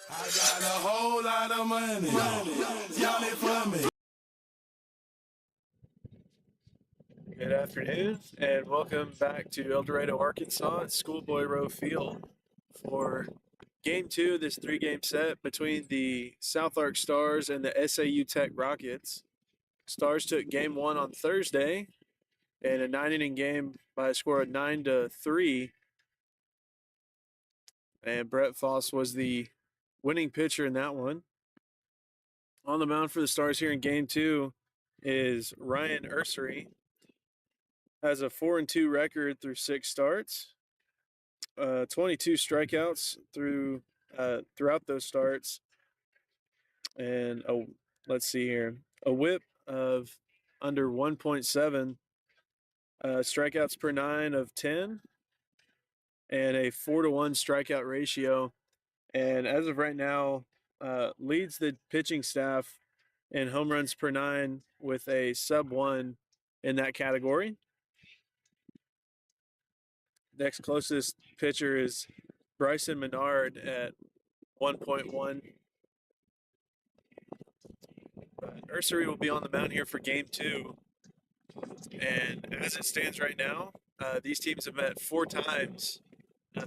I got a whole lot of money. Y'all it for me. Good afternoon, and welcome back to El Dorado, Arkansas at Schoolboy Row Field for Game 2 of this three-game set between the SouthArk Stars and the SAU Tech Rockets. Stars took Game 1 on Thursday in a 9-inning game by a score of 9-3, and Brett Foss was the winning pitcher in that one. On the mound for the Stars here in Game 2 is Ryan Ursery. Has a 4-2 record through 6 starts. 22 strikeouts throughout those starts, and let's see here, a WHIP of under 1.7, strikeouts per 9 of 10, and a 4-to-1 strikeout ratio. And as of right now, leads the pitching staff in home runs per 9 with a sub-1 in that category. Next closest pitcher is Bryson Menard at 1.1. Ursery will be on the mound here for Game 2. And as it stands right now, these teams have met 4 times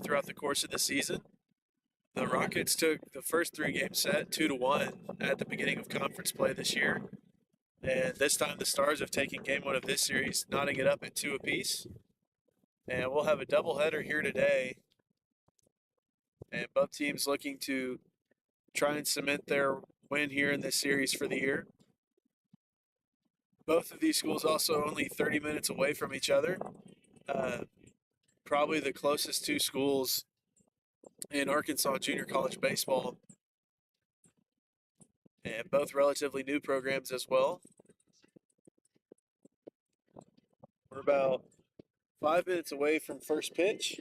throughout the course of the season. The Rockets took the first 3-game set 2-1 at the beginning of conference play this year. And this time the Stars have taken Game 1 of this series, knotting it up at 2 apiece. And we'll have a doubleheader here today. And both teams looking to try and cement their win here in this series for the year. Both of these schools also only 30 minutes away from each other. Probably the closest 2 schools in Arkansas junior college baseball, and both relatively new programs as well. We're about 5 minutes away from first pitch.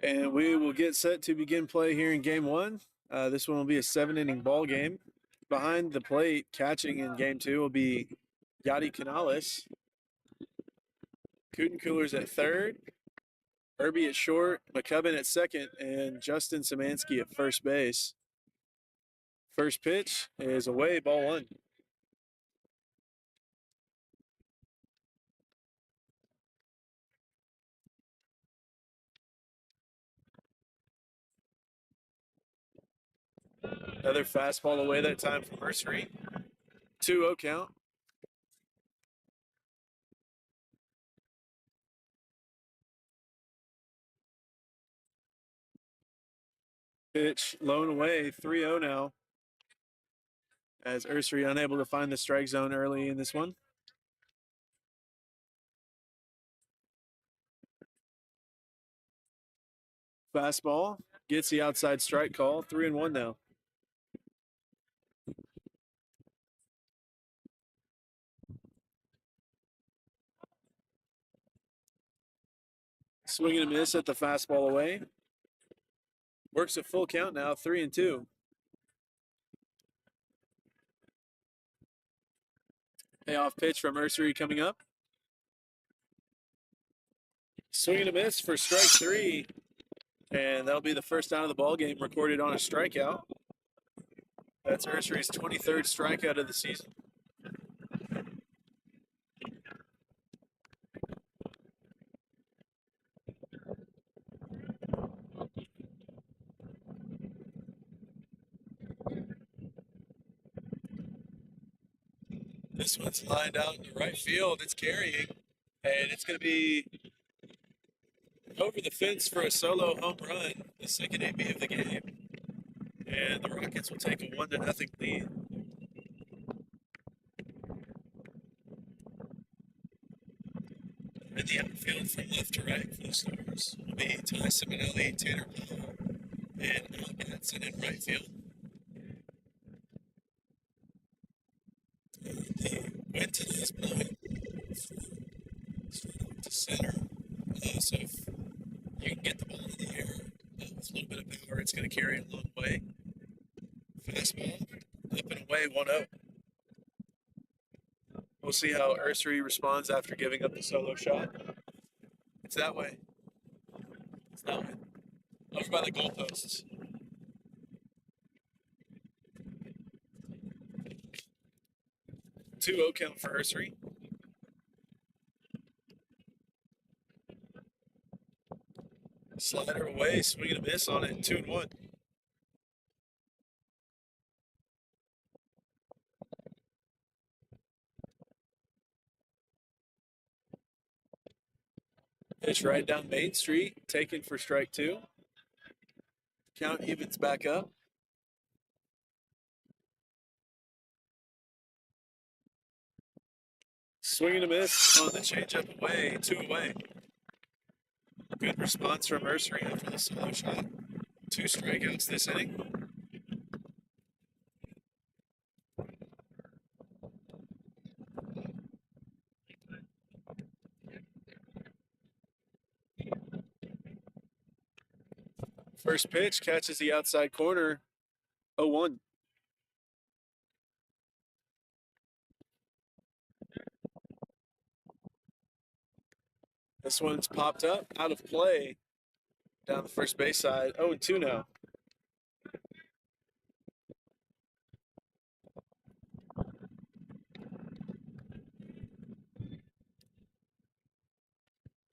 And we will get set to begin play here in game one. This one will be a 7-inning ball game. Behind the plate, catching in game two will be Yadi Canales. Cooten Coolers at third. Irby at short, McCubbin at second, and Justin Szymanski at first base. First pitch is away, ball one. Another fastball away that time from Mercery. 2-0 count. Pitch low and away, 3-0 now. As Ursery unable to find the strike zone early in this one. Fastball gets the outside strike call, 3-1 now. Swing and a miss at the fastball away. Works a full count now, 3-2. Payoff pitch from Ursery coming up. Swing and a miss for strike three. And that'll be the first out of the ball game recorded on a strikeout. That's Ursery's 23rd strikeout of the season. This one's lined out in the right field. It's carrying, and it's going to be over the fence for a solo home run, the second AB of the game. And the Rockets will take a 1-0 lead. In the outfield from left to right for the Stars will be Ty Simonelli, Tanner Powell, and Al Batson in right field. They went to this point straight to center. So if you can get the ball in the air with a little bit of power, it's going to carry a long way. Fastball, up and away, 1-0. We'll see how Ursery responds after giving up the solo shot. It's that way. It's that way. Over by the goalposts. Two 2-0 count for Ursery. Slider away, swing and a miss on it, 2-1. Pitch right down Main Street, taken for strike two. Count evens back up. Swing and a miss on the changeup away, 2 away. Good response from Ursery after the solo shot. 2 strikeouts this inning. First pitch catches the outside corner, 0-1. This one's popped up, out of play, down the first base side, 0-2 now.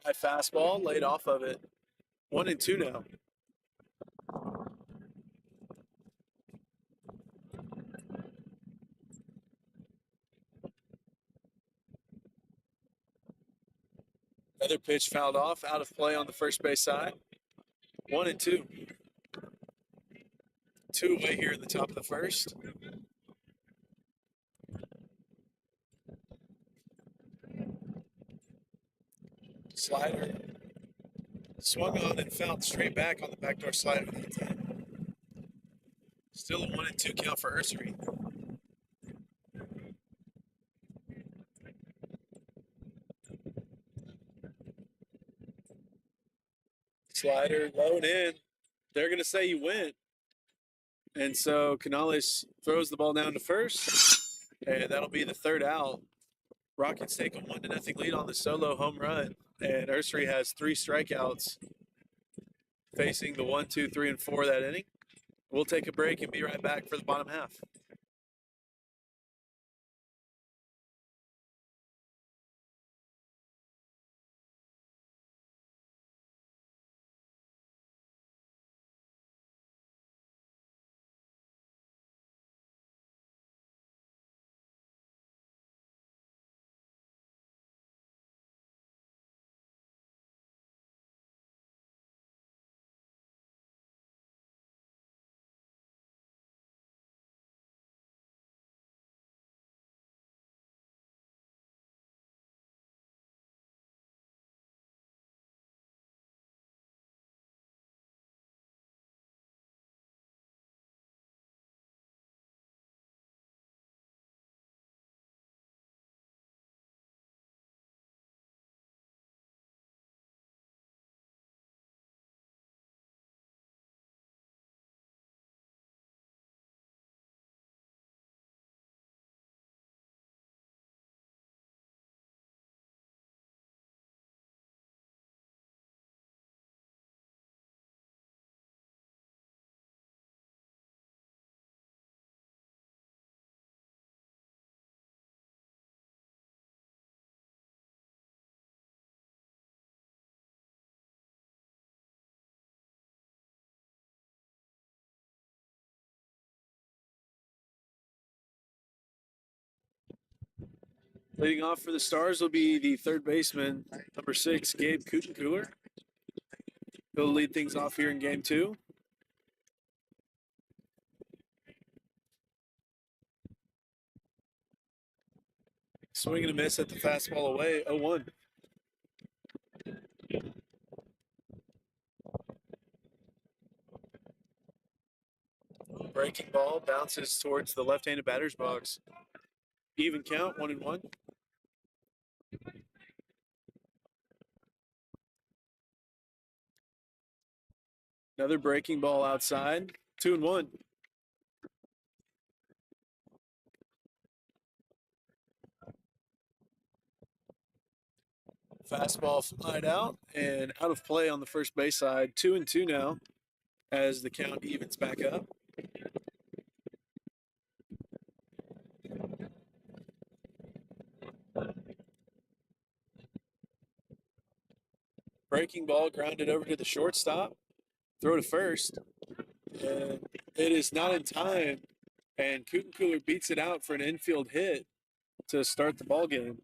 High fastball, laid off of it, 1-2 now. Another pitch fouled off, out of play on the first base side. 1-2. 2 away here in the top of the first. Slider. Swung on and fouled straight back on the backdoor slider that time. Still a 1-2 count for Ursery. Slider low and in. They're going to say he went. And so Canales throws the ball down to first, and that'll be the third out. Rockets take a 1-0 lead on the solo home run, and Ursery has 3 strikeouts facing the 1, 2, 3, and 4 that inning. We'll take a break and be right back for the bottom half. Leading off for the Stars will be the third baseman, number 6, Gabe Kutenkooler. He'll lead things off here in game 2. Swing and a miss at the fastball away, 0-1. Breaking ball bounces towards the left-handed batter's box. Even count, 1-1. Another breaking ball outside, 2-1. Fastball flied out and out of play on the first base side. 2-2 now as the count evens back up. Breaking ball grounded over to the shortstop. Throw to first. And it is not in time. And Kutenkooler beats it out for an infield hit to start the ball game.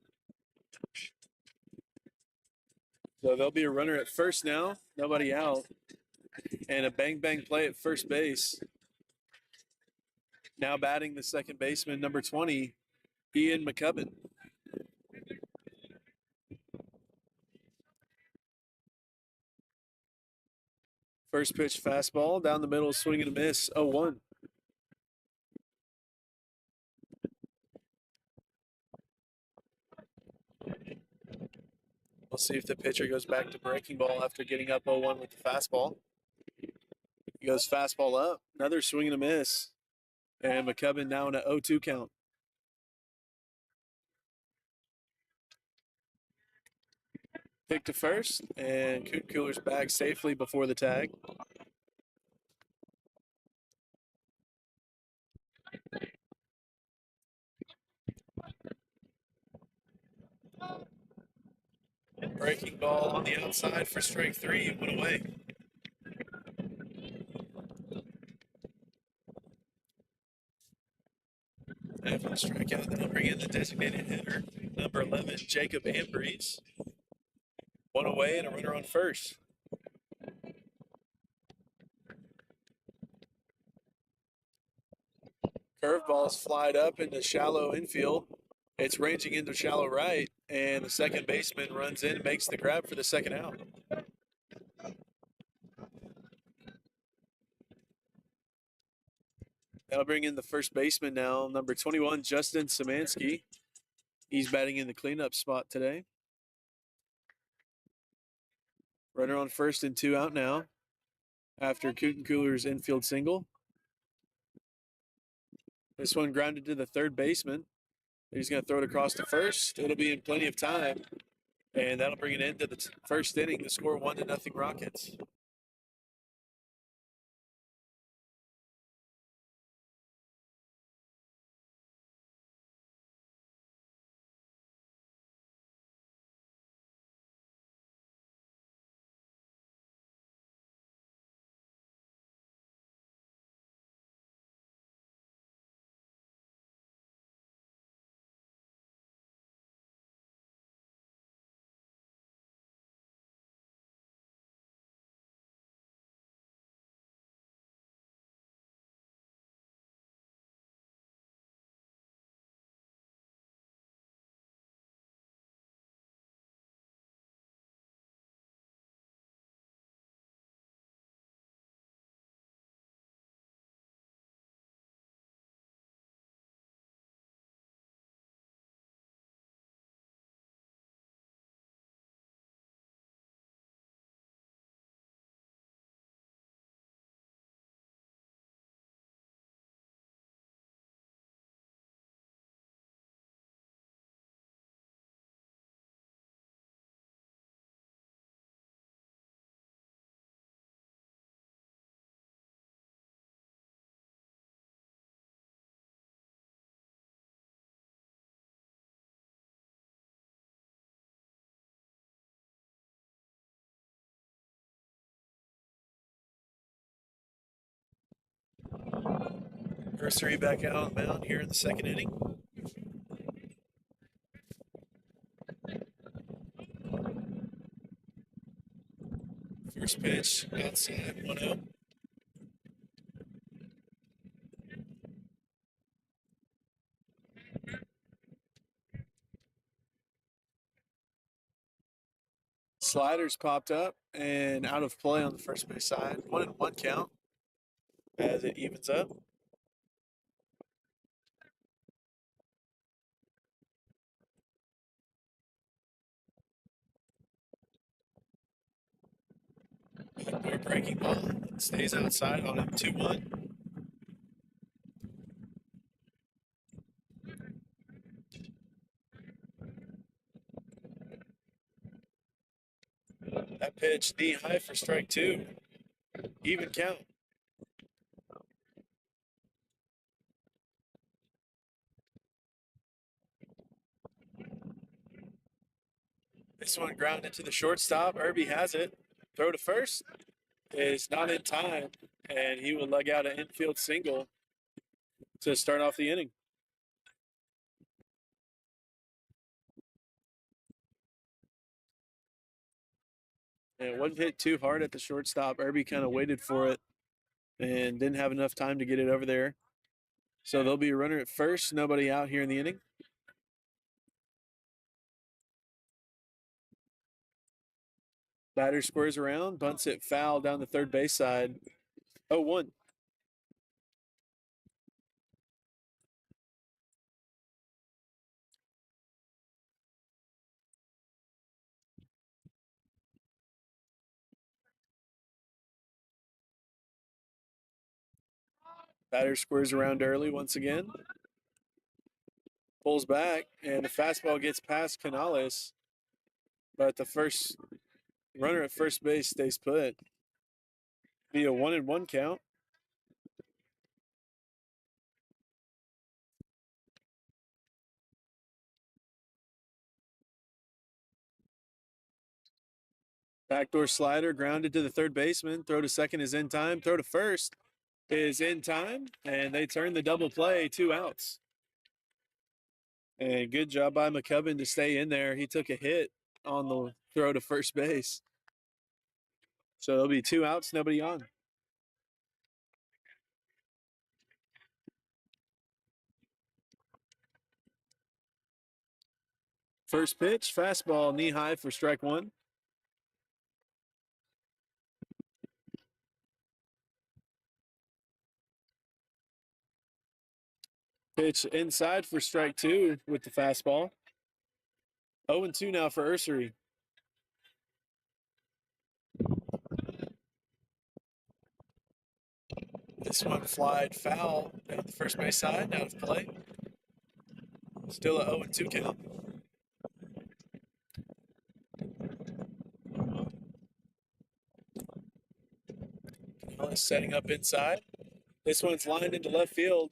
So there'll be a runner at first now, nobody out, and a bang-bang play at first base. Now batting the second baseman, number 20, Ian McCubbin. First pitch fastball, down the middle, swing and a miss, 0-1. We'll see if the pitcher goes back to breaking ball after getting up 0-1 with the fastball. He goes fastball up, another swing and a miss. And McCubbin now in a 0-2 count. Pick to first, and Kutenkooler's back safely before the tag. Breaking ball on the outside for strike 3, went away. After the strikeout, then I'll bring in the designated hitter, number 11, Jacob Ambrose. One away and a runner on first. Curveball's flied up into shallow infield. It's ranging into shallow right, and the second baseman runs in and makes the grab for the second out. That'll bring in the first baseman now, number 21, Justin Szymanski. He's batting in the cleanup spot today. Runner on first and 2 out now after Cooler's infield single. This one grounded to the third baseman. He's going to throw it across to first. It'll be in plenty of time, and that'll bring it into the first inning. The score 1-0 Rockets. Nursery back out on the mound here in the second inning. First pitch outside, 1-0. Sliders popped up and out of play on the first base side. 1-1 count as it evens up. Breaking ball stays outside on him. 2-1. That pitch knee high for strike 2. Even count. This one grounded to the shortstop. Irby has it. Throw to first is not in time, and he will lug out an infield single to start off the inning. And it wasn't hit too hard at the shortstop. Irby kind of waited for it and didn't have enough time to get it over there. So there'll be a runner at first, nobody out here in the inning. Batter squares around, bunts it foul down the third base side. 0-1. Batter squares around early once again. Pulls back, and the fastball gets past Canales. But the first runner at first base stays put. Be a 1-1 count. Backdoor slider grounded to the third baseman. Throw to second is in time. Throw to first is in time. And they turn the double play, 2 outs. And good job by McCubbin to stay in there. He took a hit on the throw to first base. So there'll be 2 outs, nobody on. First pitch, fastball, knee high for strike 1. Pitch inside for strike 2 with the fastball. 0-2 now for Ursery. This one flied foul down the first base side, out of play. Still a 0-2 count. Canales setting up inside. This one's lined into left field.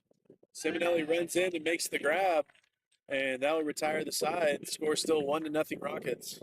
Simonelli runs in and makes the grab, and that will retire the side. The score still 1-0 Rockets.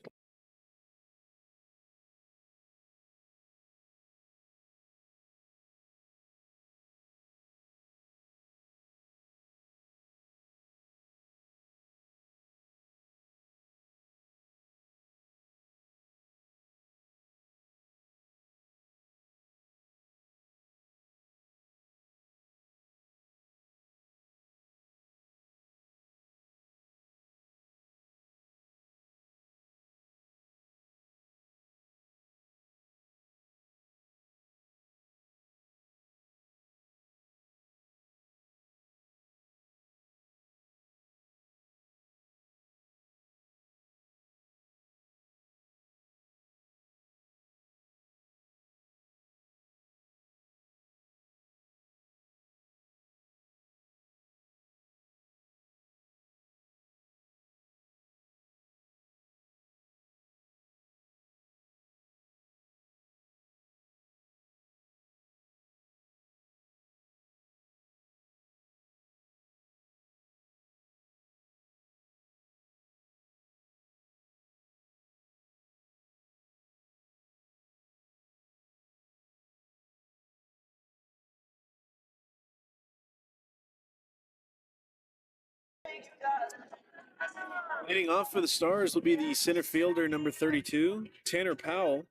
Leading off for the Stars will be the center fielder, number 32, Tanner Powell.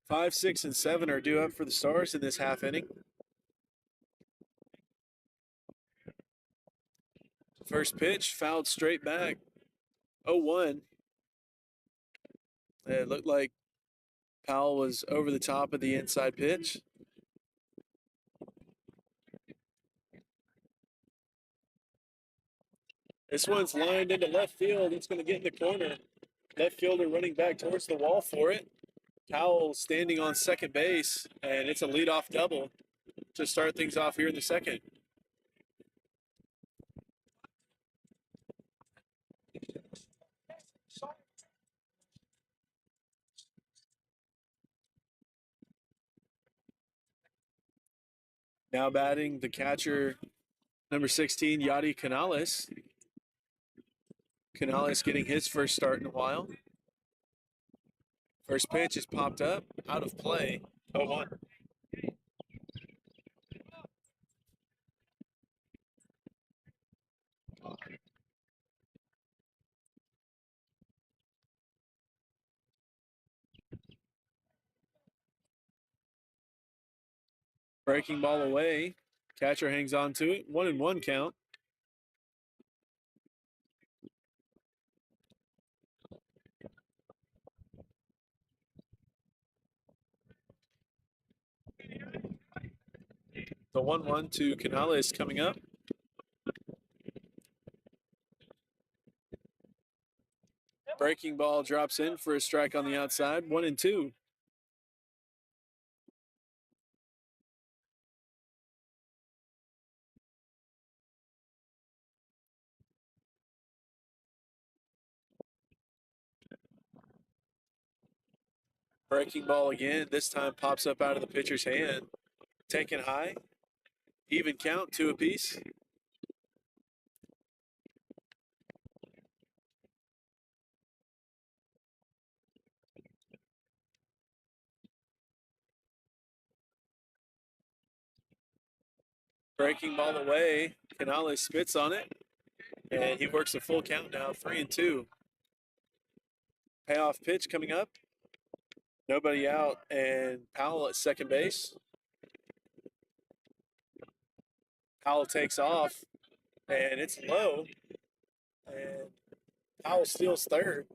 5, 6, and 7 are due up for the Stars in this half inning. First pitch, fouled straight back. 0-1. It looked like Powell was over the top of the inside pitch. This one's lined into left field. It's going to get in the corner. Left fielder running back towards the wall for it. Powell standing on second base, and it's a leadoff double to start things off here in the second. Now batting the catcher, number 16, Yadi Canales. Canales getting his first start in a while. First pitch is popped up, out of play, 0-1. Breaking ball away. Catcher hangs on to it. 1-1 count. The 1-1 to Canales coming up. Breaking ball drops in for a strike on the outside. 1-2. Breaking ball again. This time pops up out of the pitcher's hand. Taken high. Even count, 2 apiece. Breaking ball away. Canales spits on it. And he works a full count now, 3-2. Payoff pitch coming up. Nobody out, and Powell at second base. Powell takes off, and it's low. And Powell steals third.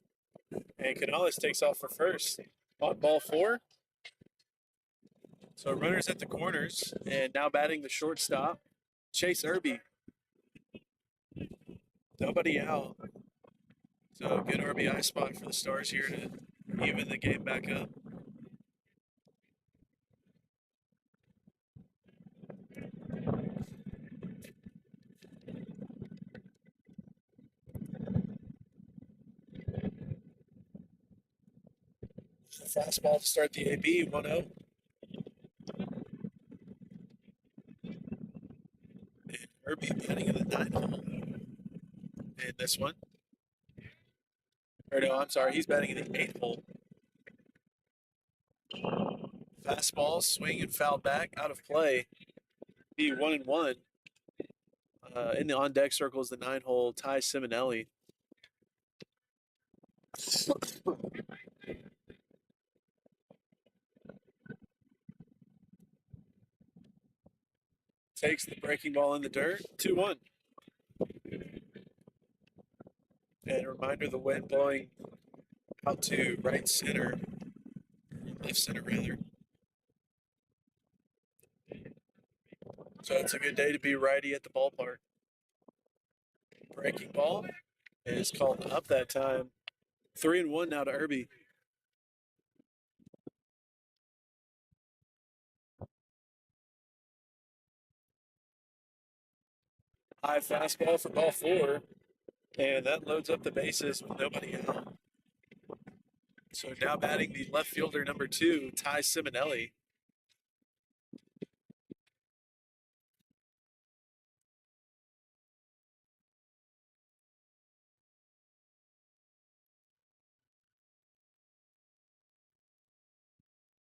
And Canales takes off for first. On ball 4. So runners at the corners, and now batting the shortstop, Chase Irby. Nobody out. So good RBI spot for the Stars here to even the game back up. fastball to start the AB, 1-0. And Herbie batting in the 9th hole in this one. Or no, I'm sorry, he's batting in the 8th hole. Fastball, swing and foul back, out of play. Be 1-1. In the on deck circle is the 9-hole Ty Simonelli. Takes the breaking ball in the dirt, 2-1. And a reminder, the wind blowing out to right center, left center rather. So it's a good day to be righty at the ballpark. Breaking ball is called up that time. 3-1 now to Irby. High fastball for ball 4, and that loads up the bases with nobody out. So now batting the left fielder number 2, Ty Simonelli.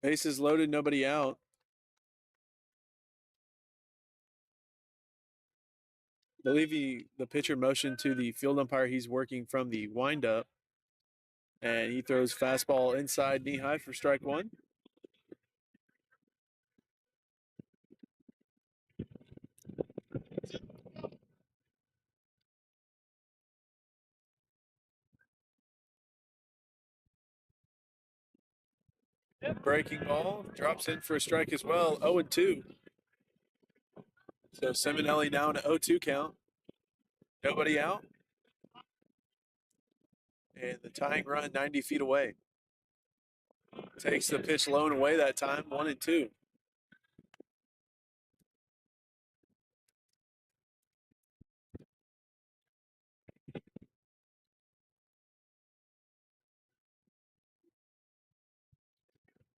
Bases loaded, nobody out. I believe the pitcher motioned to the field umpire he's working from the windup, and he throws fastball inside knee high for strike 1. Breaking ball drops in for a strike as well. 0-2. So Simonelli now in an 0-2 count. Nobody out. And the tying run 90 feet away. Takes the pitch low and away that time, 1-2.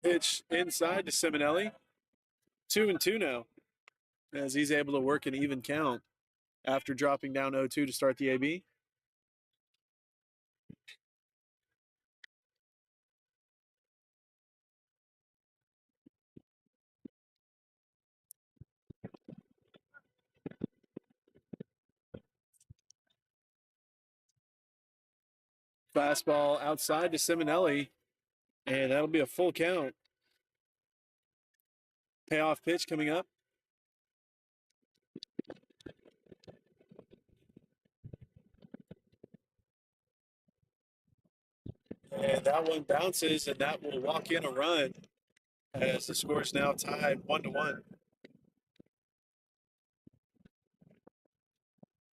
Pitch inside to Simonelli. 2-2 now, as he's able to work an even count after dropping down 0-2 to start the AB. Fastball outside to Simonelli, and that'll be a full count. Payoff pitch coming up. And that one bounces, and that will walk in a run as the score is now tied 1-1.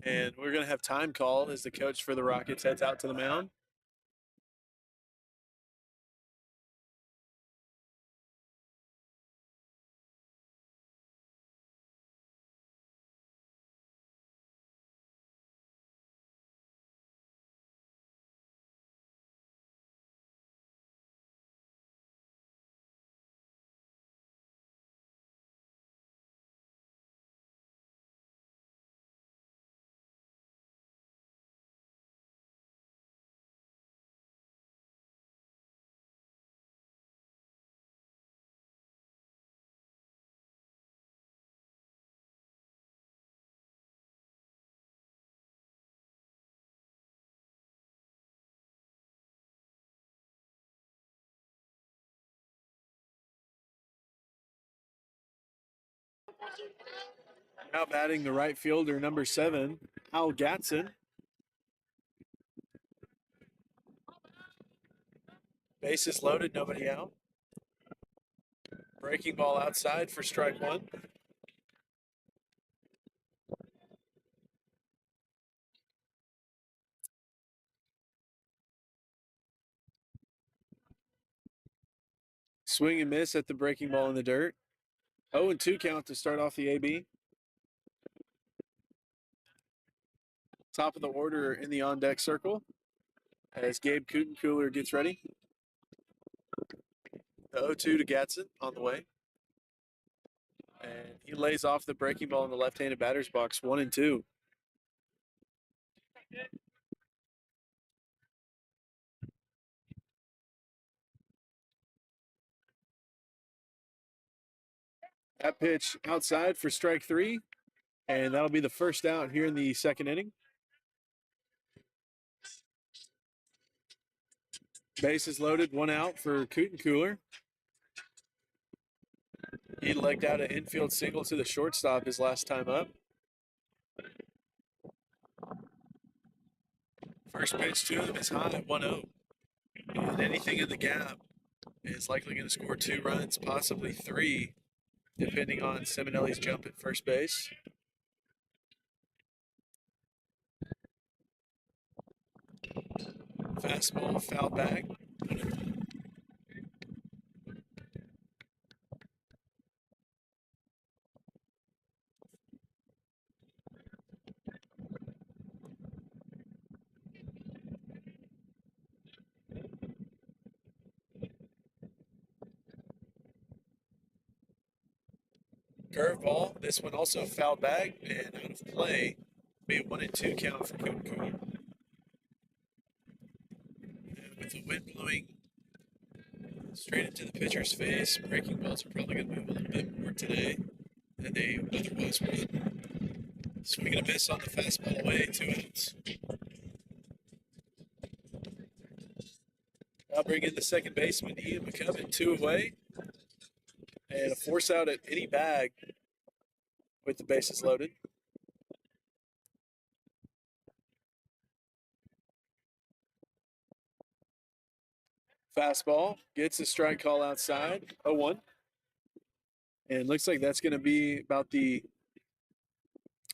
And we're going to have time called as the coach for the Rockets heads out to the mound. Now batting the right fielder, number 7, Al Gatson. Bases loaded, nobody out. Breaking ball outside for strike 1. Swing and miss at the breaking ball in the dirt. 0-2 count to start off the AB. Top of the order in the on-deck circle as Gabe Kutencooler gets ready. The 0-2 to Gatson on the way. And he lays off the breaking ball in the left-handed batter's box, 1-2. That pitch outside for strike 3, and that'll be the first out here in the second inning. Bases loaded, 1 out for Cooler. He legged out an infield single to the shortstop his last time up. First pitch to him is high, 1-0. And anything in the gap is likely going to score 2 runs, possibly 3, depending on Seminelli's jump at first base. Fastball, foul back. Curveball. This one also foul back and out of play. Be a 1-2 count for Cooler. With the wind blowing straight into the pitcher's face, breaking balls are probably going to move a little bit more today than they otherwise would. Swing and a miss on the fastball away, 2 outs. I'll bring in the second baseman, Ian McCubbin, 2 away. And a force out at any bag with the bases loaded. Fastball gets a strike call outside, 0-1. And looks like that's going to be about the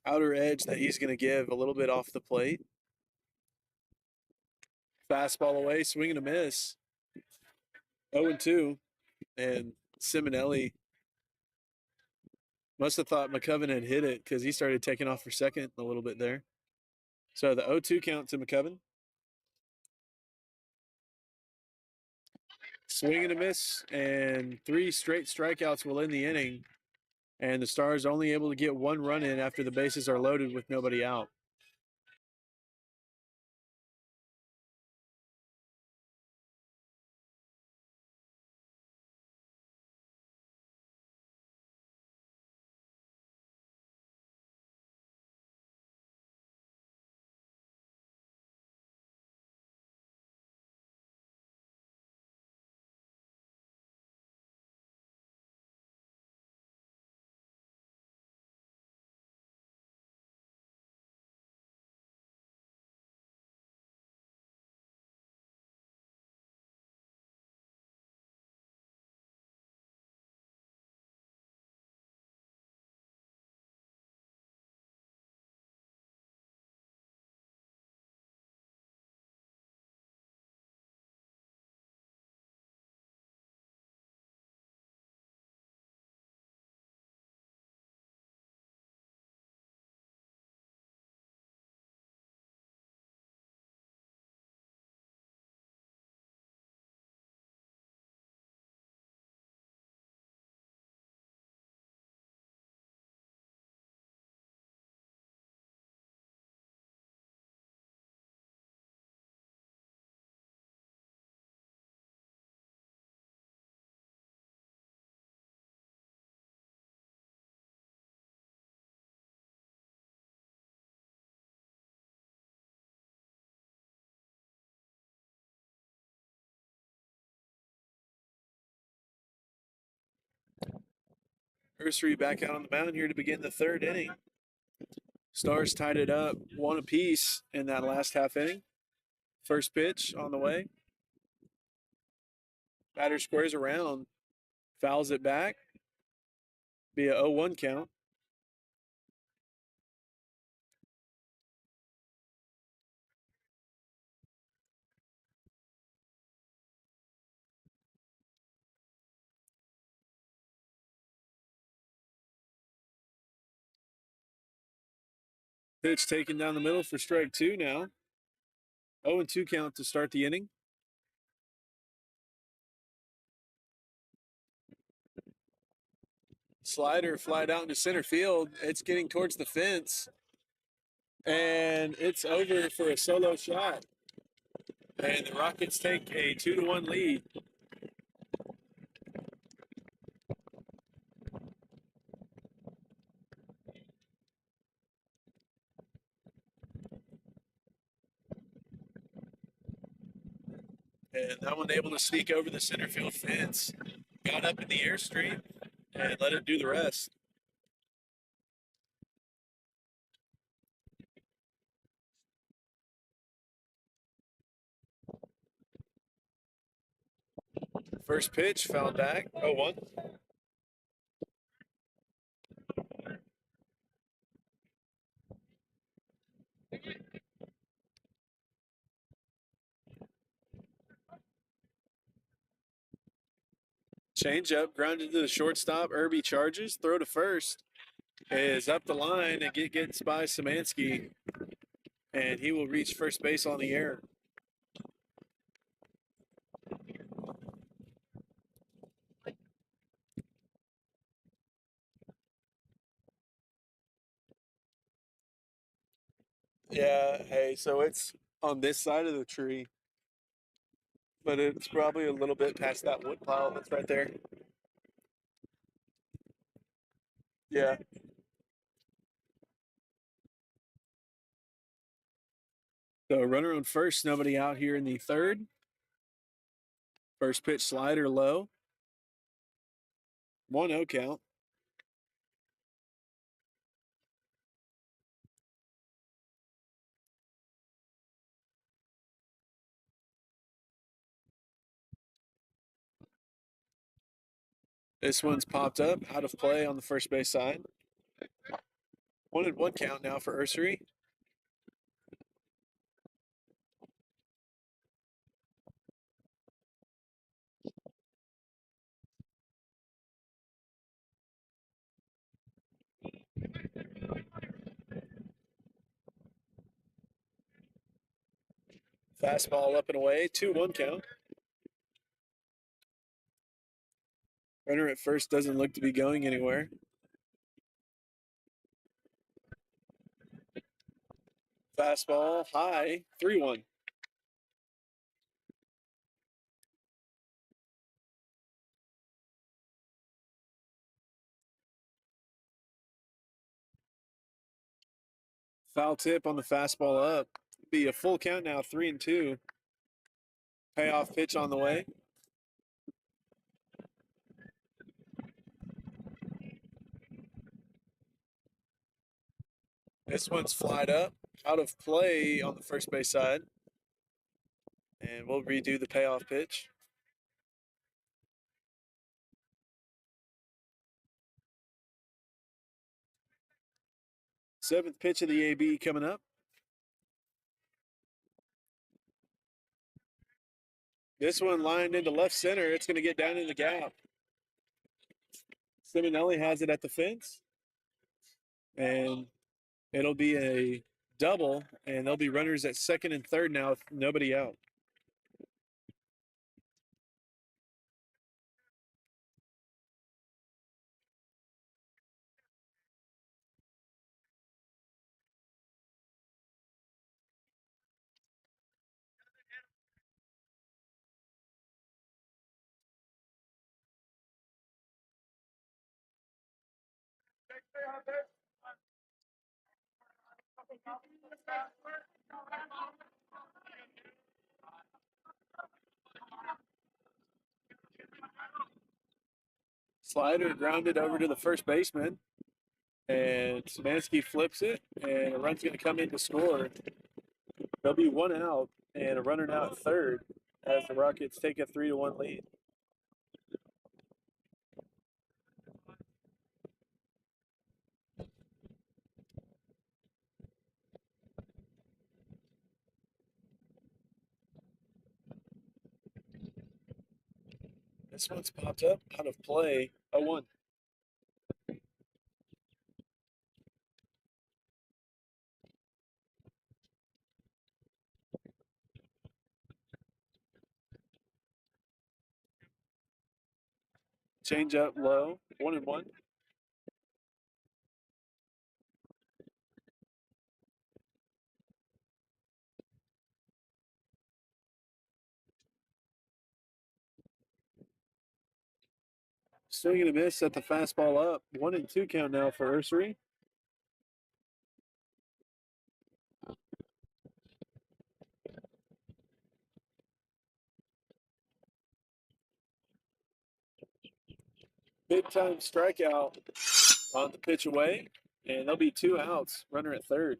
outer edge that he's going to give a little bit off the plate. Fastball away, swing and a miss. 0-2. And Simonelli must have thought McCubbin had hit it because he started taking off for second a little bit there. So the 0-2 count to McCubbin. Swing and a miss, and 3 straight strikeouts will end the inning. And the Stars only able to get 1 run in after the bases are loaded with nobody out. Ursery back out on the mound here to begin the third inning. Stars tied it up 1 apiece in that last half inning. First pitch on the way. Batter squares around, fouls it back. Be a 0-1 count. Pitch taken down the middle for strike 2 now. 0-2 count to start the inning. Slider flied out into center field. It's getting towards the fence. And it's over for a solo shot. And the Rockets take a 2-1 lead. And that one able to sneak over the center field fence, got up in the airstream, and let it do the rest. First pitch, fouled back, 0-1. Change up, grounded to the shortstop. Irby charges, throw to first is up the line and gets by Szymanski, and he will reach first base on the air. Yeah, hey, so it's on this side of the tree, but it's probably a little bit past that wood pile that's right there. Yeah. So runner on first, nobody out here in the third. First pitch slider low. 1-0 count. This one's popped up, out of play on the first base side. 1-1 count now for Ursery. Fastball up and away, 2-1 count. Runner at first doesn't look to be going anywhere. Fastball high, 3-1. Foul tip on the fastball up. Be a full count now, 3-2. Payoff pitch on the way. This one's flied up, out of play on the first base side. And we'll redo the payoff pitch. Seventh pitch of the AB coming up. This one lined into left center. It's going to get down in the gap. Simonelli has it at the fence. And it'll be a double, and there'll be runners at second and third now with nobody out. Slider grounded over to the first baseman, and Szymanski flips it, and a run's going to come in to score. There'll be one out, and a runner now at third as the Rockets take a 3-1 lead. This one's popped up, out of play, 0-1. Change up low, 1-1. Swing and a miss at the fastball up. 1-2 count now for Ursery. Big time strikeout on the pitch away, and there'll be 2 outs. Runner at third.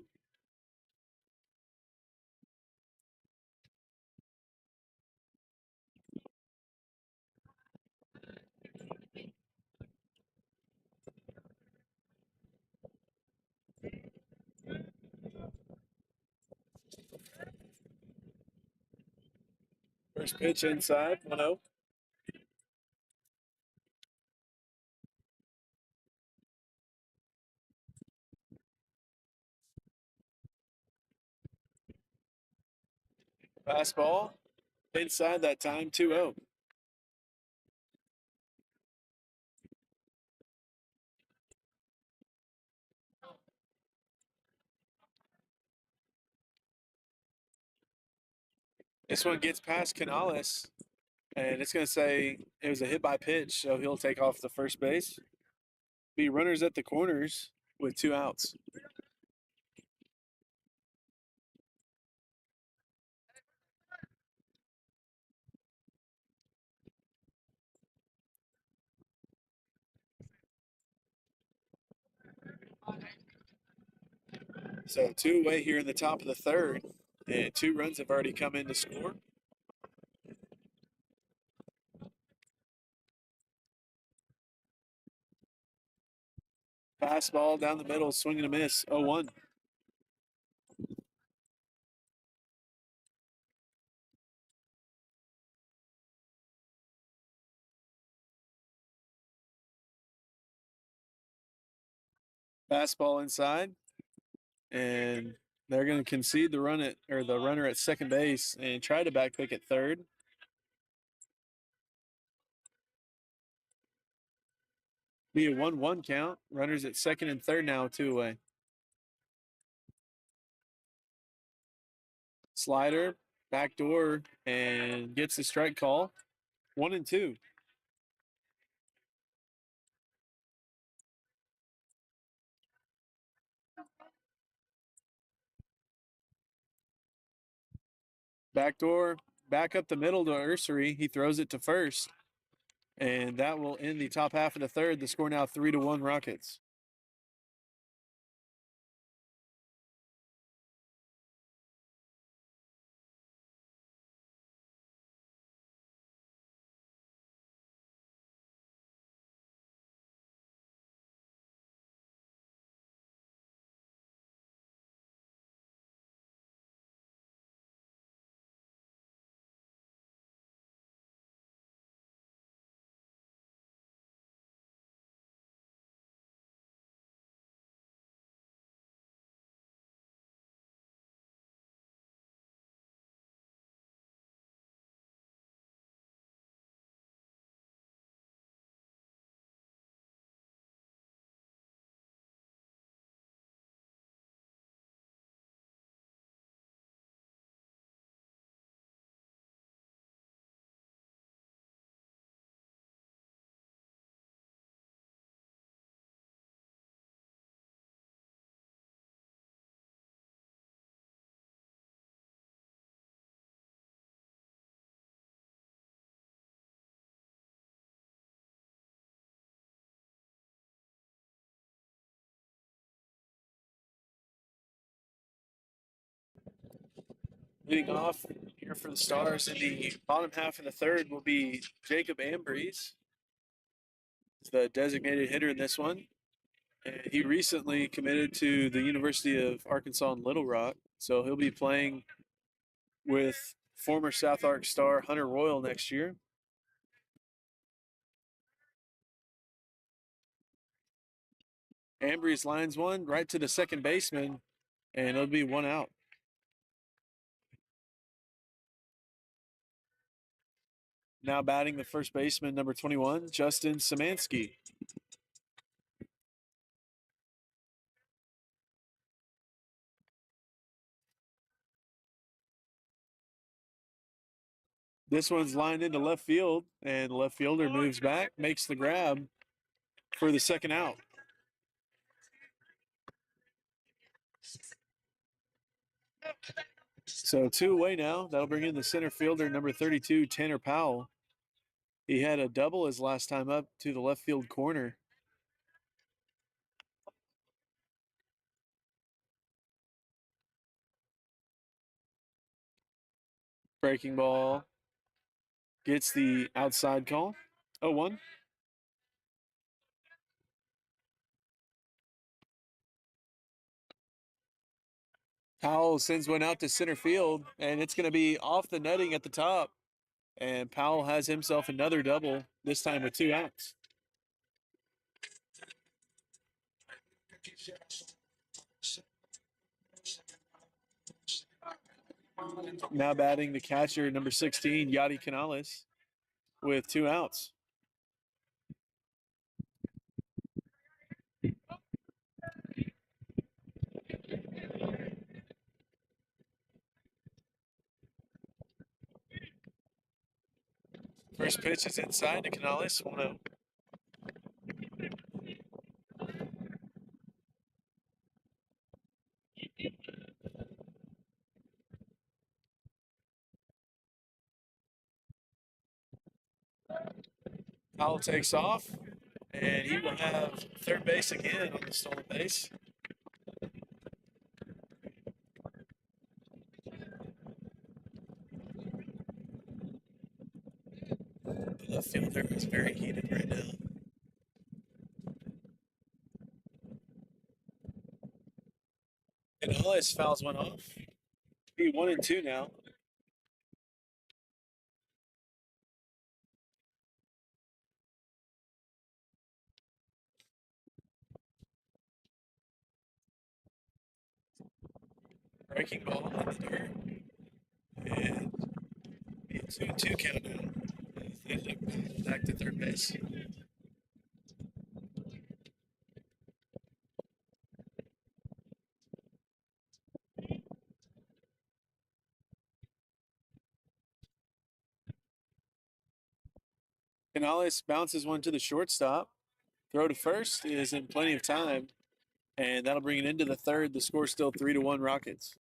First pitch inside, 1-0. Fastball inside that time, 2-0. This one gets past Canales, and it's going to say it was a hit by pitch, so he'll take off the first base. Be runners at the corners with 2 outs. So 2 away here in the top of the third, and 2 runs have already come in to score. Fastball down the middle, swing and a miss, 0-1. Fastball inside, and they're going to concede the runner at second base and try to back pick at third. Be a 1-1 count. Runners at second and third now, 2 away. Slider, backdoor, and gets the strike call. 1-2. Backdoor, back up the middle to Ursery. He throws it to first, and that will end the top half of the third. The score now 3-1 Rockets. Leading off here for the Stars in the bottom half of the third will be Jacob Ambrose, the designated hitter in this one. And he recently committed to the University of Arkansas in Little Rock, so he'll be playing with former SouthArk star Hunter Royal next year. Ambrose lines one right to the second baseman, and it'll be 1 out. Now batting the first baseman, number 21, Justin Szymanski. This one's lined into left field, and the left fielder moves back, makes the grab for the second out. So 2 away now. That'll bring in the center fielder, number 32, Tanner Powell. He had a double his last time up to the left field corner. Breaking ball gets the outside call. 0-1. Powell sends one out to center field, and it's going to be off the netting at the top. And Powell has himself another double, this time with 2 outs. Now batting the catcher, number 16, Yadi Canales, with 2 outs. First pitch is inside to Canales, 1-0. Powell takes off, and he will have third base again on the stolen base. The left fielder is very heated right now. Canales fouls one off. Be 1-2 now. Breaking ball in the dirt. And be a 2-2 count now. They look back to third base. Canales bounces one to the shortstop. Throw to first is in plenty of time, and that'll bring it into the third. The score's still 3-1 Rockets.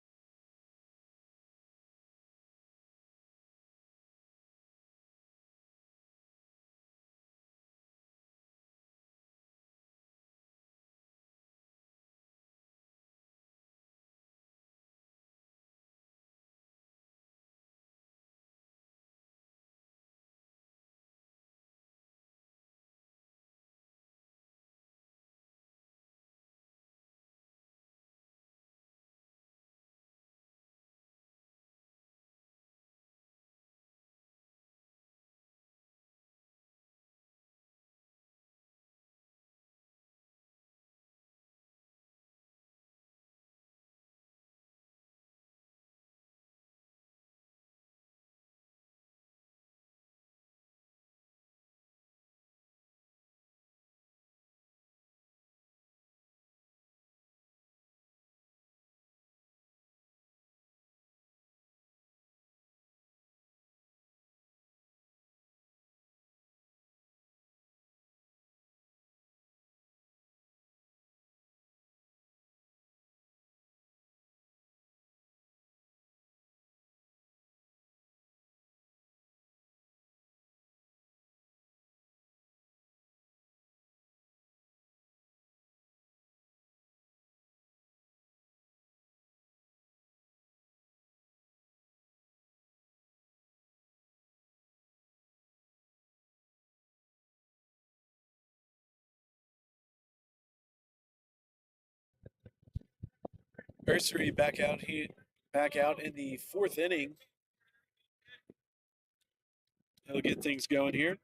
Nursery back out in the fourth inning. He'll get things going here.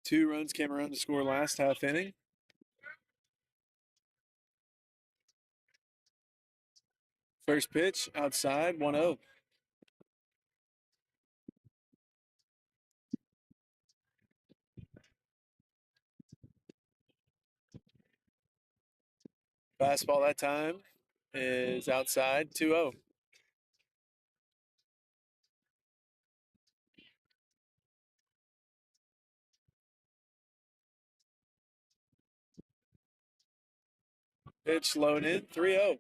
2 runs came around to score last half inning. First pitch outside, 1-0. Fastball that time is outside, 2-0. Pitch low and in, 3-0.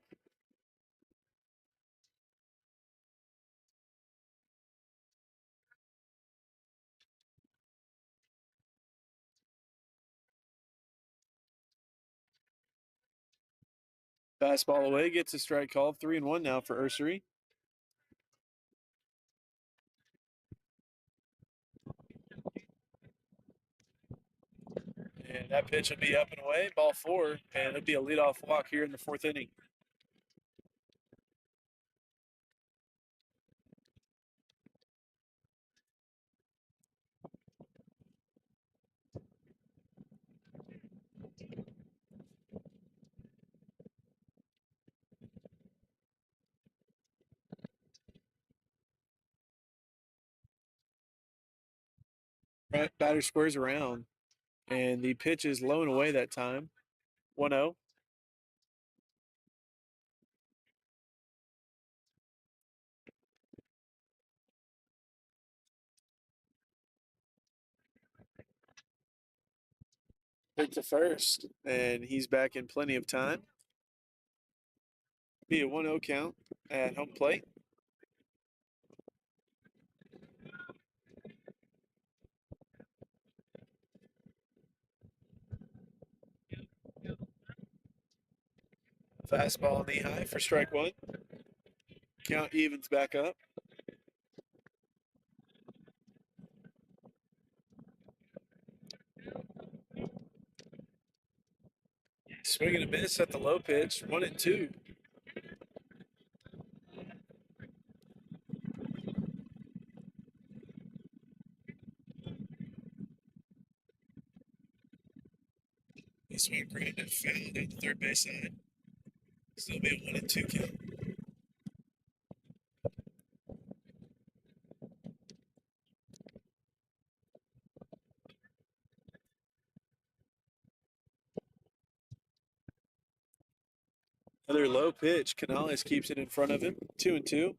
Fastball away, gets a strike called. 3-1 now for Ursery. And that pitch will be up and away, ball 4, and it'll be a leadoff walk here in the 4th inning. Batter squares around, and the pitch is low and away that time. 1-0. Hit to first, and he's back in plenty of time. Be a 1-0 count at home plate. Fastball knee high for strike 1. Count evens back up. Swing and a miss at the low pitch, 1-2. This one grounded foul down the third base side. Still be a 1-2 count. Another low pitch. Canales keeps it in front of him. 2-2.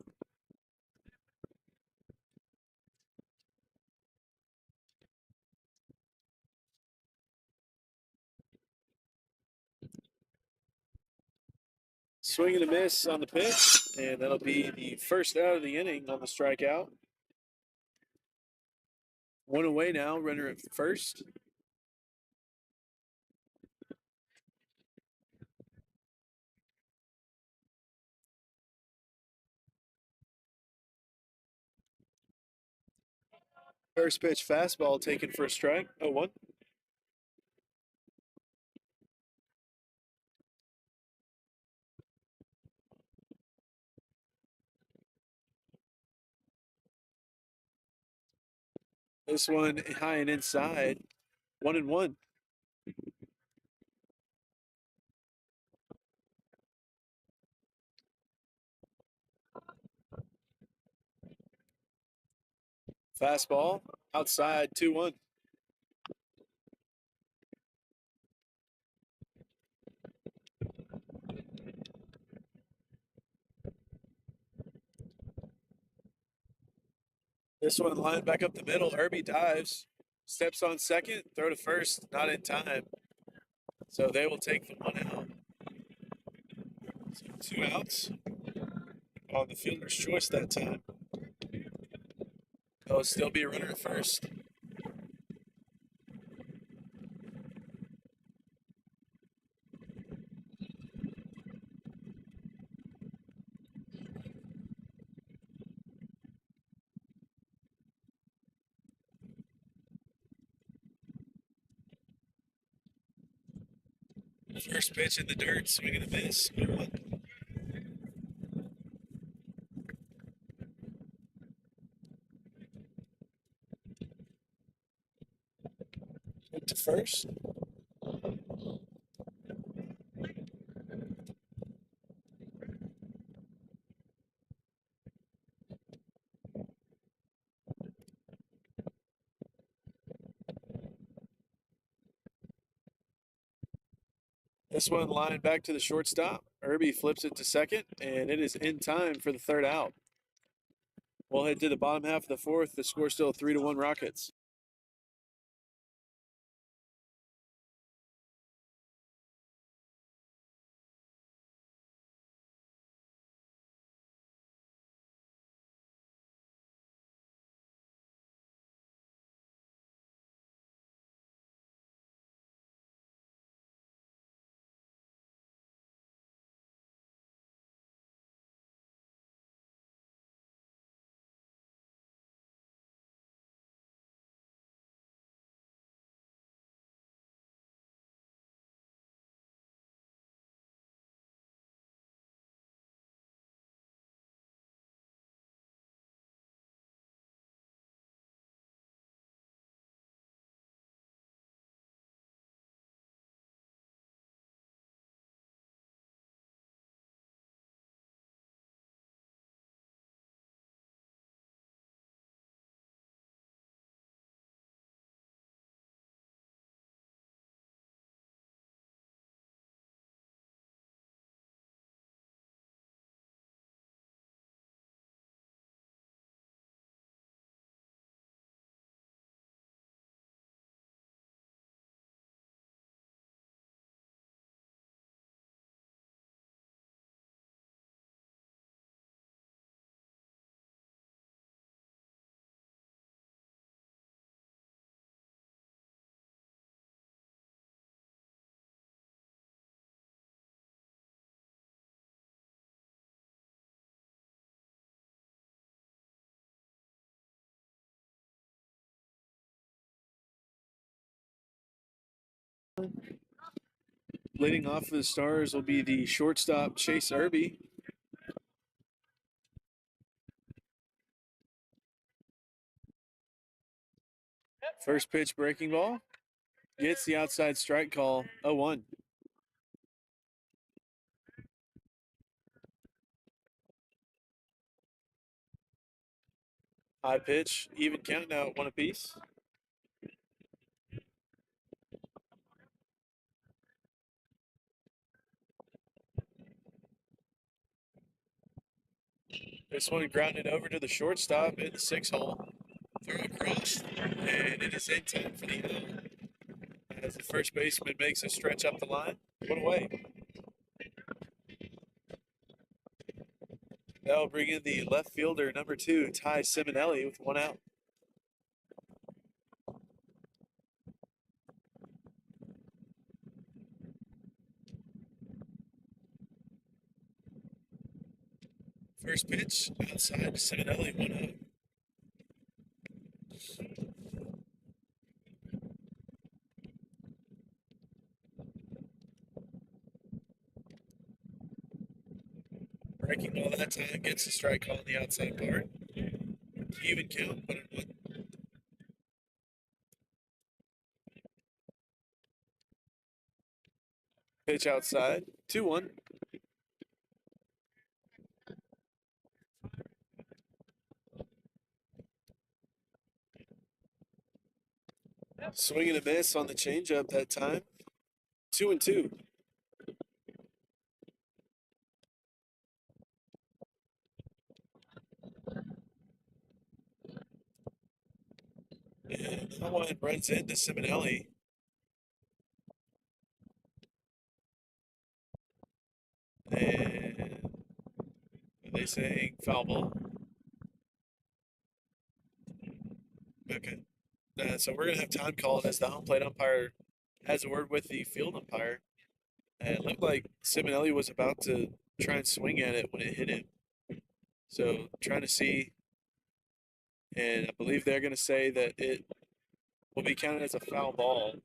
Swing and a miss on the pitch, and that'll be the first out of the inning on the strikeout. 1 away now, runner at first. First pitch fastball taken for a strike. 0-1. This one high and inside. 1-1. Fastball outside. 2-1. This one lined back up the middle. Irby dives, steps on second, throw to first, not in time. So they will take the 1 out. So 2 outs on the fielder's choice that time. There'll still be a runner at first. First pitch in the dirt, swing and a miss. 1-1. Hit to first. This one lined back to the shortstop. Irby flips it to second, and it is in time for the 3rd out. We'll head to the bottom half of the 4th. The score still 3-1 Rockets. Leading off for the Stars will be the shortstop, Chase Irby. First pitch breaking ball. Gets the outside strike call, 0-1. High pitch, even count now at 1 apiece. This one grounded over to the shortstop in the 6-hole. Throw across, and it is in time for the out. As the first baseman makes a stretch up the line, put away. That'll bring in the left fielder, number 2, Ty Simonelli, with 1 out. First pitch, outside to Simonelli, 1 out. Breaking ball that time, gets a strike call on the outside part. Even count, 1-1. Pitch outside, 2-1. Swing and a miss on the changeup that time, 2-2. And that one runs into Simonelli. And are they saying foul ball? Okay. So we're going to have time called as the home plate umpire has a word with the field umpire. And it looked like Simonelli was about to try and swing at it when it hit him. So trying to see, and I believe they're going to say that it will be counted as a foul ball.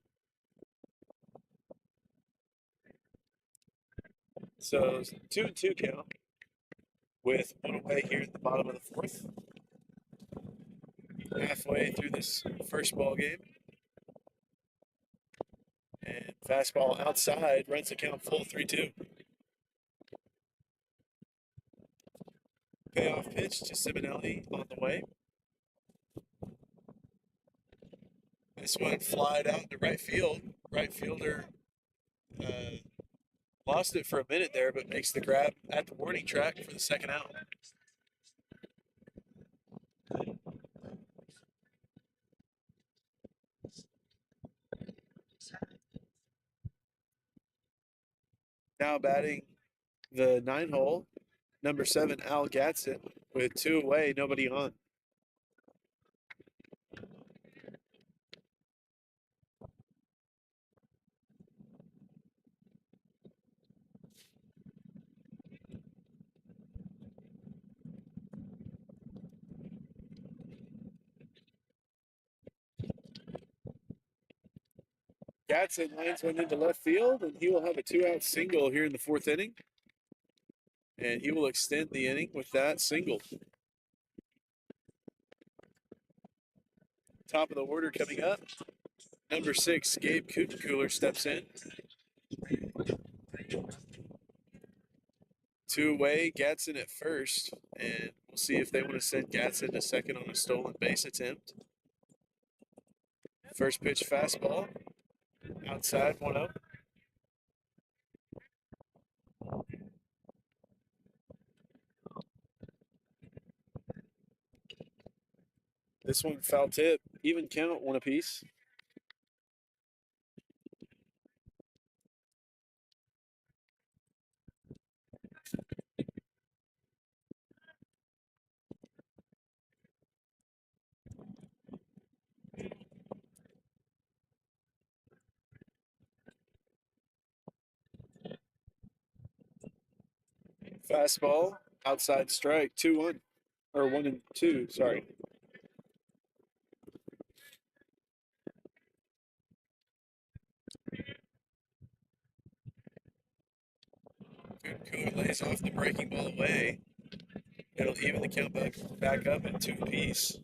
So 2-2 count with 1 away here at the bottom of the 4th. Halfway through this first ball game. And fastball outside, runs the count full, 3-2. Payoff pitch to Simonelli on the way. This one flied out into right field. Right fielder lost it for a minute there, but makes the grab at the warning track for the second out. Now batting the 9-hole, number 7, Al Gatson, with 2 away, nobody on. Gatson lines one into left field, and he will have a 2-out single here in the 4th inning. And he will extend the inning with that single. Top of the order coming up. Number 6, Gabe Kuttenkooler steps in. 2 away, Gatson at first, and we'll see if they want to send Gatson to second on a stolen base attempt. First pitch fastball, outside, 1-0. This one foul tip, even count, 1 apiece. Fastball, outside strike, 2-1, or 1-2, sorry. pays off the breaking ball away, it'll even the count back up at 2 apiece.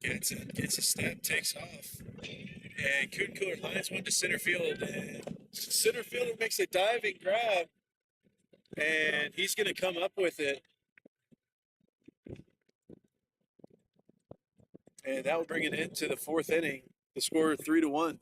Gets a step, takes off. And Coon Killer lines one to center field. And center fielder makes a diving grab. And he's going to come up with it. And that will bring it into the 4th inning. The score 3-1.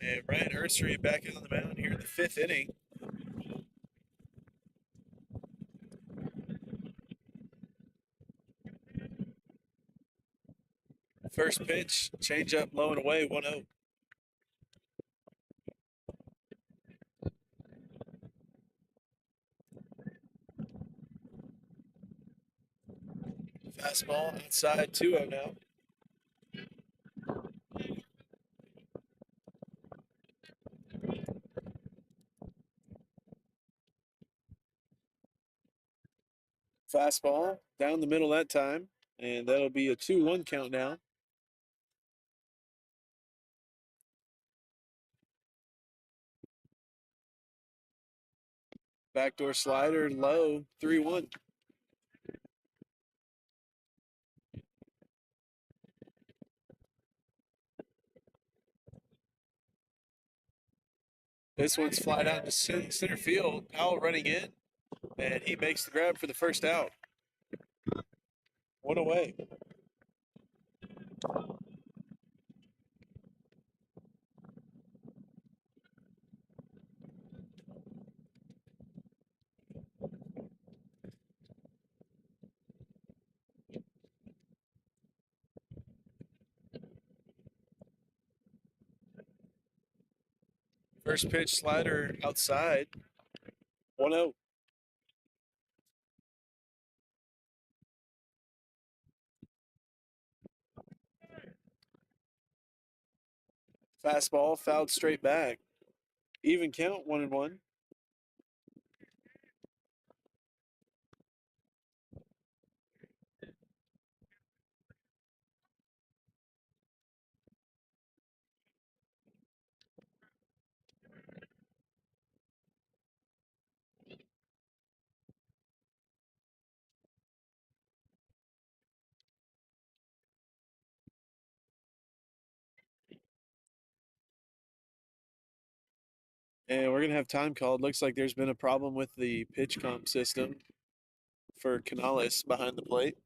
And Ryan Ursery back on the mound here in the 5th inning. First pitch, change up low and away, 1-0. Fastball outside, 2-0 now. Fastball down the middle that time, and that'll be a 2-1 count now. Backdoor slider low, 3-1. This one's flied out to center field. Powell running in, and he makes the grab for the first out. 1 away. First pitch slider outside, 1-0. Fastball fouled straight back. Even count, 1-1. And we're going to have time called. Looks like there's been a problem with the pitch comp system for Canales behind the plate.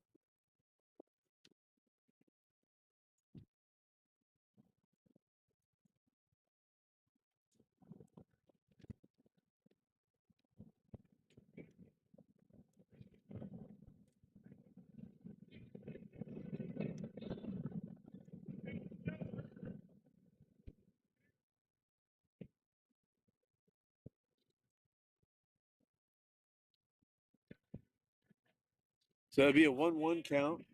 So it'd be a 1-1 count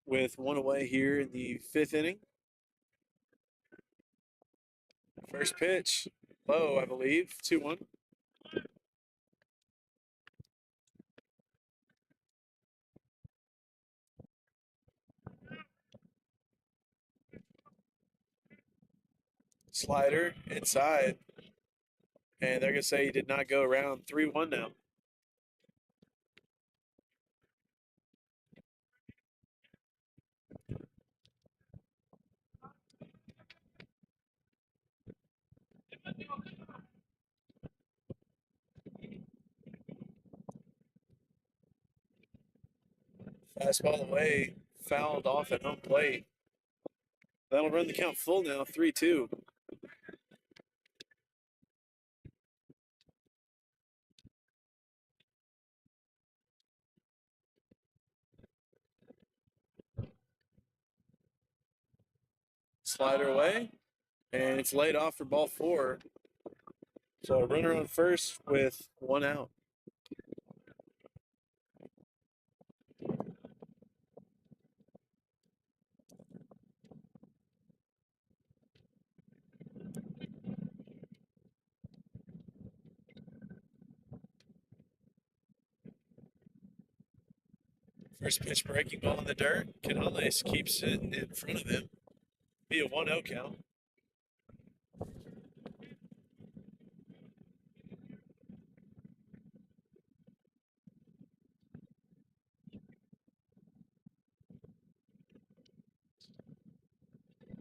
with one away here in the 5th inning. First pitch, low, I believe, 2-1. Slider inside. And they're going to say he did not go around. 3-1 now. Fastball away, fouled off at home plate. That'll run the count full now, 3-2. Slider away, and it's laid off for ball 4. So runner on first with 1 out. First pitch breaking ball in the dirt. Canales keeps it in front of him. Be a 1-0 count.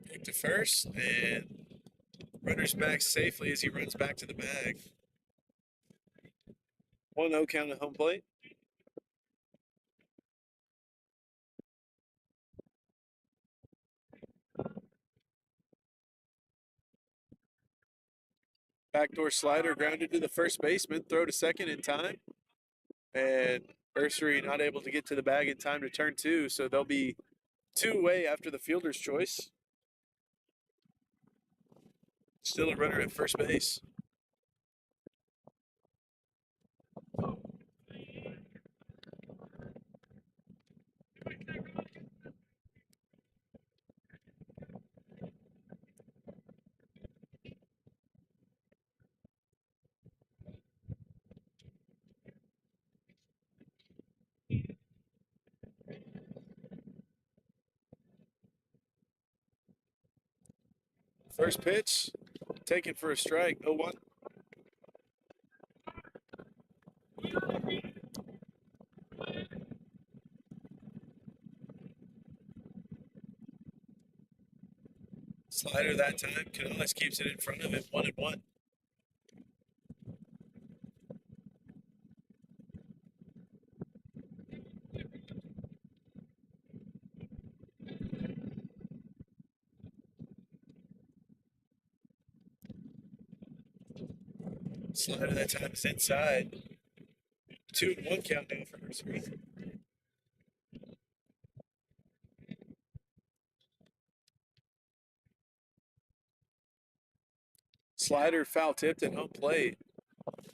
Pick to first, and runner's back safely as he runs back to the bag. 1-0 count at home plate. Backdoor slider grounded to the first baseman. Throw to second in time. And Ursery not able to get to the bag in time to turn 2. So they'll be 2 away after the fielder's choice. Still a runner at first base. First pitch, taken for a strike, 0-1. Slider that time. Canales keeps it in front of him, 1-1. Slider that time is inside. 2-1 count now for Ursery. Slider foul tipped at home plate.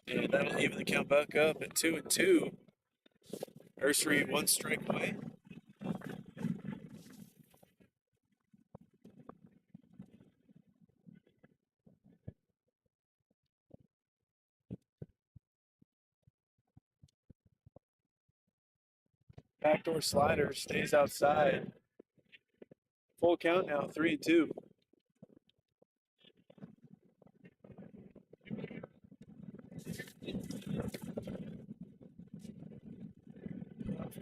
And that'll even the count back up at 2-2. Ursery 1 strike away. Backdoor slider stays outside. Full count now, 3-2.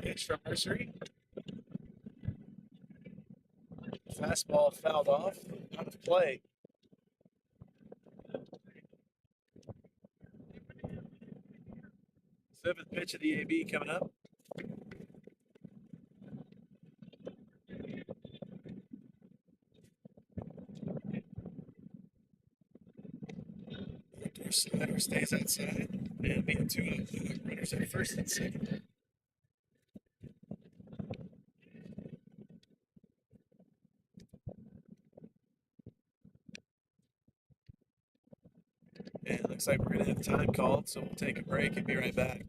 Pitch from Ursery. Fastball fouled off, out of play. Seventh pitch of the AB coming up. Backdoor slider stays outside. And be a 2-0. Runners at first and second. And it looks like we're going to have time called, so we'll take a break and be right back.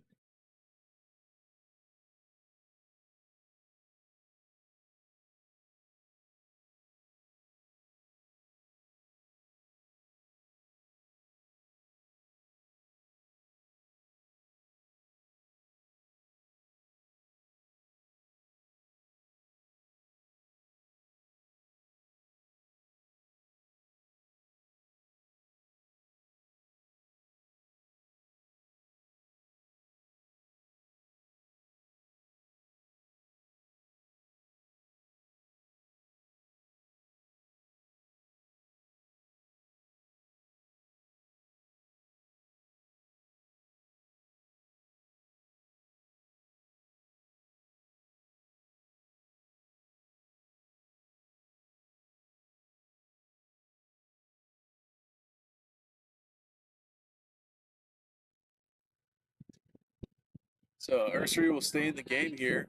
So Ursery will stay in the game here.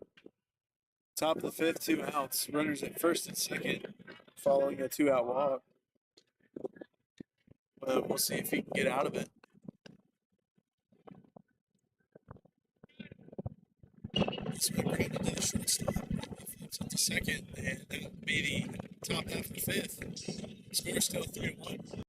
Top of the fifth, 2 outs. Runners at first and second, following a 2-out walk. We'll see if he can get out of it. This one grounded to the shortstop. Flips up to second, and that would be the top half of the fifth. Score still 3-1.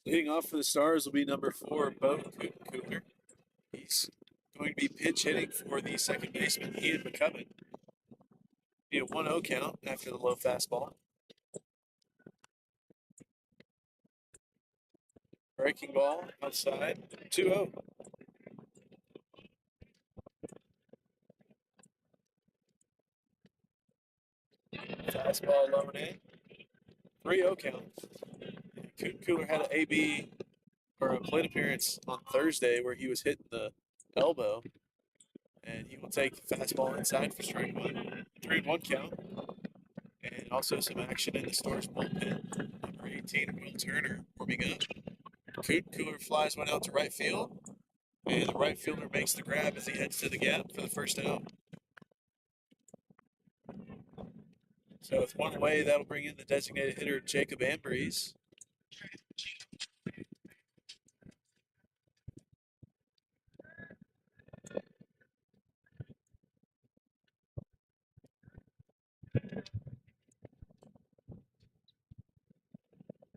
Leading off for the Stars will be number 4, Bo Cooler. He's going to be pitch hitting for the second baseman, Ian McCubbin. Be a 1-0 count after the low fastball. Breaking ball outside, 2-0. Fastball low and in, 3-0 count. Cooler had an AB or a plate appearance on Thursday where he was hitting the elbow, and he will take the fastball inside for strike one. 3-1 count. And also some action in the Stars bullpen. Number 18, Will Turner, warming up. Cooler flies one out to right field, and the right fielder makes the grab as he heads to the gap for the first out. So with one away, that'll bring in the designated hitter, Jacob Ambrose.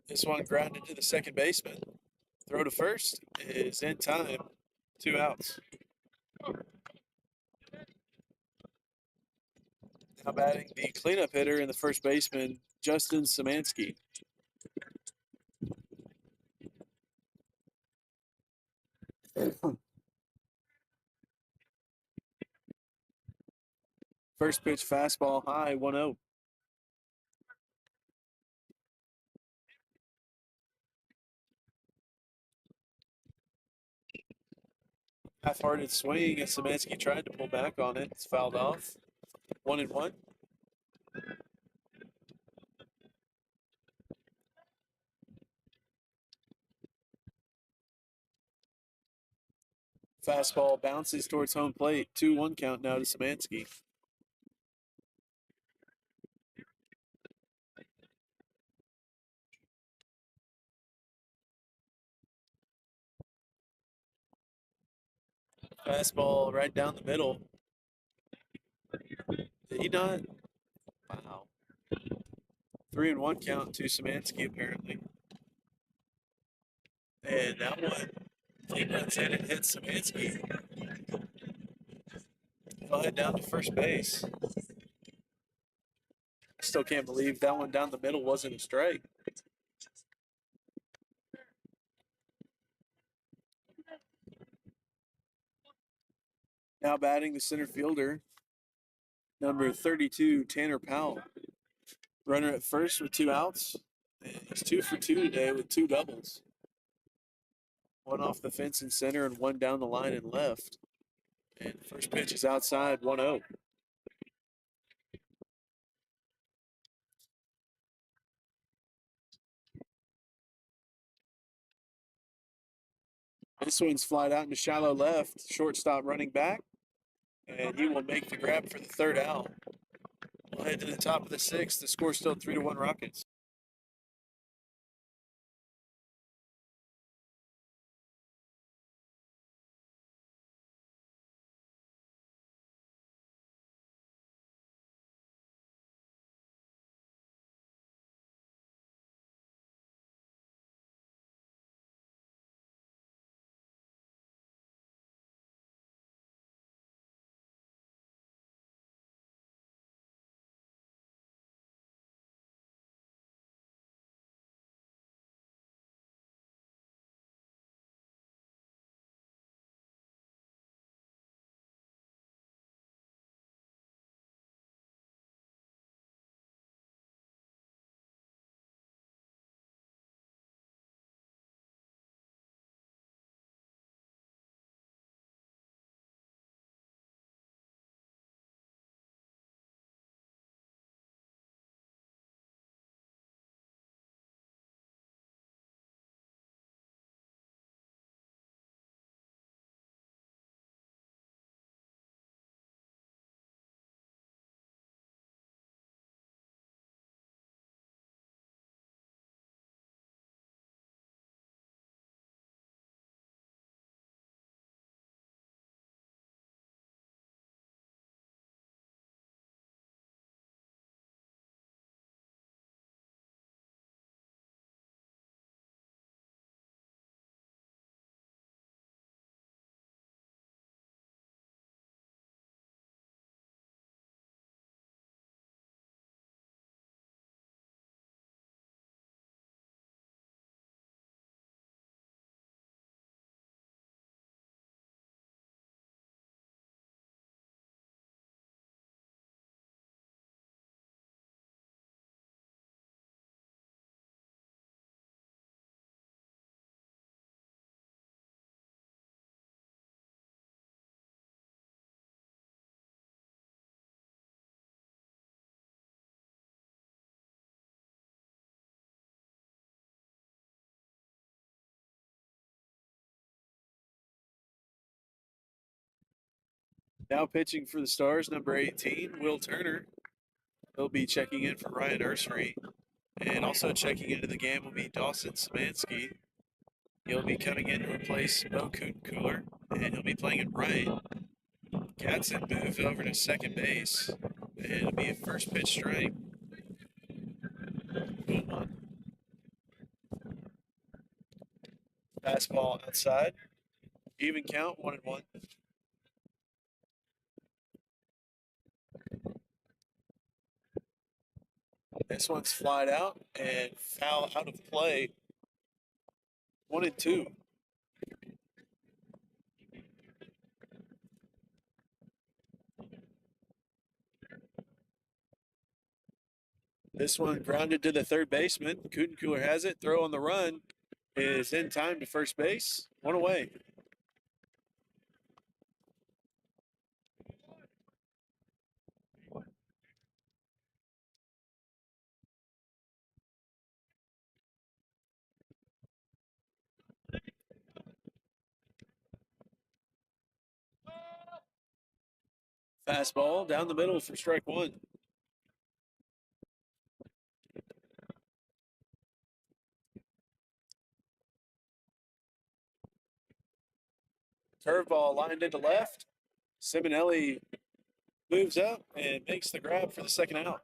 This one grounded to the second baseman. Throw to first is in time. 2 outs. Now batting the cleanup hitter and the first baseman, Justin Szymanski. First pitch fastball high, 1-0. Half-hearted swing as Szymanski tried to pull back on it. It's fouled off. 1-1. Fastball bounces towards home plate. 2-1 count now to Szymanski. Fastball right down the middle. Did he not? Wow. 3-1 count to Szymanski apparently. And that one, he runs in and hits Szymanski. He'll head down to first base. Still can't believe that one down the middle wasn't a strike. Now batting the center fielder, number 32, Tanner Powell. Runner at first with 2 outs. And he's 2 for 2 today with 2 doubles. One off the fence in center and one down the line in left. And first pitch is outside, 1-0. This one's flied out into shallow left. Shortstop running back. And he will make the grab for the 3rd out. We'll head to the top of the 6th. The score's still 3-1 Rockets. Now pitching for the Stars, number 18, Will Turner. He'll be checking in for Ryan Ursery. And also checking into the game will be Dawson Szymanski. He'll be coming in to replace Bo Cooler, and he'll be playing in right. Gatson moved over to second base, and it'll be a first pitch strike. 0-1. Fastball outside. Even count, 1-1. This one's flied out and foul out of play. 1-2. This one grounded to the third baseman. Cooler has it. Throw on the run is in time to first base. 1 away. Fastball down the middle for strike 1. Curveball lined into left. Simonelli moves up and makes the grab for the second out.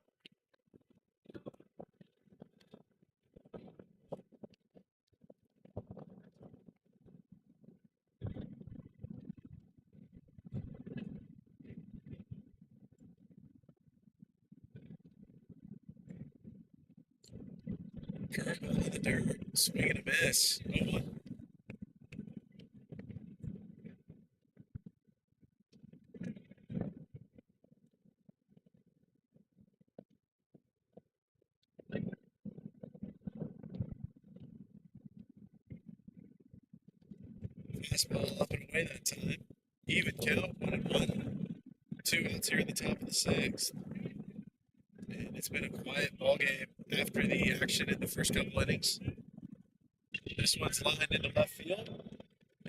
Curveball in the dirt. Swing and a miss. 0-1. Fastball up and away that time. Even count, 1-1. 2 outs here in the top of the sixth. And it's been a quiet ball game after the action in the first couple innings. This one's lined into left field,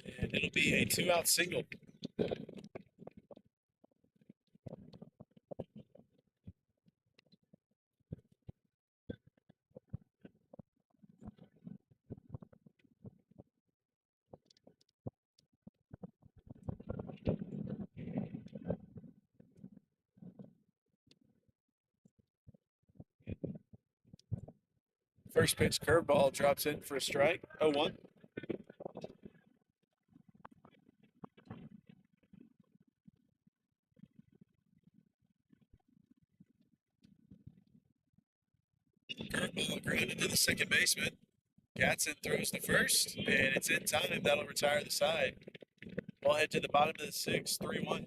and it'll be a 2-out single. First pitch curveball drops in for a strike. 0-1. Curveball grounded to the second baseman. Gatson throws the first, and it's in time. That'll retire the side. Ball head to the bottom of the sixth, 3-1.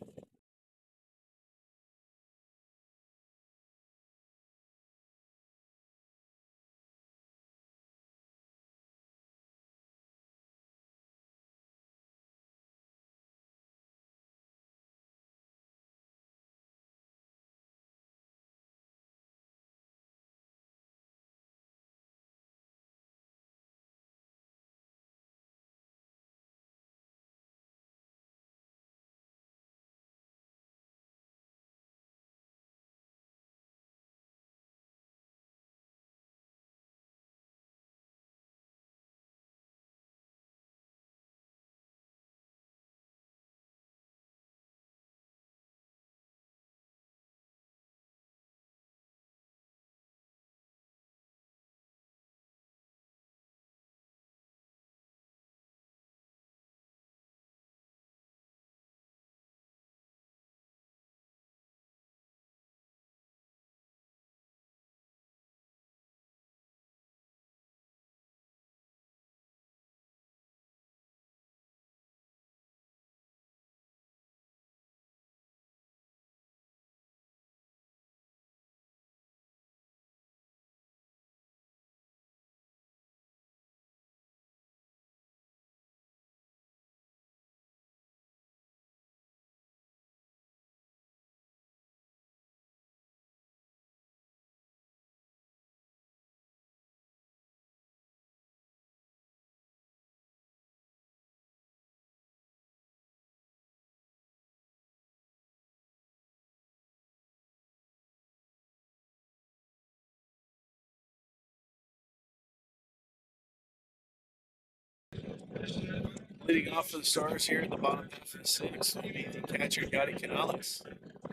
Leading off for the Stars here in the bottom half of the sixth will be the catcher, Yadi Canales.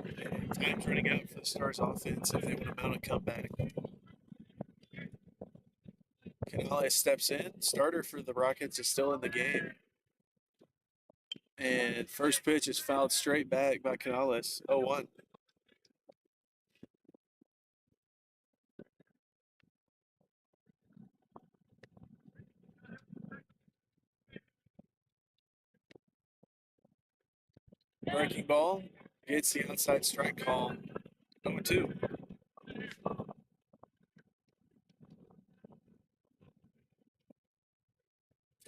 And time's running out for the Stars offense if they want to mount a comeback. Canales steps in. Starter for the Rockets is still in the game. And first pitch is fouled straight back by Canales, 0-1. Breaking ball gets the outside strike call, 0-2.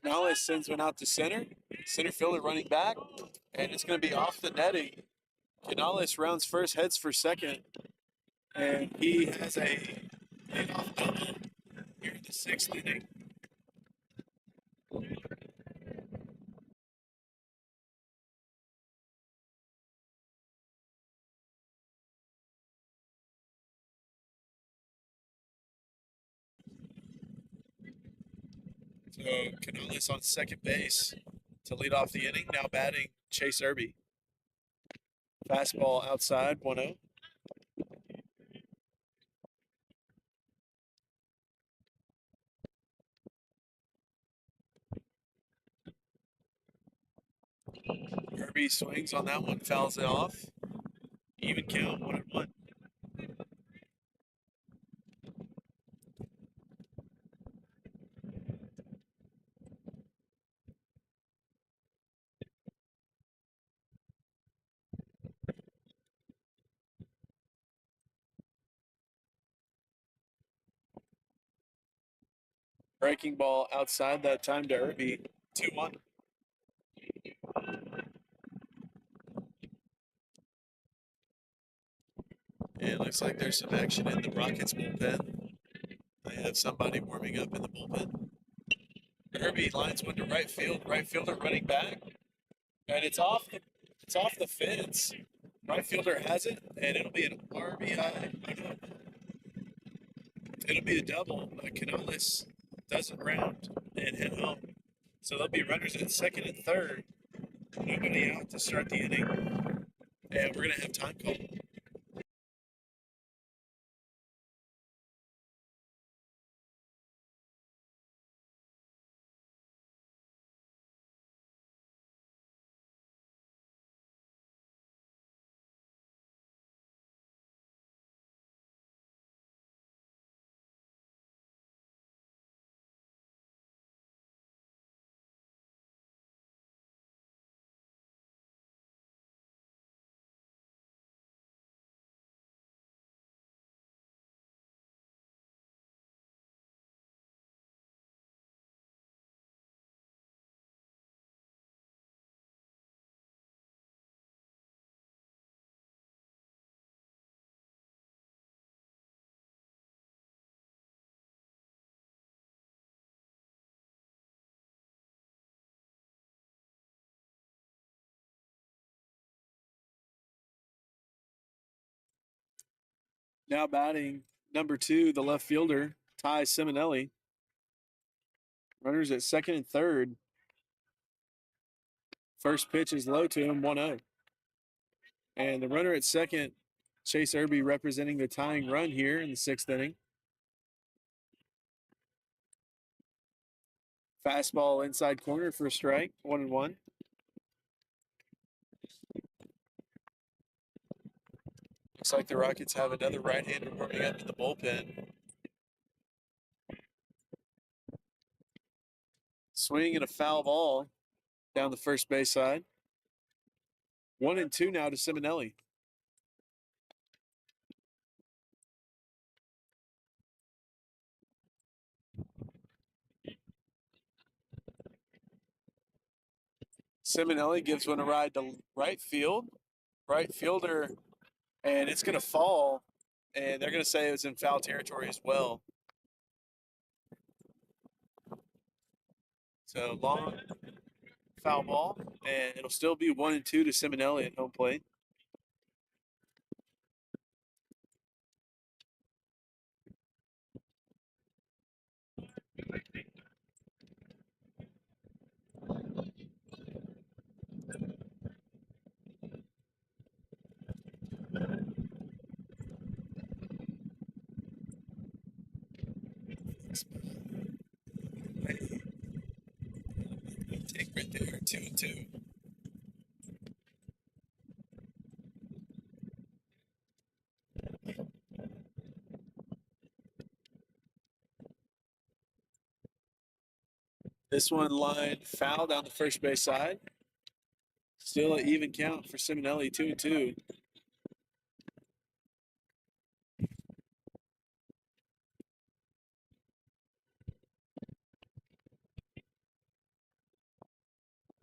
Canales sends one out to center. Center fielder running back, and it's going to be off the netting. Canales rounds first, heads for second, and he has a leadoff double here in the sixth inning. So Canales on second base to lead off the inning. Now batting Chase Irby. Fastball outside, 1-0. Irby swings on that one, fouls it off. Even count, 1-1. Breaking ball outside that time to Irby, 2-1. And it looks like there's some action in the Rockets bullpen. They have somebody warming up in the bullpen. Irby lines one to right field. Right fielder running back, and it's off the fence. Right fielder has it, and it'll be an RBI. It'll be a double. Canales doesn't round and hit home. So there'll be runners at second and third. Nobody out to start the inning, and we're gonna have time call. Now batting number 2, the left fielder, Ty Simonelli. Runners at second and third. First pitch is low to him, 1-0. And the runner at second, Chase Irby, representing the tying run here in the 6th inning. Fastball inside corner for a strike, 1-1. Looks like the Rockets have another right-hander warming up in the bullpen. Swing and a foul ball down the first base side. 1-2 now to Simonelli. Simonelli gives one a ride to right field. Right fielder, and it's going to fall, and they're going to say it was in foul territory as well. So long foul ball, and it'll still be 1-2 to Simonelli at home plate. Take right there, 2-2. This one lined foul down the first base side. Still an even count for Simonelli, 2-2.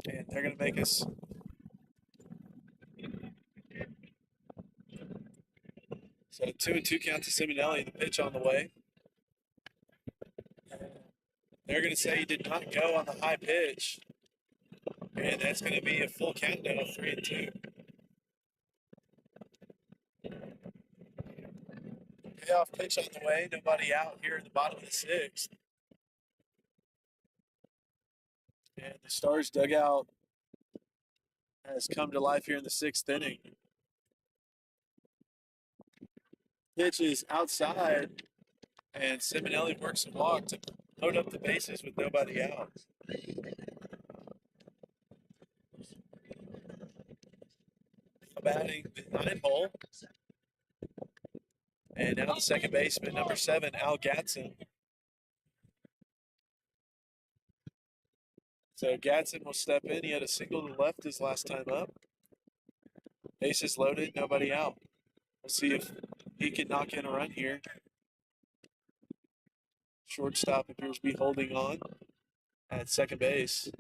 And they're going to make us. So 2-2 count to Simonelli, the pitch on the way. They're going to say he did not go on the high pitch. And that's going to be a full count now, 3-2. Payoff pitch on the way. Nobody out here in the bottom of the 6th. And the Stars dugout has come to life here in the 6th inning. Pitch is outside, and Simonelli works a walk to load up the bases with nobody out. Batting the 9th hole. And now the second baseman, number 7, Al Gatson. So Gatson will step in. He had a single to the left his last time up. Bases loaded, nobody out. We'll see if he can knock in a run here. Shortstop appears to be holding on at second base.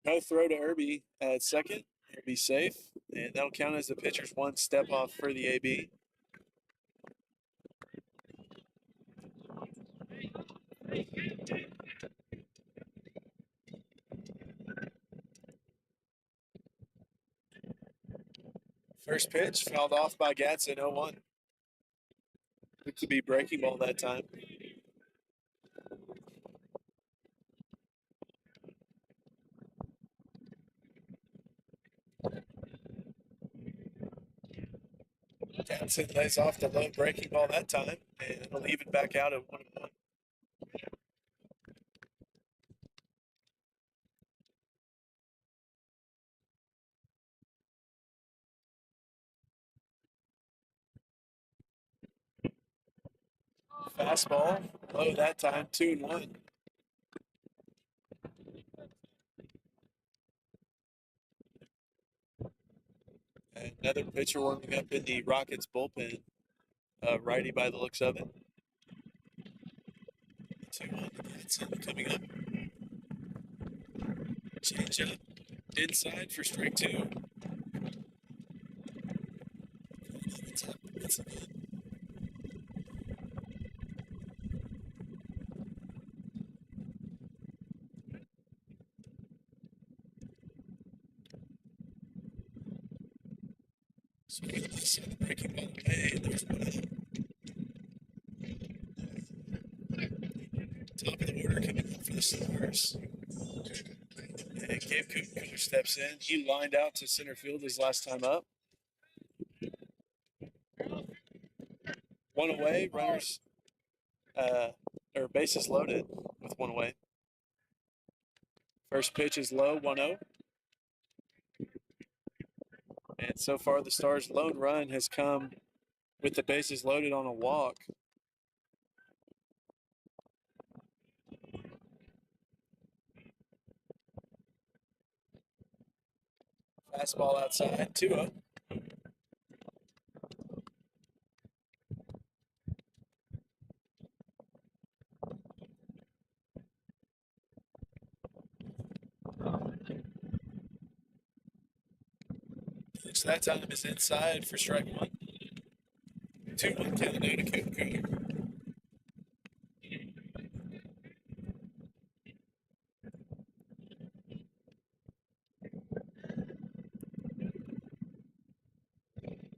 No throw to Irby at second. He'll be safe. And that'll count as the pitcher's one step off for the AB. First pitch fouled off by Gadsden, 0-1. Looked to be breaking ball that time. Gadsden lays off the low breaking ball that time, and it'll even back out at 1-1. Fastball, low that time, 2-1. Another pitcher warming up in the Rockets bullpen, righty by the looks of it. 2-1 coming up. Change up inside for strike two. It's good. Swinging this on the breaking ball away. There's one out. Top of the order coming up for the Stars. And Gabe Cooper steps in. He lined out to center field his last time up. One away, runners, or bases loaded with one away. First pitch is low, 1-0. And so far, the Stars' lone run has come with the bases loaded on a walk. Fastball outside, 2-0. Pitch that time is inside for strike one. 2-1 count now to Cooper.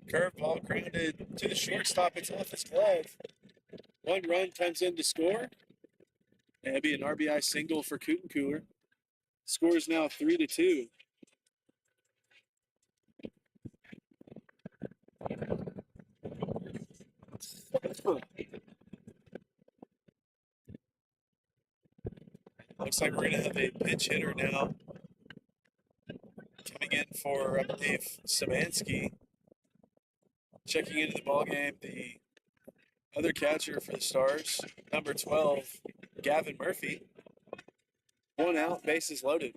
Curveball grounded to the shortstop. It's off his glove. One run comes in to score. That'd be an RBI single for Cooper. Score is now 3-2. Looks like we're going to have a pinch hitter now coming in for, I believe, Szymanski. Checking into the ballgame, the other catcher for the Stars, number 12, Gavin Murphy. One out, bases loaded.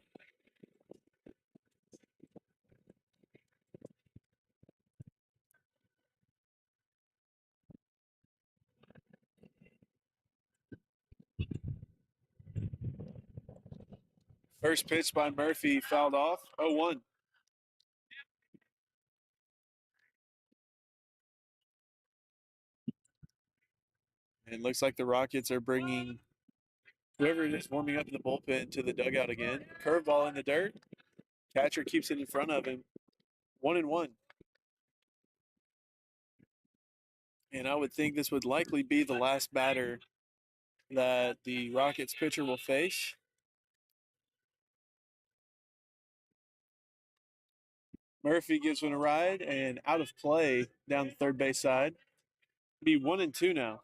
First pitch by Murphy fouled off, 0-1. And looks like the Rockets are bringing whoever it is warming up in the bullpen to the dugout again. Curveball in the dirt. Catcher keeps it in front of him. 1-1. And I would think this would likely be the last batter that the Rockets pitcher will face. Murphy gives one a ride and out of play down the third base side. Be 1-2 now.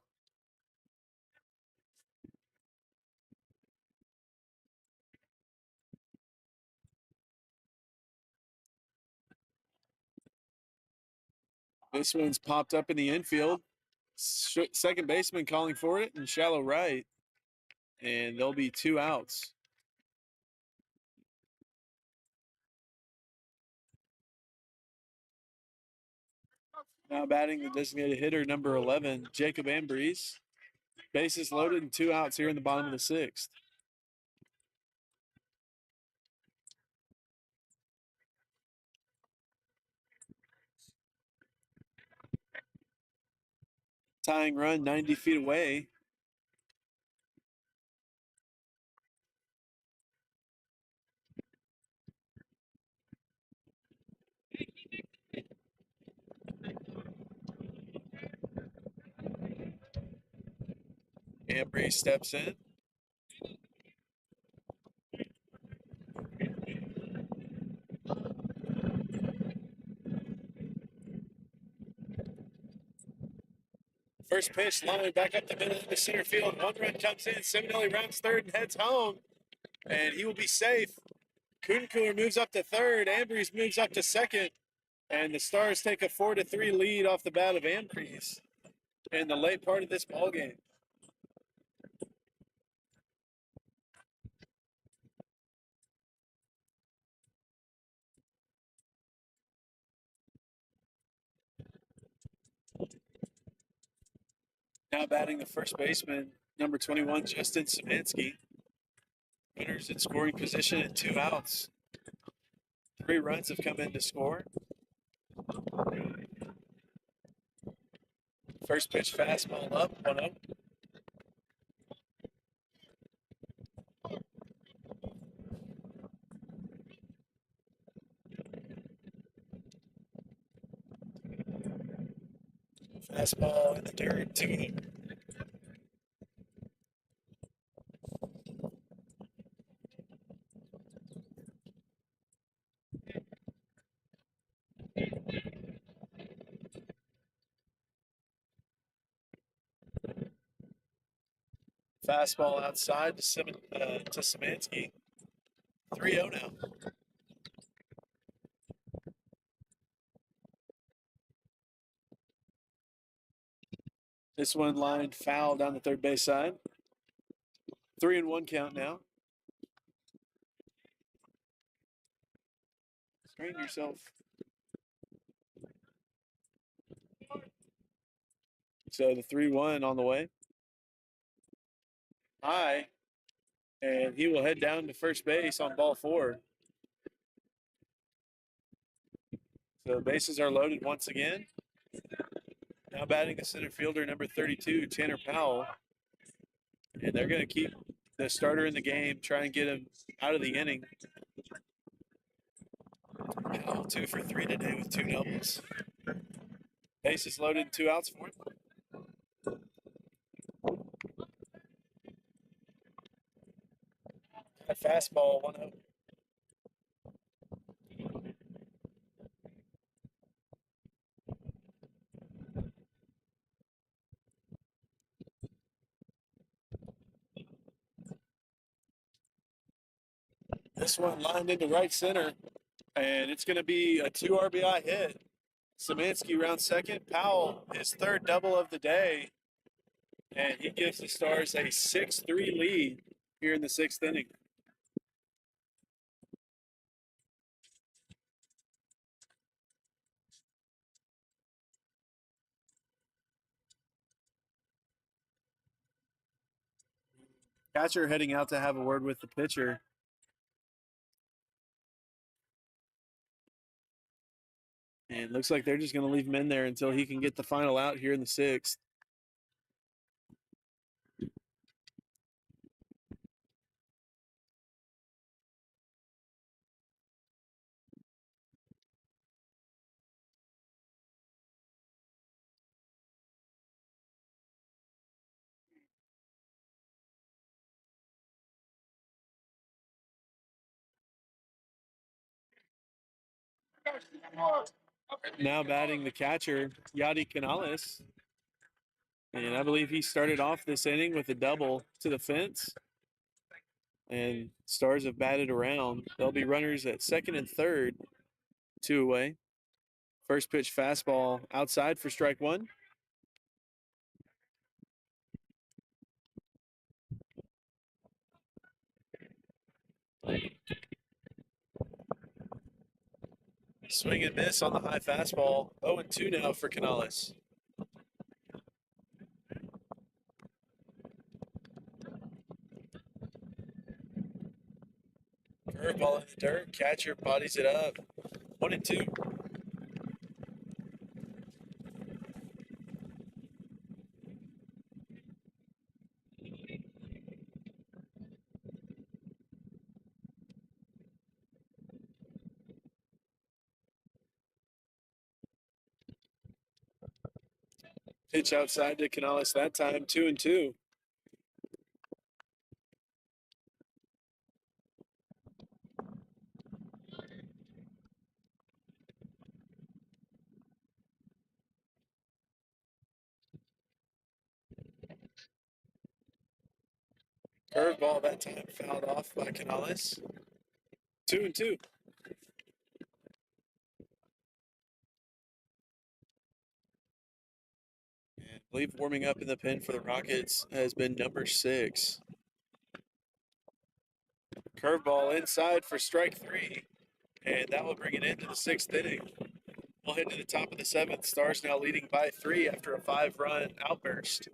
This one's popped up in the infield. Second baseman calling for it in shallow right. And there'll be 2 outs. Now batting the designated hitter, number 11, Jacob Ambrose. Bases loaded and 2 outs here in the bottom of the 6th. Tying run 90 feet away. Embry steps in. First pitch, line back up the middle of the center field. One run comes in. Seminole rounds third and heads home, and he will be safe. Kuhn moves up to third. Ambrose moves up to second, and the Stars take a 4-3 lead off the bat of Ambrose in the late part of this ball game. Now batting the first baseman, number 21, Justin Szymanski. Runners in scoring position and 2 outs. 3 runs have come in to score. First pitch fastball up, 1-0. Fastball in the dirt, 2-0. Fastball outside to Szymanski. 3-0 now. This one lined foul down the third base side. 3-1 count now. Strain yourself. So the 3-1 on the way. High. And he will head down to first base on ball 4. So bases are loaded once again. Now batting the center fielder, number 32, Tanner Powell. And they're going to keep the starter in the game, try and get him out of the inning. Powell 2 for 3 today with 2 doubles. Bases loaded, 2 outs for him. A fastball, 1-0. This one lined into right center, and it's going to be a 2 RBI hit. Szymanski rounds second. Powell, his 3rd double of the day, and he gives the Stars a 6-3 lead here in the 6th inning. Catcher heading out to have a word with the pitcher. And looks like they're just going to leave him in there until he can get the final out here in the 6th. Now batting the catcher, Yadi Canales. And I believe he started off this inning with a double to the fence. And Stars have batted around. There'll be runners at second and third, 2 away. First pitch fastball outside for strike 1. Swing and miss on the high fastball. 0-2 now for Canales. Curveball in the dirt. Catcher bodies it up. 1-2. Pitch outside to Canales that time, 2-2. Curveball that time fouled off by Canales. 2-2. And I believe warming up in the pen for the Rockets has been number 6. Curveball inside for strike 3, and that will bring it into the 6th inning. We'll head to the top of the 7th. Stars now leading by 3 after a 5-run outburst.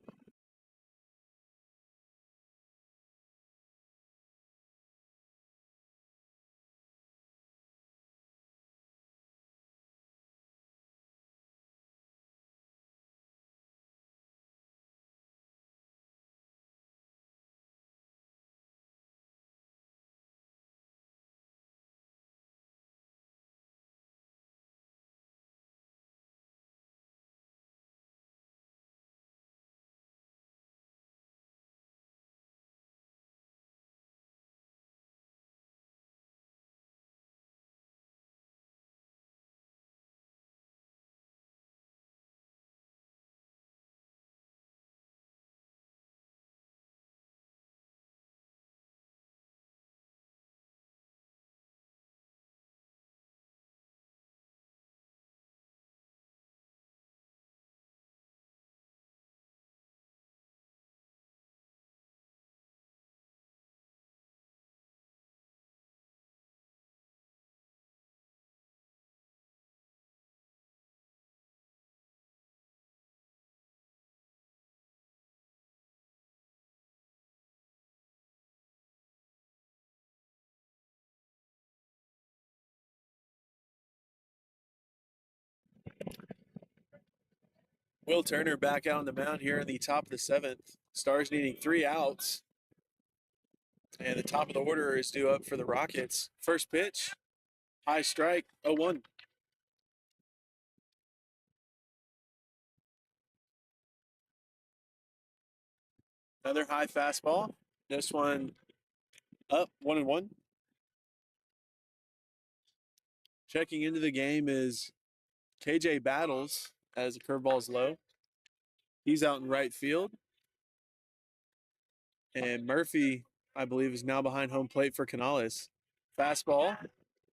Will Turner back out on the mound here in the top of the 7th. Stars needing 3 outs. And the top of the order is due up for the Rockets. First pitch, high strike, 0-1. Another high fastball. This one up, 1-1. Checking into the game is KJ Battles as the curveball is low. He's out in right field. And Murphy, I believe, is now behind home plate for Canales. Fastball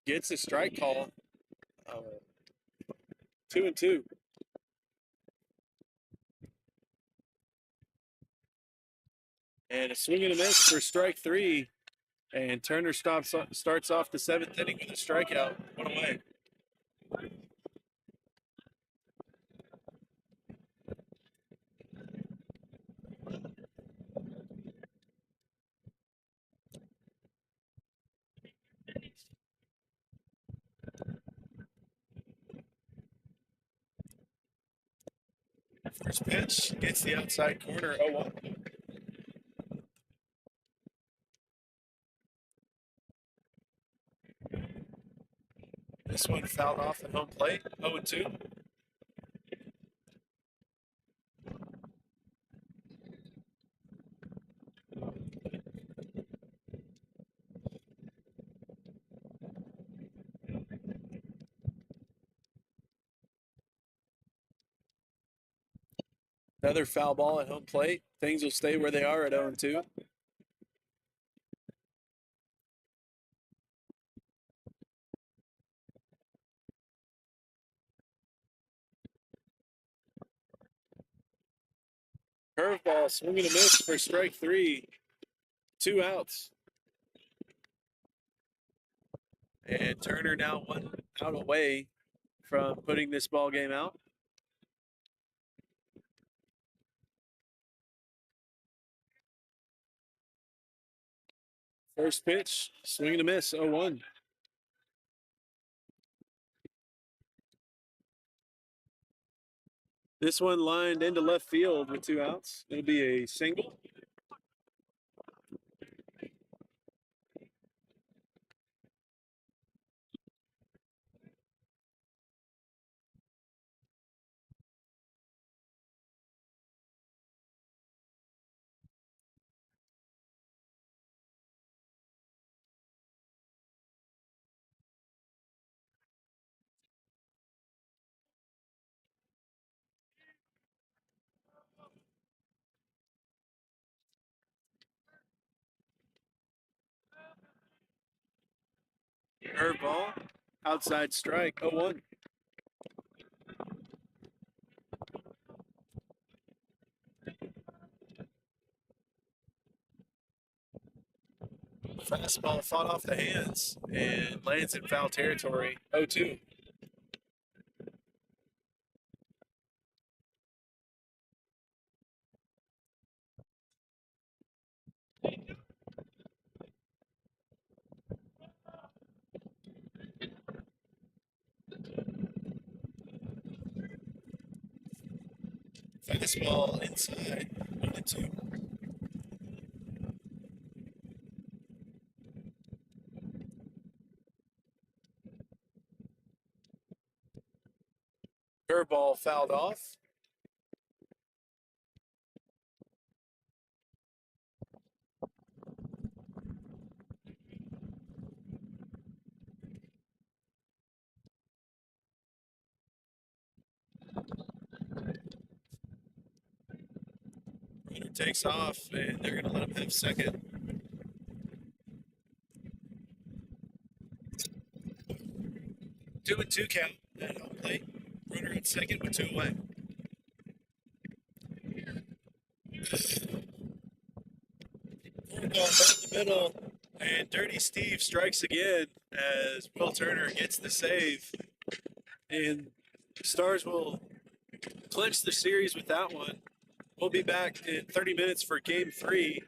gets a strike call. 2-2. And a swing and a miss for strike 3. And Turner starts off the 7th inning with a strikeout. 1 away. First pitch gets the outside corner, 0-1. This one fouled off at home plate, 0-2. Another foul ball at home plate. Things will stay where they are at 0-2. Curveball, swing and a miss for strike 3. 2 outs. And Turner now 1 out away from putting this ball game out. First pitch, swing and a miss, 0-1. This one lined into left field with 2 outs. It'll be a single. Curveball. Outside strike. 0-1. Fastball fought off the hands and lands in foul territory. 0-2. Fastball inside. 1-2. Curveball fouled off. Runner takes off, and they're going to let him have second. 2-2 count at home plate. Runner at second with 2 away. Ball down the middle, and Dirty Steve strikes again as Will Turner gets the save. And Stars will clinch the series with that one. We'll be back in 30 minutes for Game 3.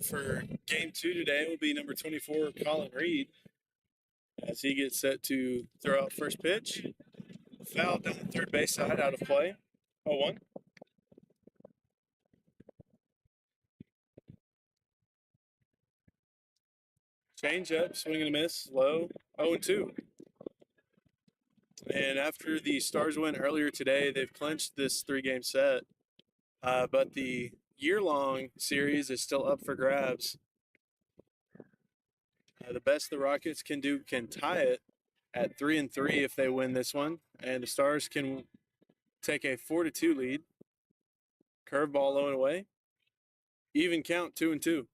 for game 2 today will be number 24, Colin Reed, as he gets set to throw out first pitch. Foul down the third base side, out of play. 0-1. Change up, swing and a miss, low, 0-2. And after the Stars win earlier today, they've clinched this 3-game set. But the year-long series is still up for grabs. The best the Rockets can do can tie it at 3-3 if they win this one, and the Stars can take a 4-2 lead. Curveball low and away. Even count 2-2.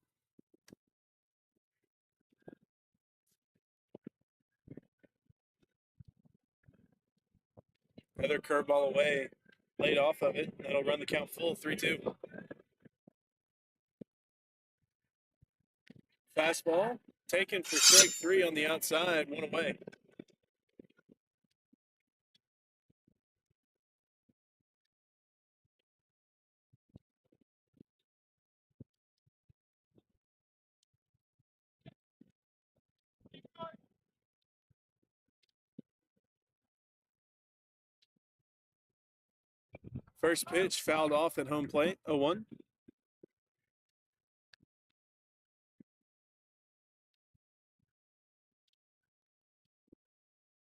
Another curveball away, laid off of it. That'll run the count full, 3-2. Fastball taken for strike 3 on the outside, 1 away. First pitch fouled off at home plate, 0-1.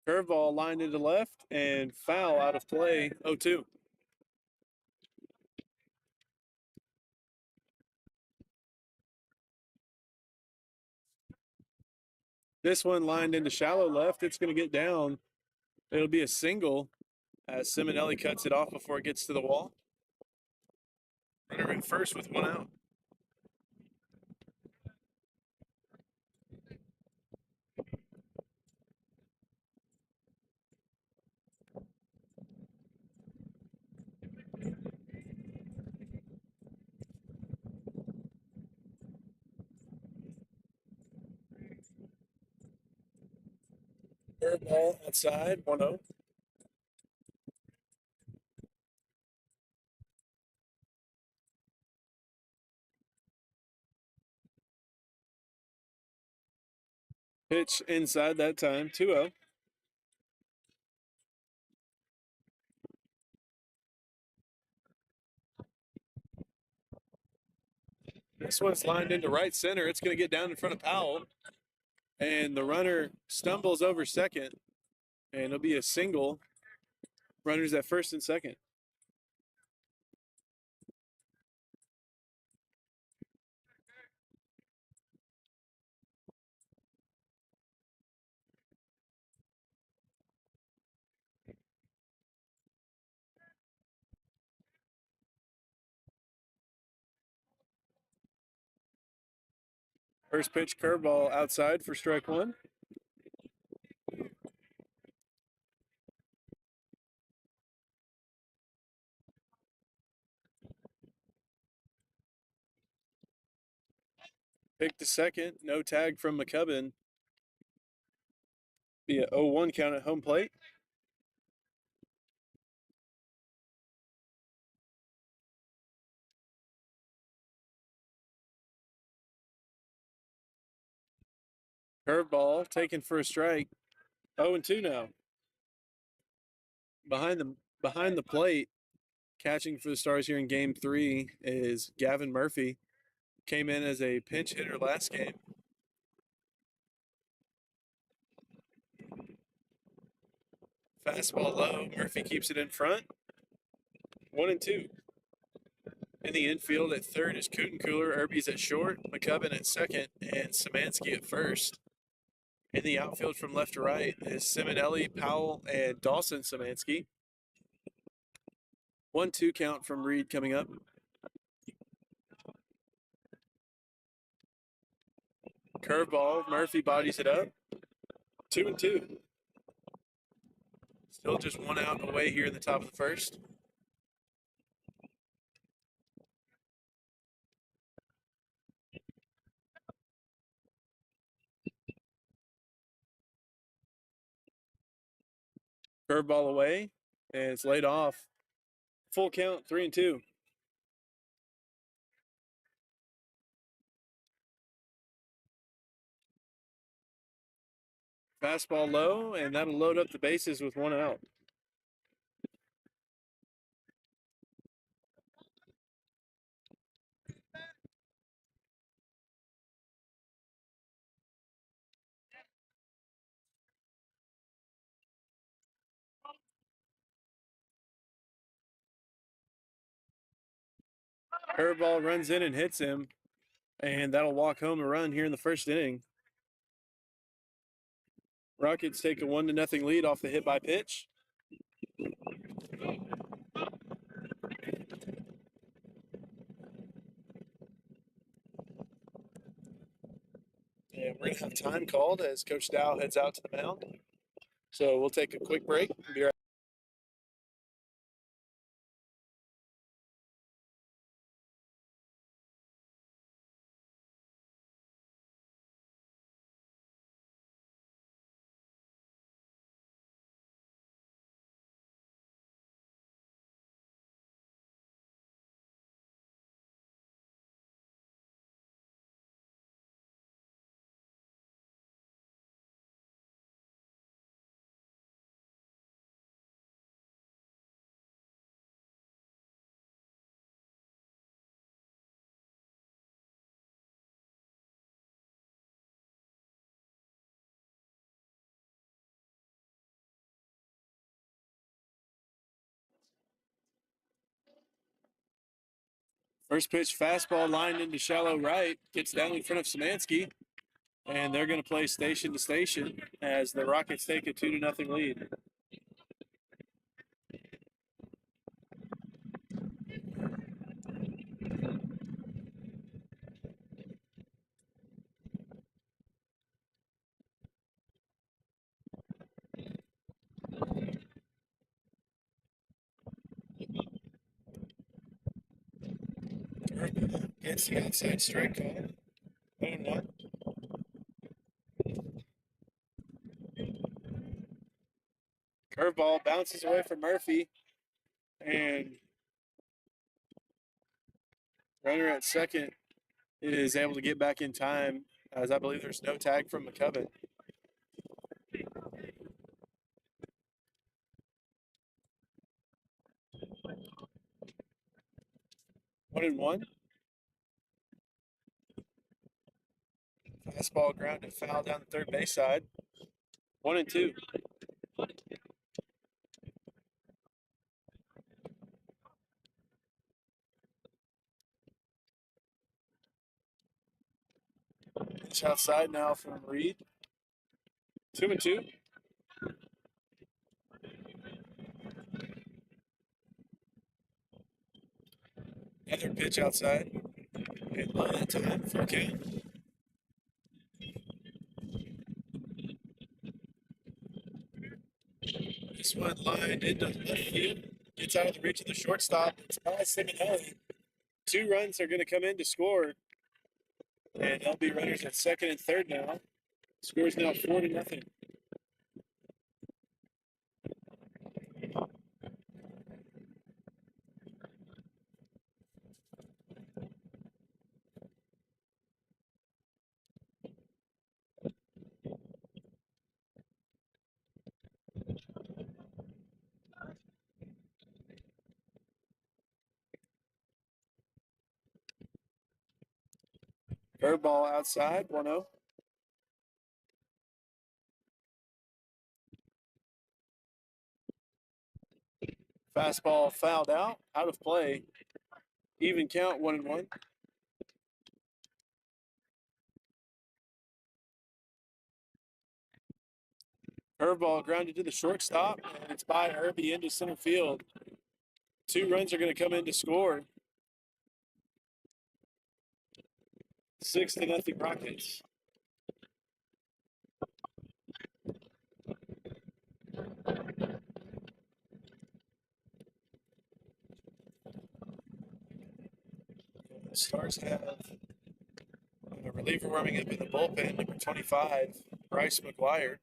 Curveball lined into left and foul out of play, 0-2. This one lined into shallow left. It's going to get down. It'll be a single as Simonelli cuts it off before it gets to the wall. Runner in first with 1 out. Curveball outside, 1-0. Pitch inside that time, 2-0. This one's lined into right center. It's going to get down in front of Powell. And the runner stumbles over second. And it'll be a single. Runners at first and second. First pitch curveball outside for strike 1. Pick to second, no tag from McCubbin. Be a 0-1 count at home plate. Curveball taken for a strike. 0-2 now. Behind the plate, catching for the Stars here in game 3 is Gavin Murphy. Came in as a pinch hitter last game. Fastball low. Murphy keeps it in front. 1-2. In the infield at third is Kutencooler. Irby's at short. McCubbin at second. And Szymanski at first. In the outfield from left to right is Simonelli, Powell, and Dawson Szymanski. 1-2 count from Reed coming up. Curveball. Murphy bodies it up. 2-2. Still just 1 out away here in the top of the first. Curveball away, and it's laid off. Full count, 3-2. Fastball low, and that'll load up the bases with one out. Curveball runs in and hits him, and that'll walk home a run here in the first inning. Rockets take a 1-0 lead off the hit by pitch. And we're going to have time called as Coach Dow heads out to the mound. So we'll take a quick break. Be right. First pitch fastball lined into shallow right, gets down in front of Szymanski, and they're going to play station to station as the Rockets take a 2-0 lead. Gets the outside strike call. 1-1. Curveball bounces away from Murphy, and runner at second is able to get back in time, as I believe there's no tag from McCubbin. One and one. Fastball grounded foul down the third base side. 1-2. Pitch outside now from Reed. 2-2. Another pitch outside. And low that time. Full count. This one lined into left field. Gets out of the reach of the shortstop. It's by Simonelli. 2 runs are going to come in to score. And they'll be runners at second and third now. Score's now 4-0. Curveball outside, 1-0. Fastball fouled out of play. Even count, 1-1. Curveball grounded to the shortstop, and it's by Irby into center field. 2 runs are going to come in to score. 6-0 Rockets. The Stars have a reliever warming up in the bullpen, number 25, Bryce McGuire.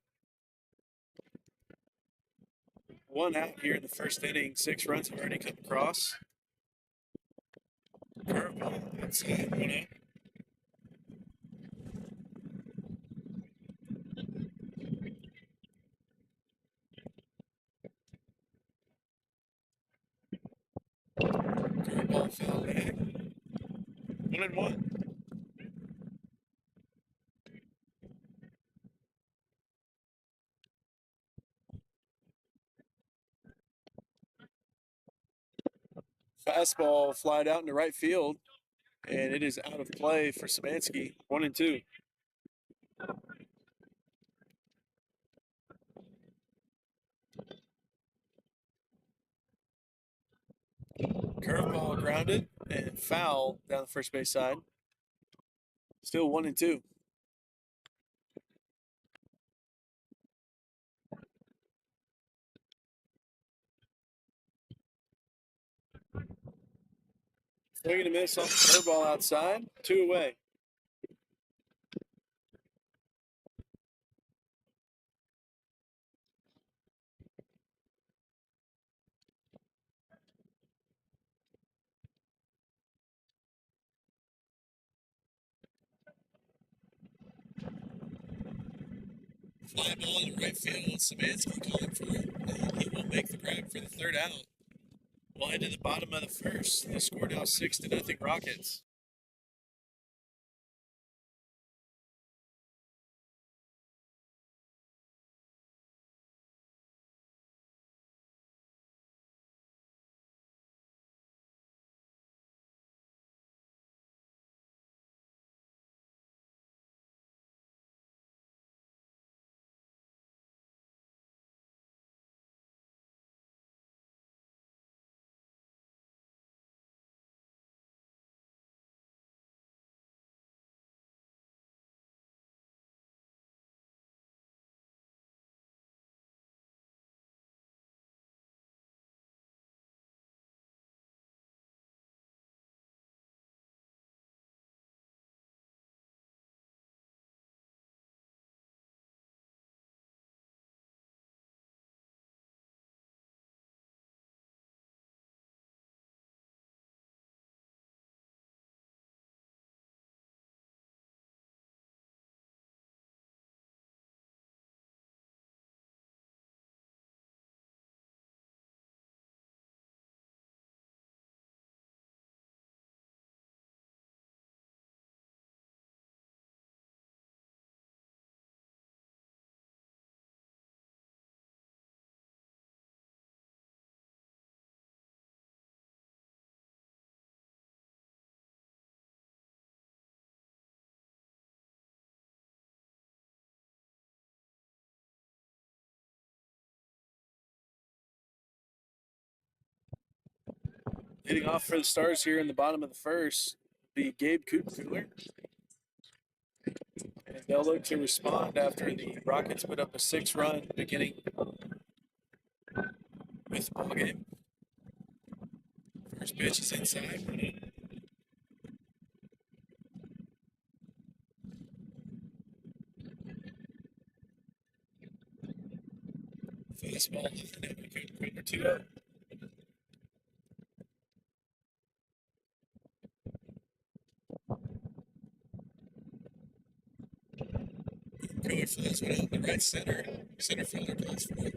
1 out here in the first inning. 6 runs have already come across. Curveball outside, 1-0. Curveball foul back. 1-1. Fastball flied out into right field, and it is out of play for Szymanski. 1-2. Curveball grounded and foul down the first base side. Still 1-2. Swing and a miss on the curveball outside. 2 away. Fly ball in right field. Szymanski calling for it. And he will make the grab for the third out. Well, into the bottom of the first. The score now 6-0 Rockets. Leading off for the Stars here in the bottom of the first, the Gabe Cooler. And they'll look to respond after the Rockets put up a 6-run beginning with the ball game. First pitch is inside. Fastball, Cooler 2-0. Cooler flies one out in the right center. Center fielder goes for it.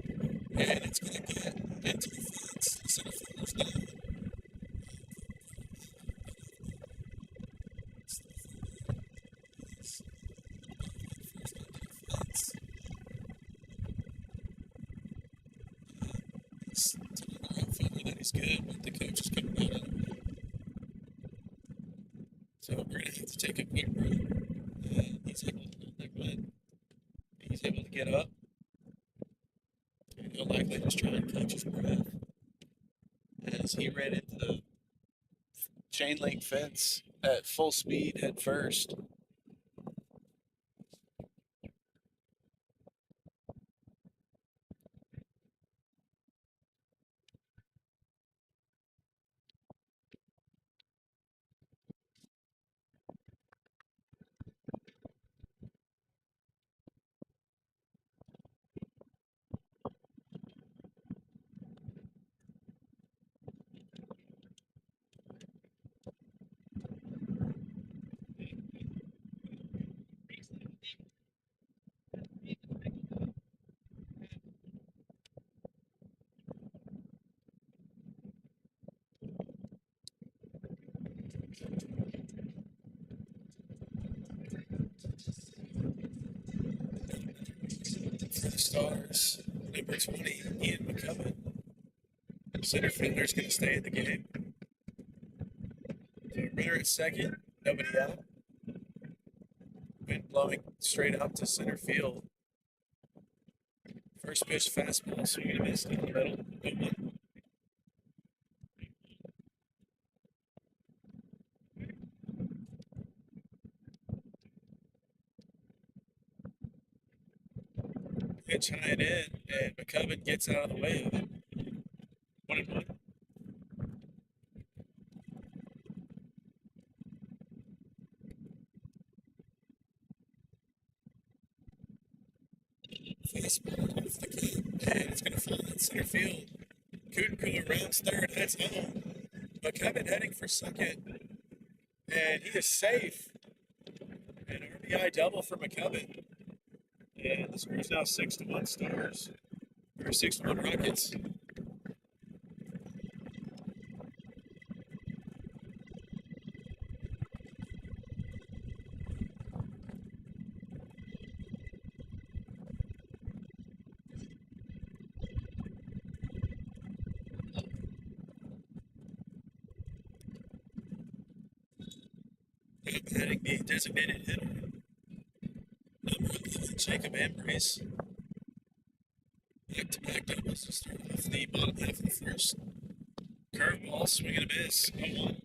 And it's going to get into the fence. The center fielder's down. He's good, but the coach is coming out of it. So we're going to have to take a quick break. He's able to get up. And he'll likely just try and catch his breath. As he ran into the chain link fence at full speed head first. For the Stars, number 20, Ian McCubbin. Center fielder's going to stay in the game. So runner at second, nobody out. Wind blowing straight out to center field. First pitch fastball, swing and a miss down the middle. 0-1. Pitch high and in, and McCubbin gets out of the way of it. 1-1. Fastball off the cut, and it's going to fall in center field. Kuhn rounds third, heads home. McCubbin heading for second, and he is safe. An RBI double for McCubbin. And the score is now 6-1 Stars. Or 6-1 Rockets. Heading the designated hitter. Number 11, Jacob Ambrose. Back-to-back doubles to start off the bottom half of the first. Curveball, swing and a miss. 0-1.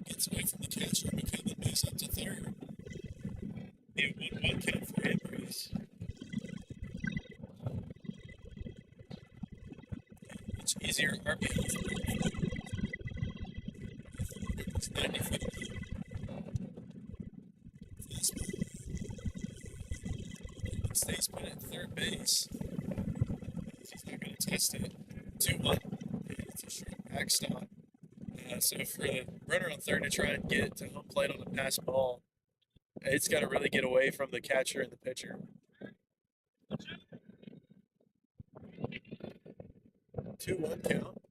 Gets away from the catcher. McCubbin moves up to third. A 1-1 count for Ambrose. Much easier RBI for him. It's 90-foot. Fastball. Stays put at third base. He's not going to test it. 2-1. It's a short backstop. So for the runner on third to try and get to home plate on a pass ball, it's got to really get away from the catcher and the pitcher. 2-1 count.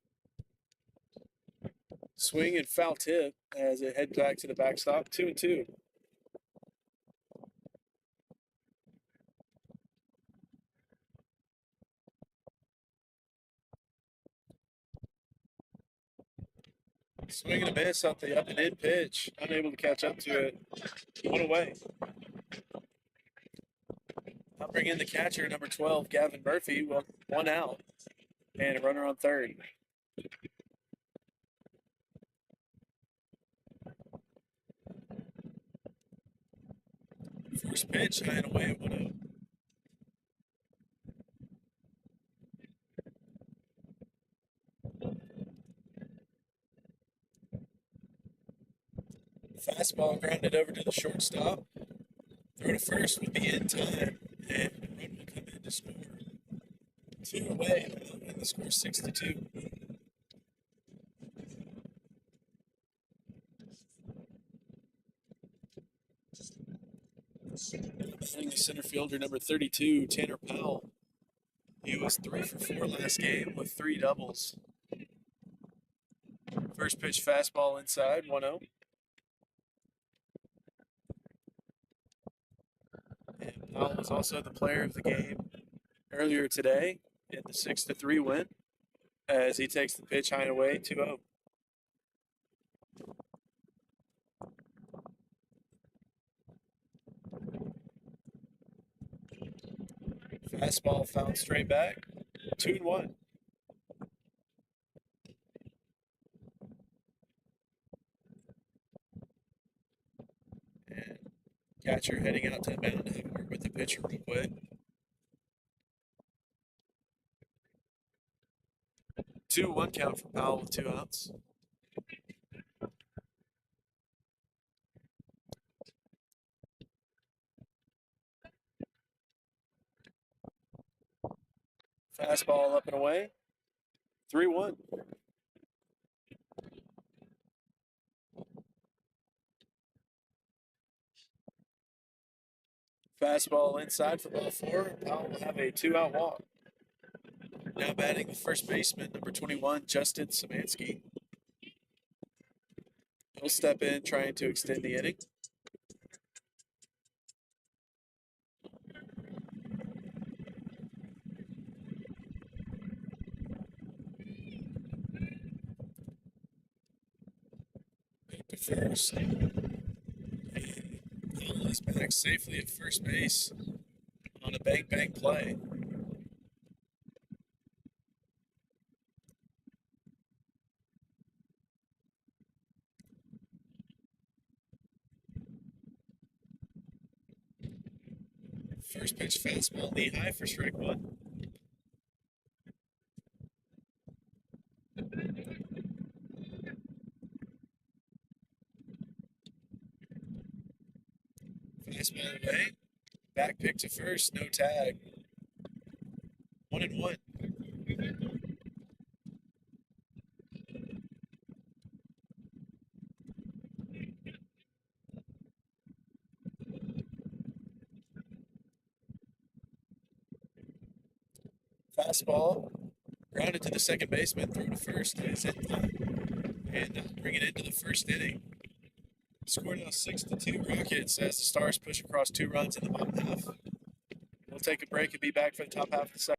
Swing and foul tip as it heads back to the backstop. 2-2. Swing and a miss off the up and in pitch. Unable to catch up to it. 1 away. I'll bring in the catcher, number 12, Gavin Murphy. Well, 1 out. And a runner on third. First pitch, high and away, 1-0. Fastball grounded over to the shortstop. Throw to first will be in time, and the run will come in to score. 2 away, and the score 6-2. Hitting the center fielder, number 32, Tanner Powell. He was 3 for 4 last game with 3 doubles. First pitch fastball inside, 1-0. And Powell was also the player of the game earlier today in the 6-3 win as he takes the pitch high and away, 2-0. Fastball found straight back, 2-1. And catcher heading out to the mound to have a word with the pitcher real quick. 2-1 count for Powell with 2 outs. Fastball up and away. 3-1. Fastball inside for ball four. Powell will have a 2-out walk. Now batting the first baseman, number 21, Justin Szymanski. He'll step in trying to extend the inning. To first. Powell is back safely at first base on a bang play. First pitch fastball knee high for strike one. Fastball away. Back pick to first, no tag. 1-1. Fastball grounded to the second baseman, throw to first, and bring it into the first inning. Score now 6-2 Rockets as the Stars push across 2 runs in the bottom half. We'll take a break and be back for the top half of the second.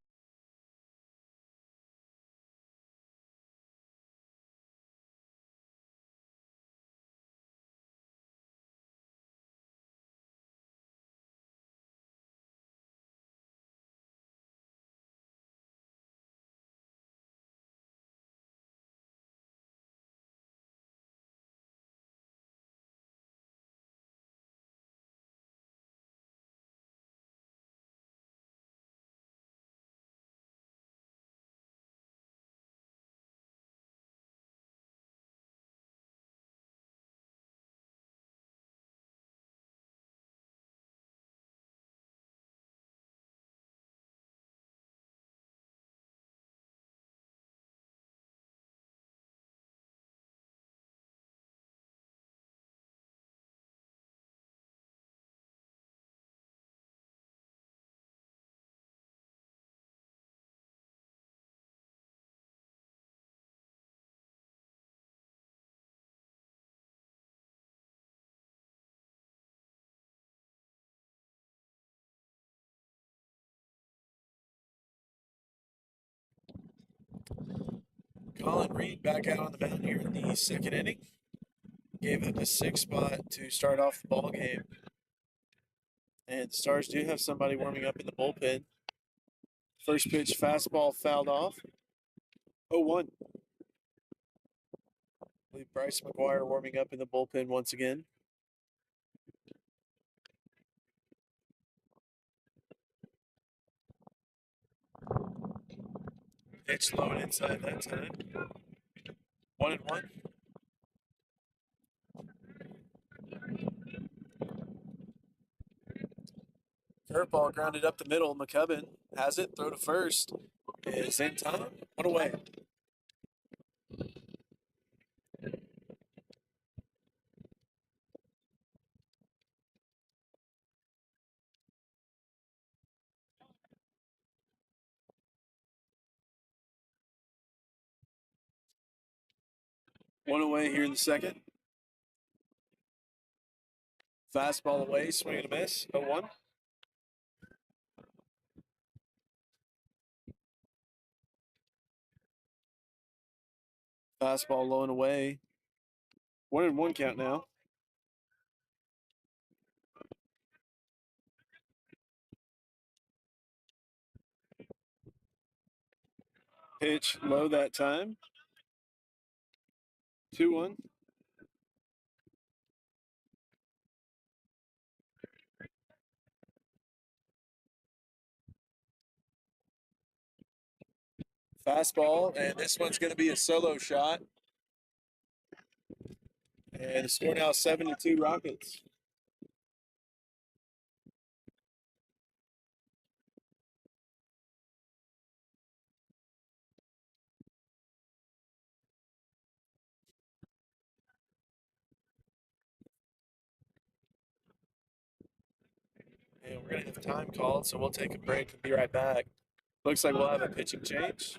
Colin Reed back out on the mound here in the second inning. Gave up a 6 spot to start off the ball game. And the Stars do have somebody warming up in the bullpen. First pitch fastball fouled off. 0-1. I believe Bryce McGuire warming up in the bullpen once again. Pitch low and inside that time. 1-1. Curveball grounded up the middle. McCubbin has it. Throw to first. Is in time. 1 away. One away here in the second. Fastball away. Swing and a miss. 0-1. Fastball low and away. 1-1 count now. Pitch low that time. 2-1. Fastball, and this one's going to be a solo shot. And the score now 7-2 Rockets. And we're we're going to have time called, so we'll take a break and be right back. Looks like we'll have a pitching change.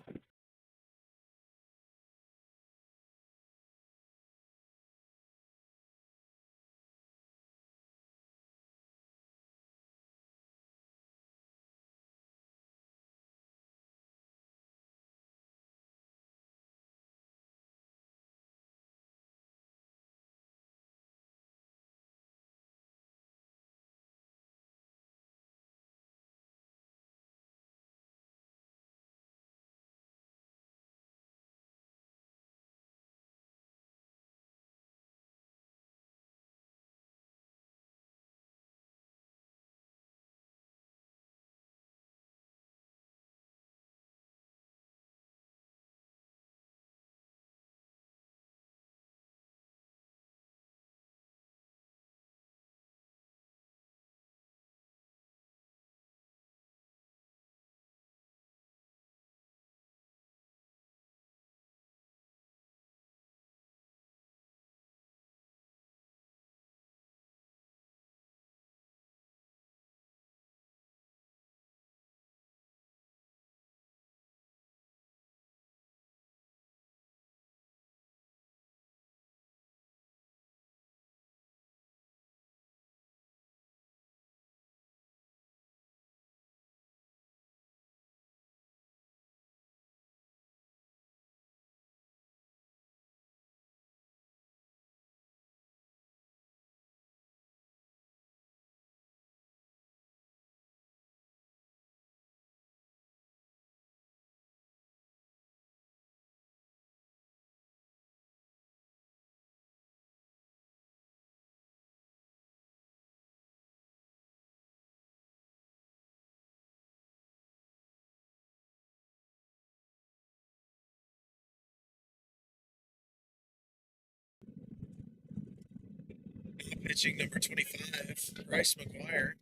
Pitching number 25, Bryce McGuire.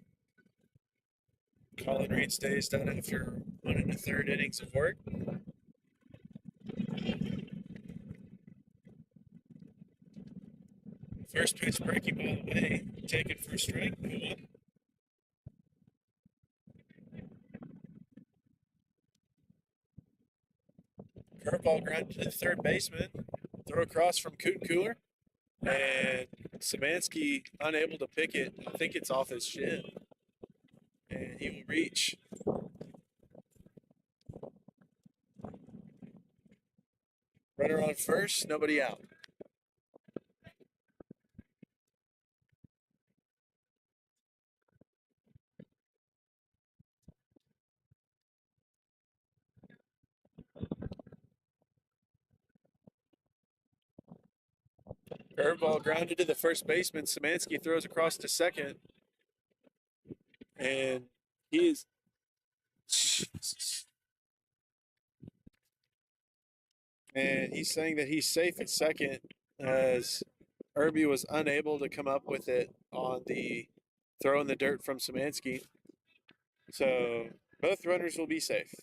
Colin Reed stays done after 1 1/3 innings of work. First pitch breaking ball away, taken for a strike, 1. Curveball grounded to the third baseman. Throw across from Coot Cooler. And Szymanski unable to pick it. I think it's off his shin. And he will reach. Runner on first, nobody out. Curveball grounded to the first baseman. Szymanski throws across to second. And he is. And he's saying that he's safe at second as Irby was unable to come up with it on the throw in the dirt from Szymanski. So both runners will be safe.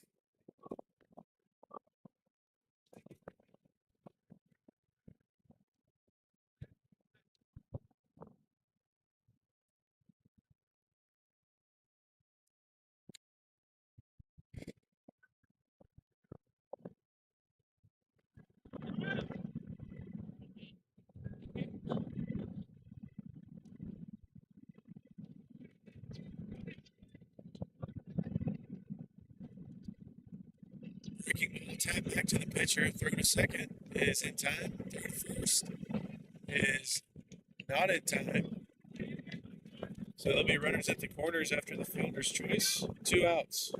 Breaking ball, tap back to the pitcher, throw to second is in time, throw to first is not in time. So there'll be runners at the corners after the fielder's choice. 2 outs.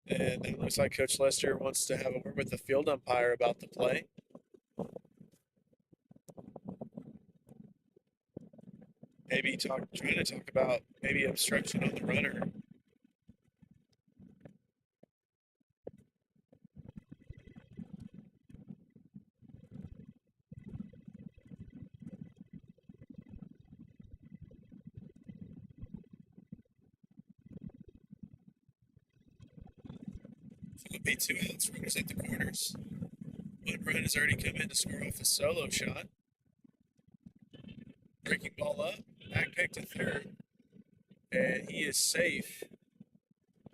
And it looks like Coach Lester wants to have a word with the field umpire about the play. Maybe trying to talk about maybe obstruction on the runner. So it'll be 2 outs, runners at the corners. 1 run has already come in to score off a solo shot. Breaking ball up, back pick to third, and he is safe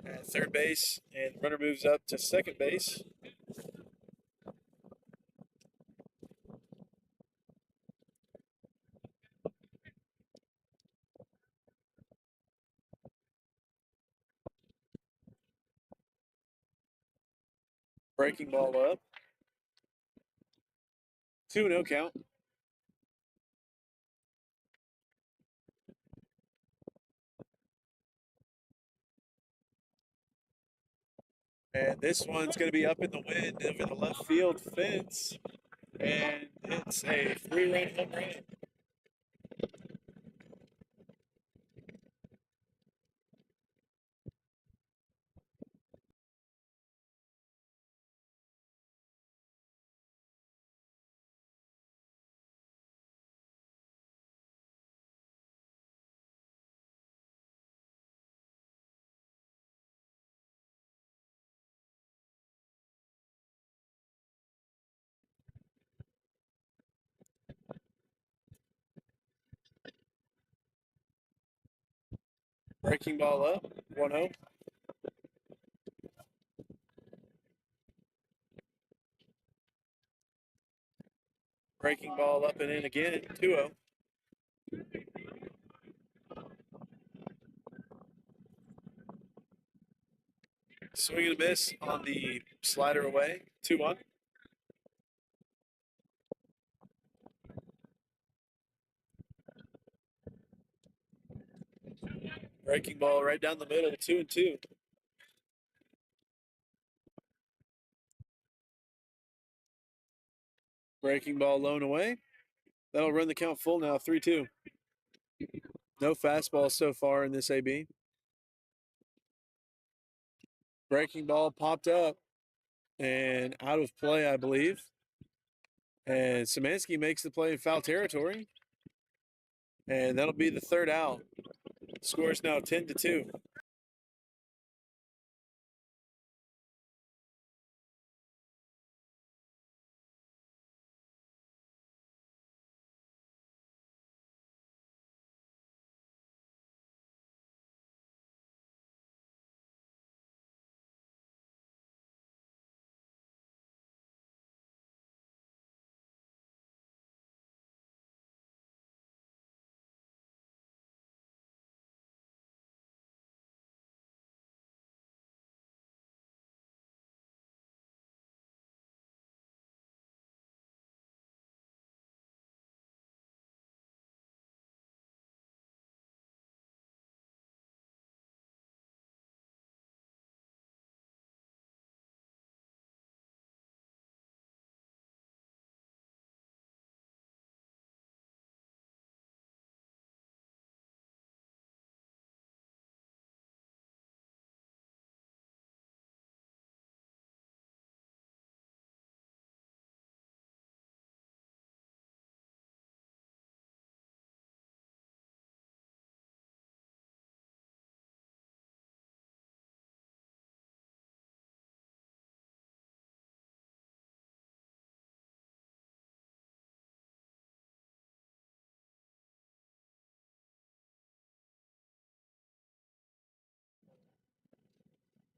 at third base, and the runner moves up to second base. Breaking ball up. 2-0 count. And this one's going to be up in the wind over the left field fence. And it's a 3-run home run. Breaking ball up, 1-0. Breaking ball up and in again, 2-0. Swing and a miss on the slider away, 2-1. Breaking ball right down the middle, 2-2. Breaking ball low and away. That'll run the count full now, 3-2. No fastball so far in this AB. Breaking ball popped up and out of play, I believe. And Szymanski makes the play in foul territory. And that'll be the third out. Score is now 10-2.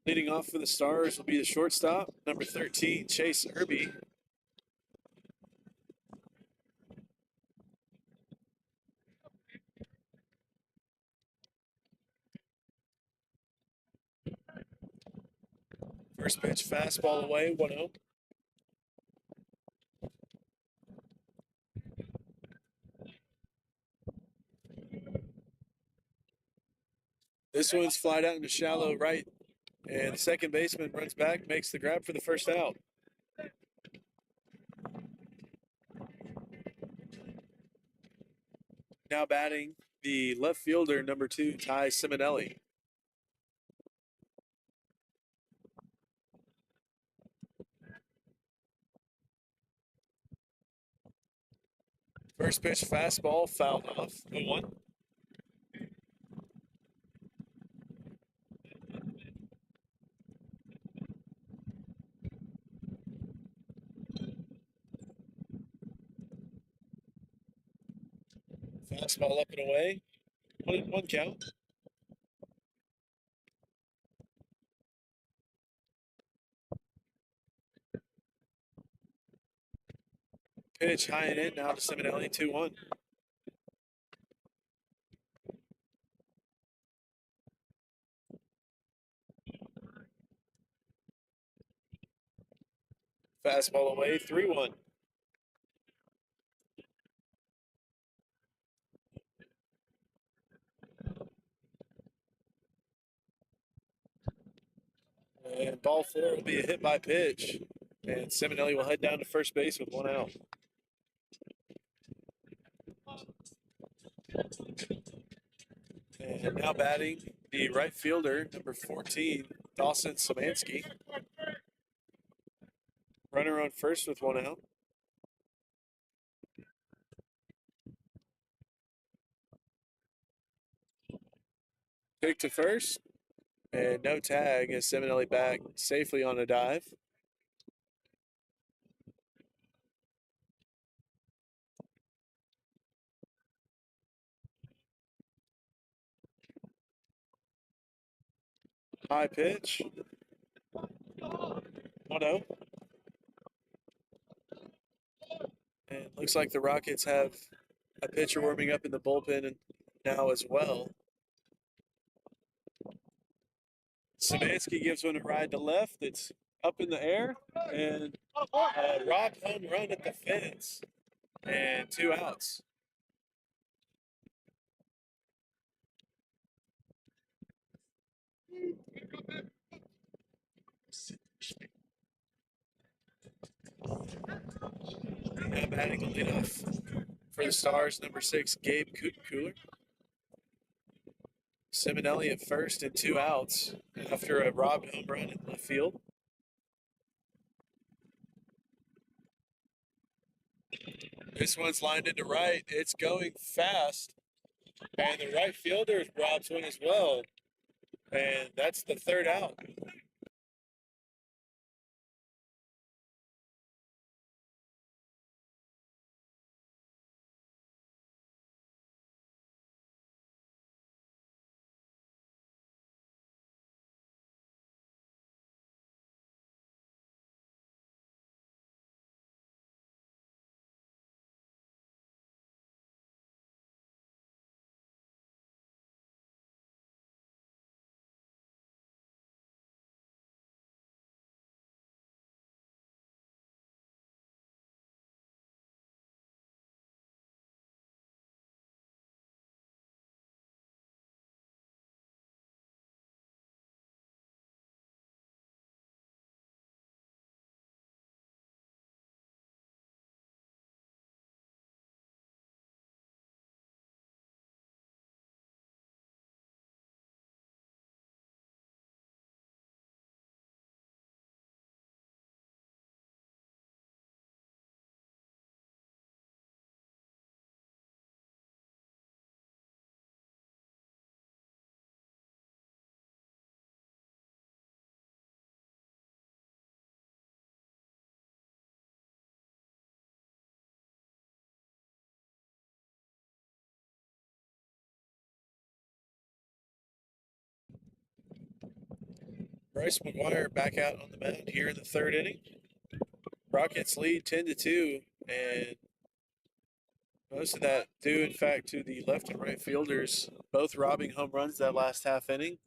Leading off for the Stars will be the shortstop, number 13, Chase Irby. First pitch fastball away, 1-0. This one's flied out into shallow right, and the second baseman runs back, makes the grab for the first out. Now batting the left fielder, number 2, Ty Simonelli. First pitch fastball fouled off, 0-1. Fastball up and away. 1-1 count. Pitch high and in now to Simonelli, 2-1. Fastball away, 3-1. And ball 4 will be a hit by pitch. And Simonelli will head down to first base with 1 out. And now batting the right fielder, number 14, Dawson Szymanski. Runner on first with 1 out. Pick to first. And no tag as Simonelli back safely on a dive. High pitch. 1-0. And looks like the Rockets have a pitcher warming up in the bullpen now as well. Szymanski gives one a ride to left. It's up in the air. And a rock home run at the fence. And 2 outs. Now batting the leadoff for the Stars, number 6, Gabe Cooler. Simonelli at first and 2 outs after a robbed home run in left field. This one's lined into right. It's going fast. And the right fielder robs one as well. And that's the 3rd out. Bryce McGuire back out on the mound here in the 3rd inning. Rockets lead 10-2, and most of that due, in fact, to the left and right fielders, both robbing home runs that last half inning.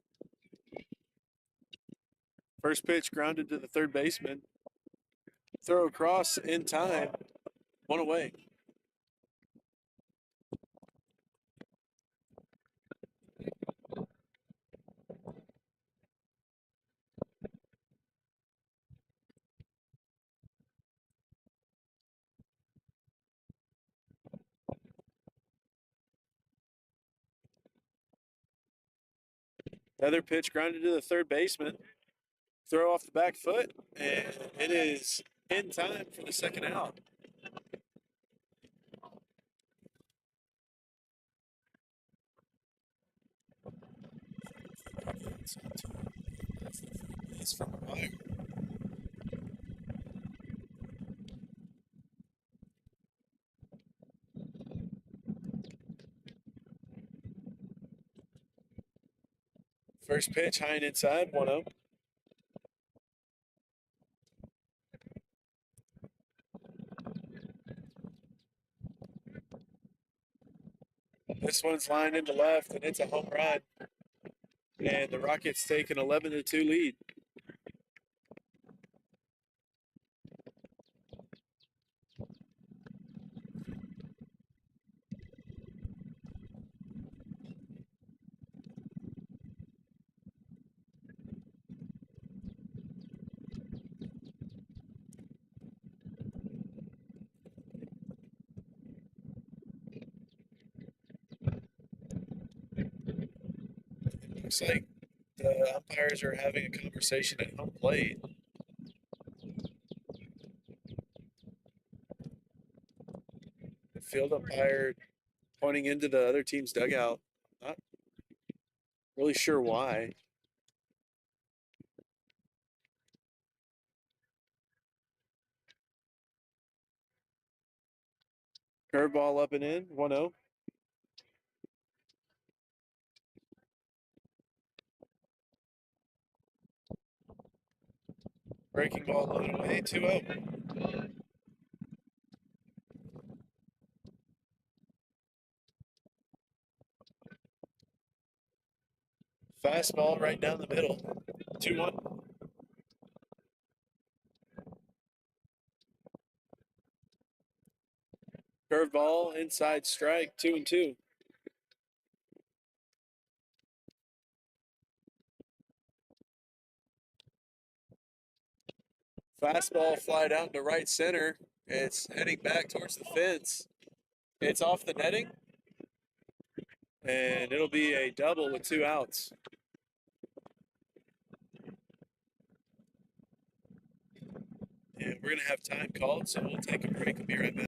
First pitch grounded to the 3rd baseman. Throw across in time. 1 away. Another pitch grounded to the 3rd baseman. Throw off the back foot, and it is in time for the 2nd out. It's from McGuire. First pitch, high and inside, 1-0. This one's lined into left, and it's a home run. And the Rockets take an 11-2 lead. Looks like the umpires are having a conversation at home plate. The field umpire pointing into the other team's dugout. Not really sure why. Curveball up and in, 1-0. Breaking ball loaded away, 2-0. Fastball right down the middle, 2-1. Curveball, inside strike, 2-2. Fastball flied out into right center. It's heading back towards the fence. It's off the netting, and it'll be a double with 2 outs. And we're going to have time called, so we'll take a break and be right back.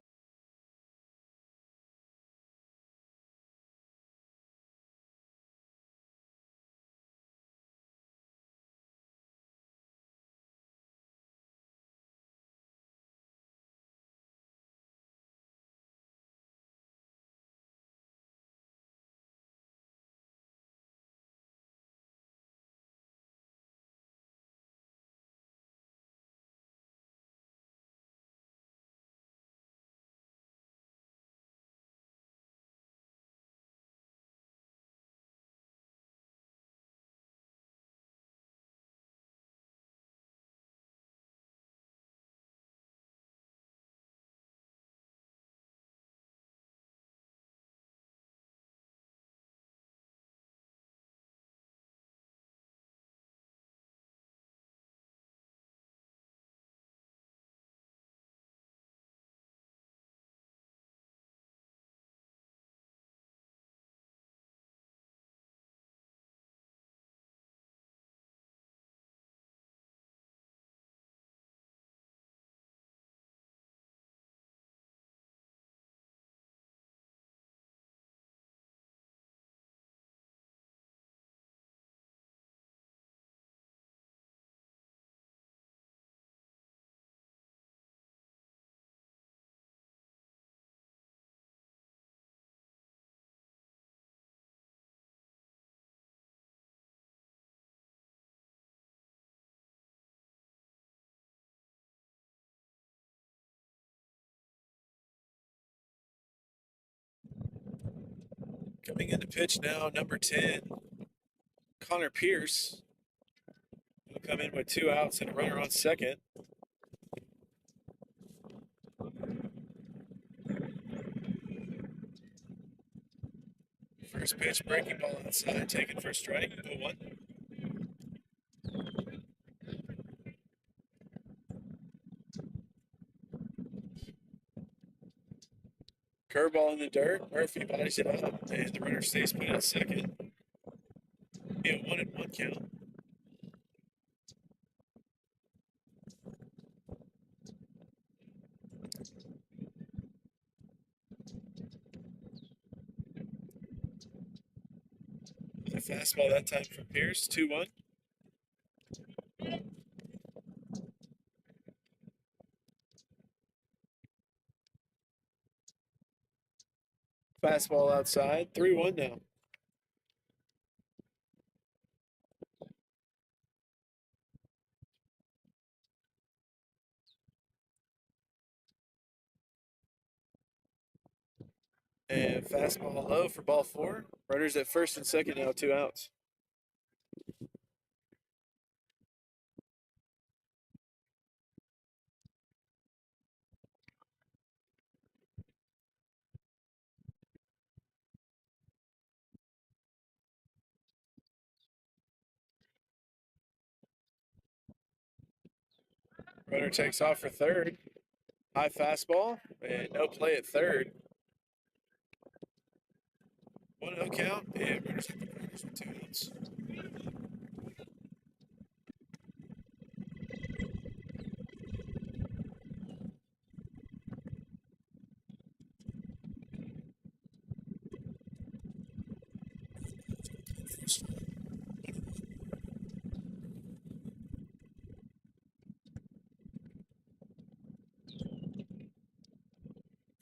Coming in to pitch now, number 10, Connor Pierce. He'll come in with 2 outs and a runner on second. First pitch, breaking ball outside, taken for a strike, 0-1. Curveball in the dirt. Murphy bodies it up, and the runner stays put at second. Be a 1-1 count. The fastball that time from Pierce, 2-1. Fastball outside, 3-1 now. And fastball low for ball 4. Runners at first and second now, 2 outs. Runner takes off for third. High fastball and no play at third. 1-0 count and runners at the corners with 2 outs.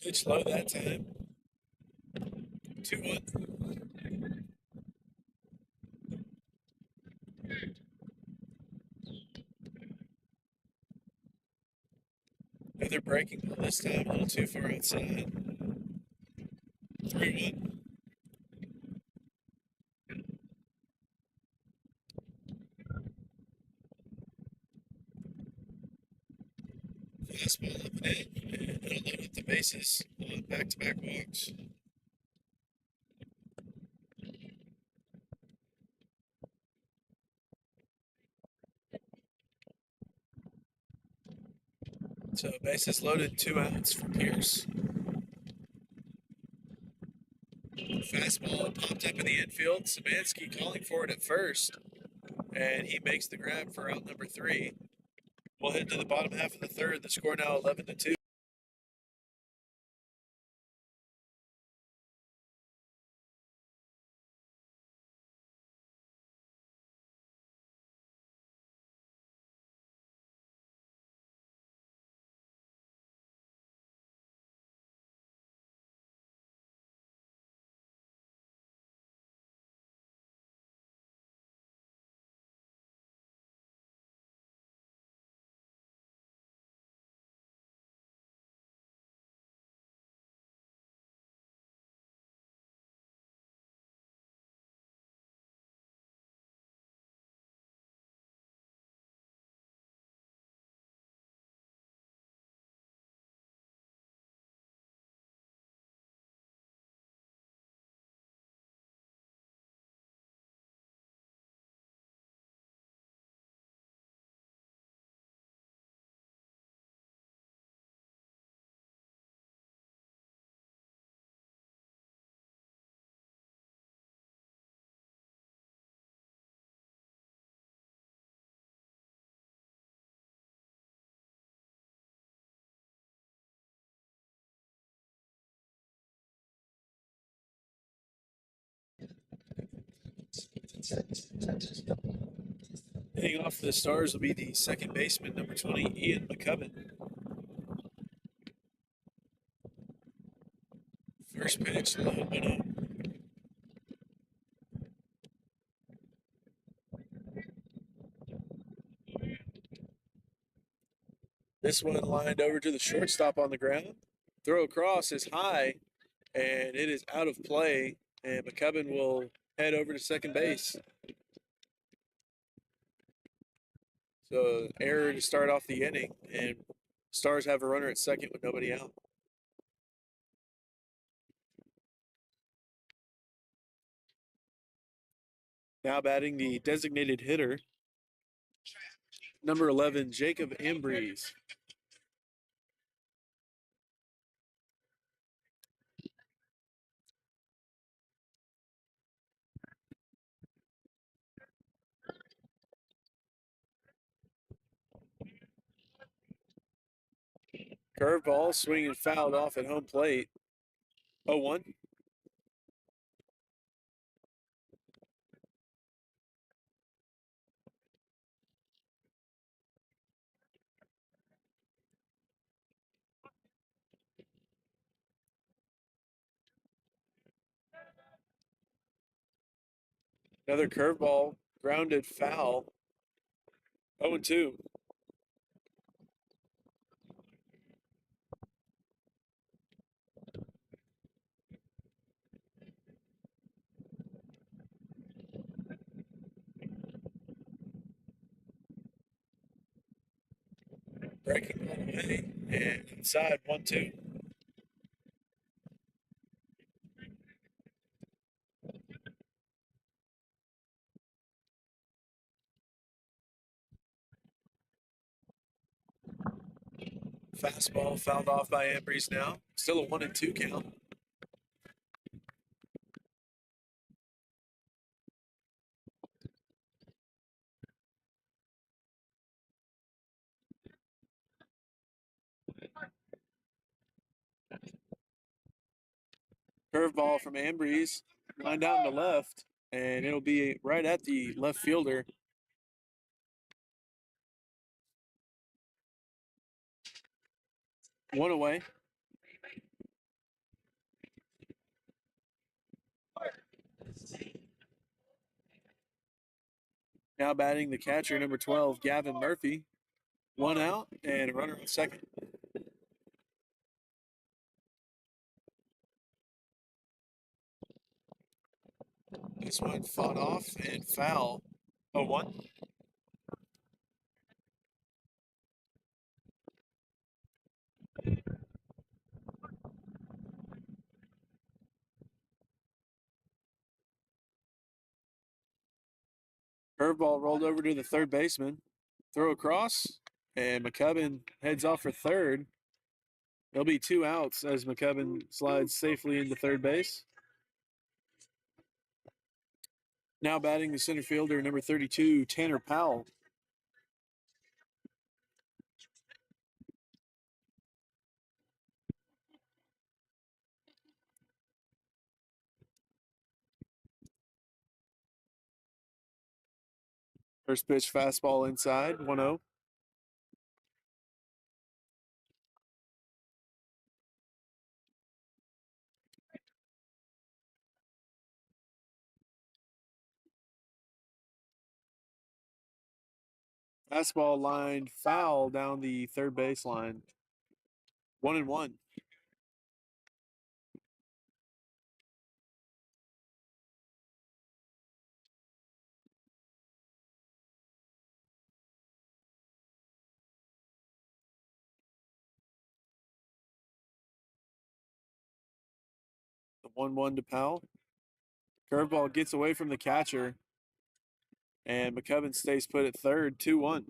Pitch low that time. 2-1. Another breaking ball this time, a little too far outside. 3-1. Fastball up and in, and it'll load up the bases on back-to-back walks. So bases loaded, 2 outs for Pierce. Fastball popped up in the infield. Szymanski calling for it at first, and he makes the grab for out number 3. We'll head to the bottom half of the third. The score now 11-2. Hitting off for the Stars will be the second baseman, number 20, Ian McCubbin. First pitch, low 1-0. This one lined over to the shortstop on the ground. Throw across is high, and it is out of play, and McCubbin will head over to second base. So error to start off the inning, and Stars have a runner at second with nobody out. Now batting the designated hitter, number 11, Jacob Ambrose. Curveball swinging fouled off at home plate. 0-1. Another curveball, grounded foul. 0-2. Breaking all the way. And inside 1-2. Fastball fouled off by Ambries now. Still a 1-2 count. Curveball from Ambries. Lined out to left. And it'll be right at the left fielder. One away. Now batting the catcher, number 12, Gavin Murphy. One out and a runner on second. This one fought off and foul. 0-1. Curveball rolled over to the third baseman. Throw across, and McCubbin heads off for third. There'll be 2 outs as McCubbin slides safely into third base. Now batting the center fielder, number 32, Tanner Powell. First pitch fastball inside, 1-0. Fastball lined foul down the third base line. 1-1. The 1-1 to Powell. Curveball gets away from the catcher, and McCubbin stays put at third, 2-1.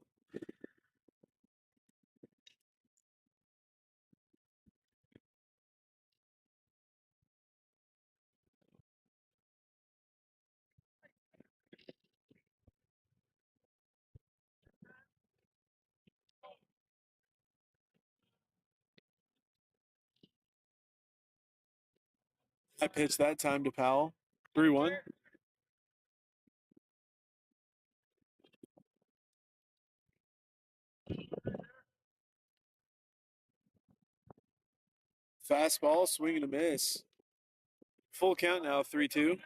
I pitched that time to Powell. 3-1. Fastball, swing and a miss. Full count now, 3-2.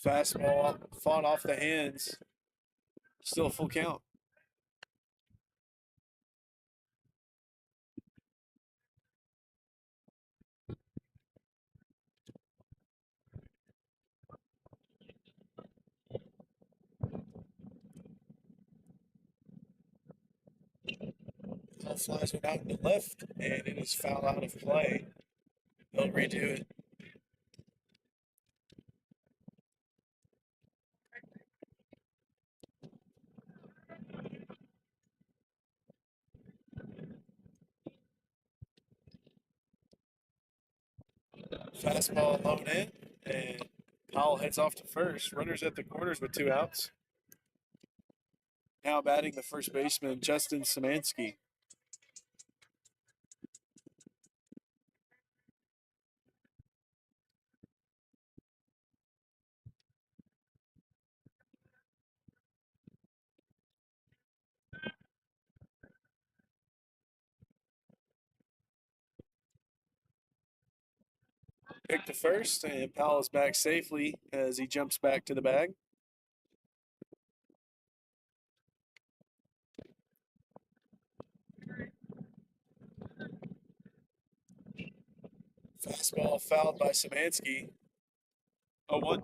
Fastball fought off the hands. Still a full count. Ball flies one out in the left, and it is foul out of play. They'll redo it. Fastball low in, and Powell heads off to first. Runners at the corners with 2 outs. Now batting the first baseman, Justin Szymanski. Pick to first, and Powell is back safely as he jumps back to the bag. Fastball fouled by Szymanski. 0-1.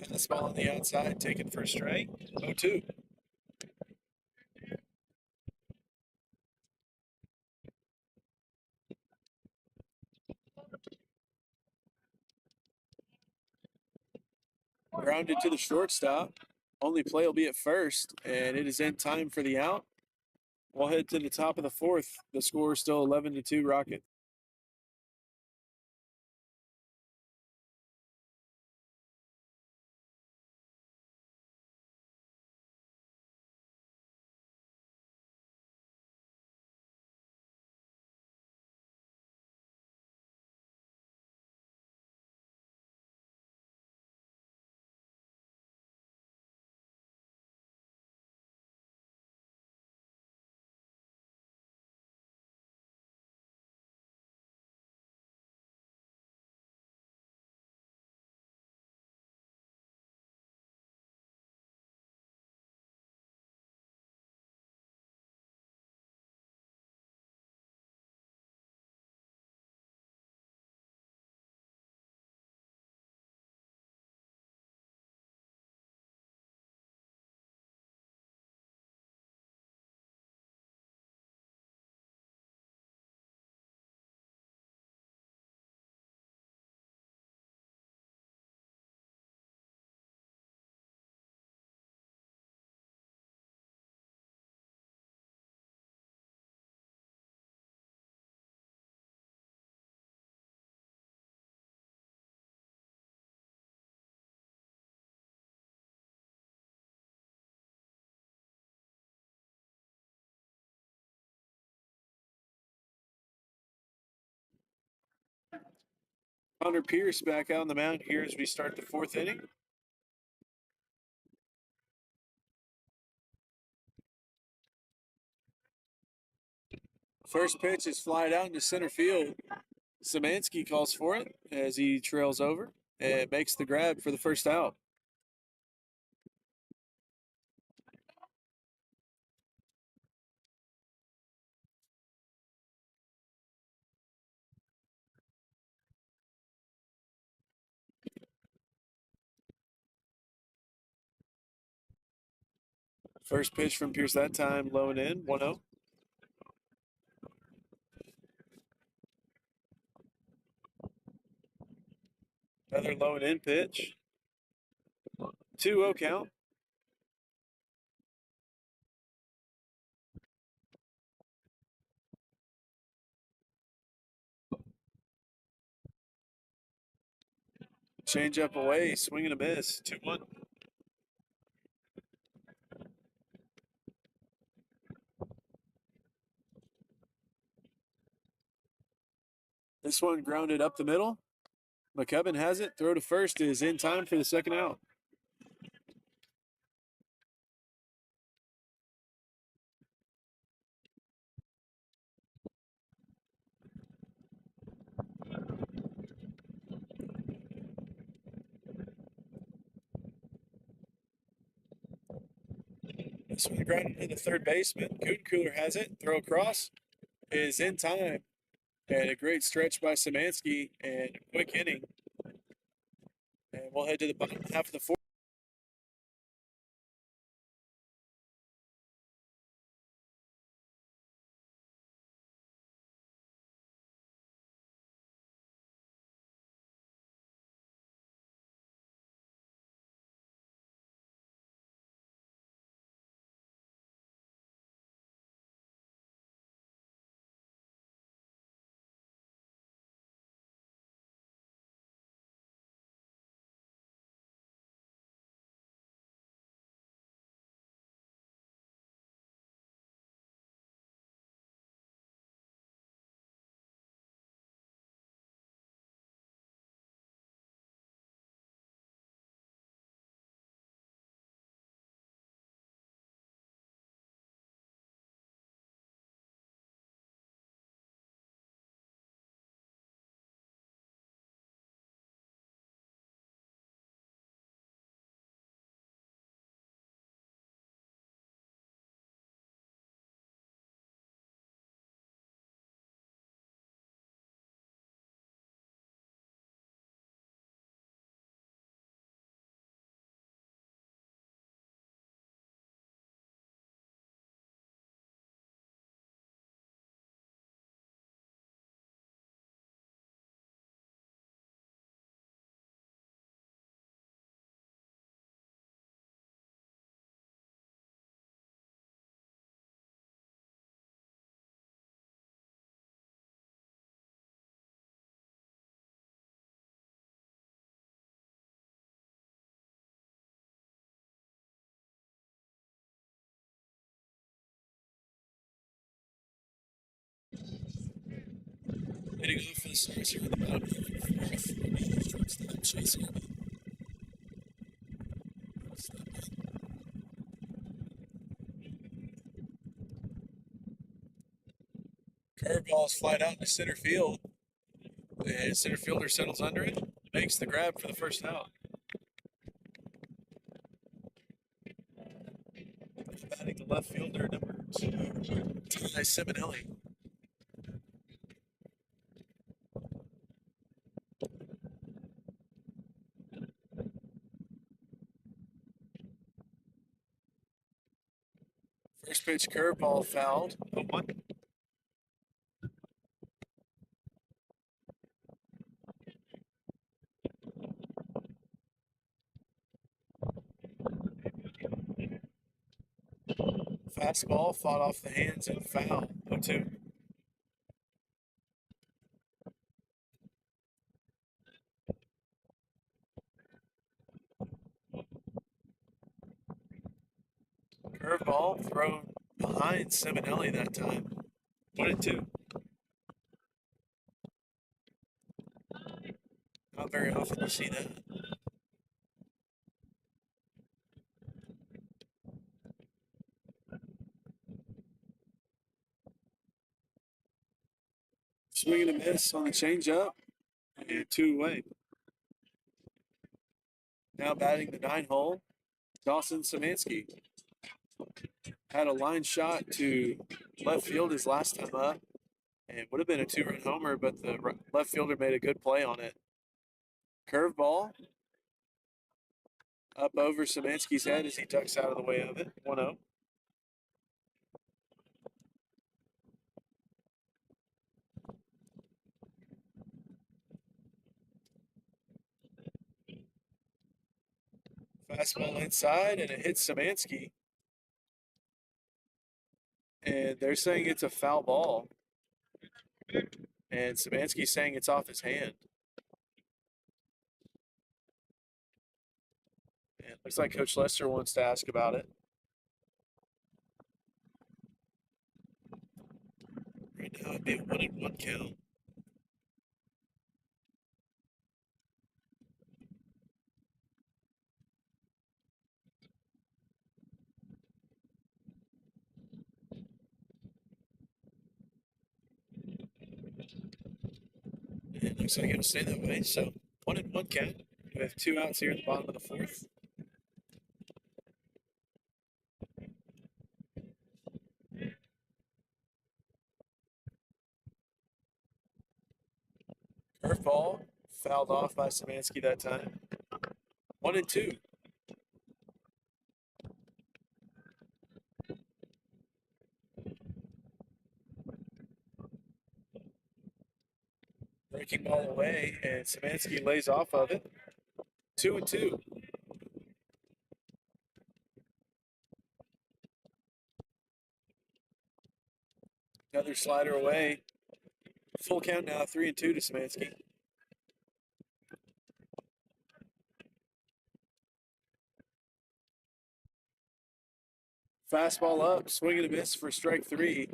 Fastball on the outside, taken for a strike. 0-2. Grounded to the shortstop. Only play will be at first, and it is in time for the out. We'll head to the top of the fourth. The score is still 11-2 Rocket. Hunter Pierce back out on the mound here as we start the fourth inning. First pitch is flied out into center field. Szymanski calls for it as he trails over and makes the grab for the first out. First pitch from Pierce that time, low and in, 1-0. Another low and in pitch. 2-0 count. Change up away, swing and a miss, 2-1. This one grounded up the middle. McCubbin has it. Throw to first is in time for the second out. This one grounded to the third baseman. Cooler has it. Throw across is in time. And a great stretch by Szymanski and a quick inning. And we'll head to the bottom half of the fourth. Hitting off for the Stars here in the bottom of the fourth. Chasing him. Curveball is flied out into center field. And center fielder settles under it. Makes the grab for the first out. Batting the left fielder, number 2, Ty Seminelli. First pitch curveball fouled. 0-1. Fastball fought off the hands and foul. 0-2. Curveball thrown behind Seminelli that time. 1-2. Not very often you see that. Swing and a miss on the changeup. And 2 away. Now batting the 9 hole, Dawson Szymanski. Had a line shot to left field his last time up. And would have been a 2-run homer, but the left fielder made a good play on it. Curveball up over Szymanski's head as he ducks out of the way of it. 1-0. Fastball inside, and it hits Szymanski. And they're saying it's a foul ball. And Szymanski's saying it's off his hand. And looks like Coach Lester wants to ask about it. Right now it'd be a 1-1 count. And it looks like it'll stay that way. So 1-1 count. We have 2 outs here at the bottom of the fourth. Curveball fouled off by Szymanski that time. 1-2. Breaking ball away, and Szymanski lays off of it. 2-2. Another slider away. Full count now, 3-2 to Szymanski. Fastball up, swing and a miss for strike 3.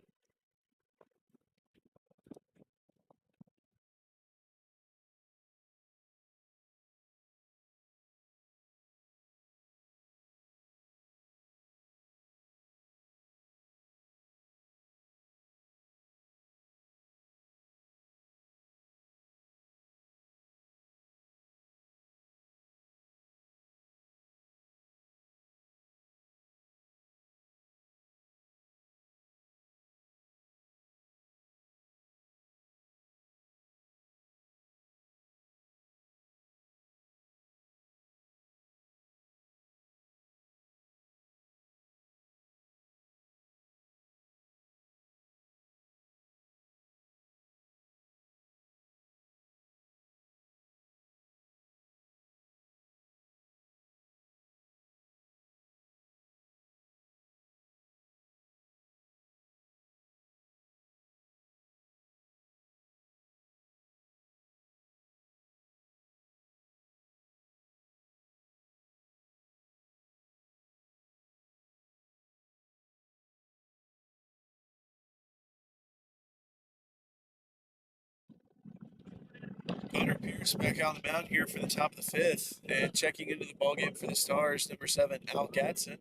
Connor Pierce back on the mound here for the top of the fifth, and checking into the ballgame for the Stars, number 7, Al Gadsden.